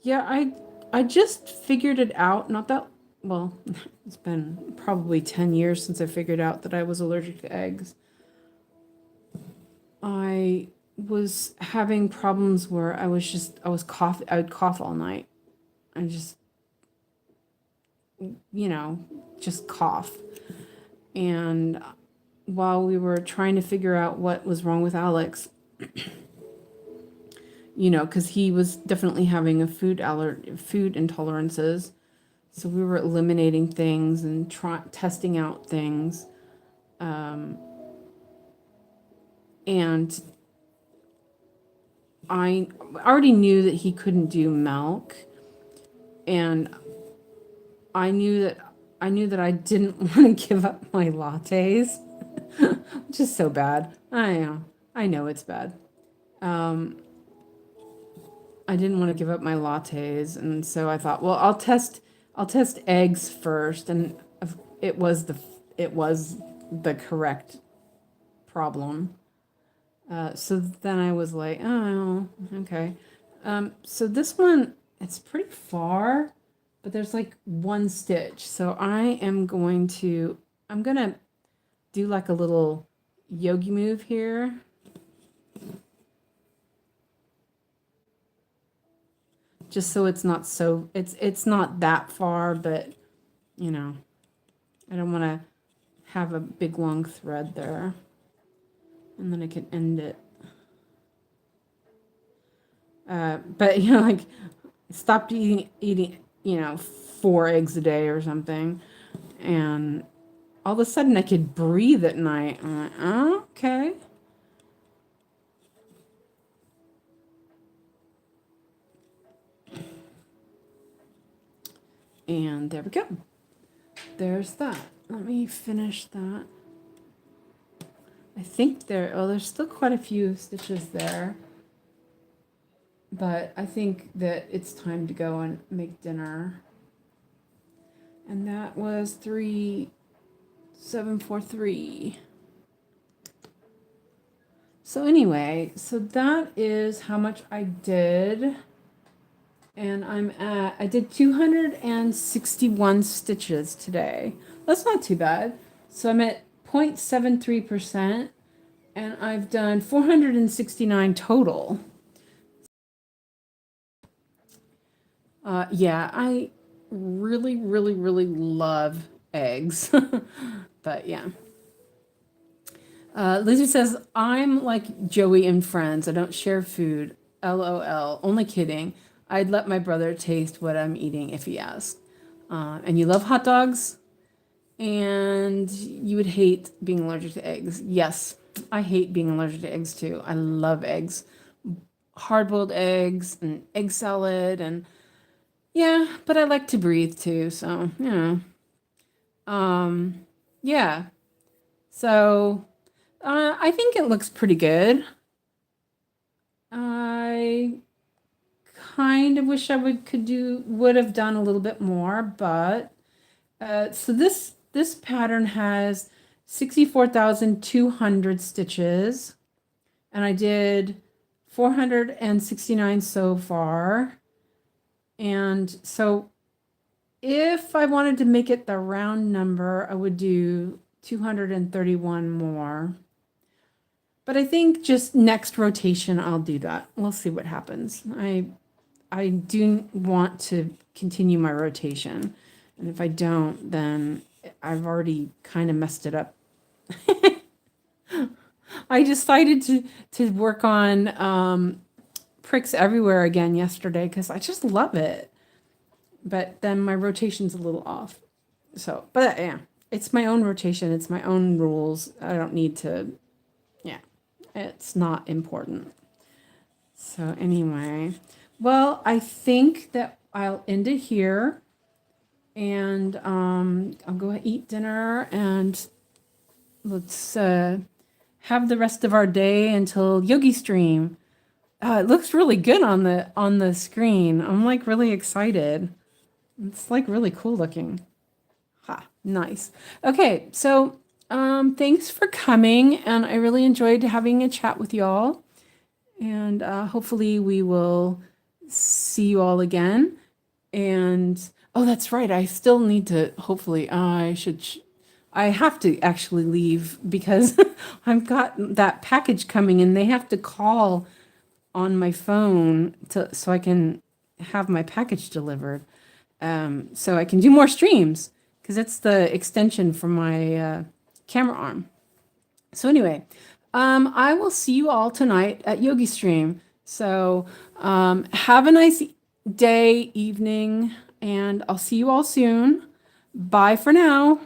Yeah, I just figured it out, not that, well, it's been probably 10 years since I figured out that I was allergic to eggs. I was having problems where I was coughing. I would cough all night. I just, just cough. And while we were trying to figure out what was wrong with Alex, because he was definitely having a food intolerances. So we were eliminating things and testing out things. And I already knew that he couldn't do milk, and I knew that I didn't want to give up my lattes, which is so bad. I know it's bad. I didn't want to give up my lattes, and so I thought, well, I'll test eggs first, and it was the correct problem. So then I was like, oh, okay. So this one, it's pretty far, but there's like one stitch. So I'm going to do like a little yogi move here. Just so it's not it's not that far, but I don't want to have a big long thread there. And then I can end it. But like stopped eating 4 eggs a day or something, and all of a sudden I could breathe at night. I'm like, oh, okay. And there we go. There's that. Let me finish that. I think there's still quite a few stitches there. But I think that it's time to go and make dinner. And that was 3743. So anyway, so that is how much I did. And I did 261 stitches today. That's not too bad. So I'm at 0.73%, and I've done 469 total. Yeah, I really, really, really love eggs. But yeah. Lizzie says, I'm like Joey in Friends. I don't share food. LOL. Only kidding. I'd let my brother taste what I'm eating if he asked. And you love hot dogs? And you would hate being allergic to eggs. Yes, I hate being allergic to eggs too. I love eggs. Hard-boiled eggs and egg salad, and yeah, but I like to breathe too, so, yeah. So, I think it looks pretty good. I kind of wish I would have done a little bit more, but so this pattern has 64,200 stitches, and I did 469 so far. And so if I wanted to make it the round number, I would do 231 more. But I think just next rotation, I'll do that. We'll see what happens. I do want to continue my rotation. And if I don't, then I've already kind of messed it up. I decided to work on pricks everywhere again yesterday because I just love it. But then my rotation's a little off. So, but yeah, it's my own rotation. It's my own rules. I don't need to, yeah, it's not important. So anyway, well, I think that I'll end it here. And I'll go eat dinner, and let's have the rest of our day until yogi stream. It looks really good on the screen. I'm like really excited. It's like really cool looking. Ha, nice. Okay, so thanks for coming, and I really enjoyed having a chat with y'all. And hopefully we will see you all again. And oh, that's right. I still need to, hopefully, I have to actually leave because I've got that package coming and they have to call on my phone so I can have my package delivered. So I can do more streams because it's the extension for my camera arm. So anyway, I will see you all tonight at Yogi Stream. So have a nice day, evening, and I'll see you all soon. Bye for now.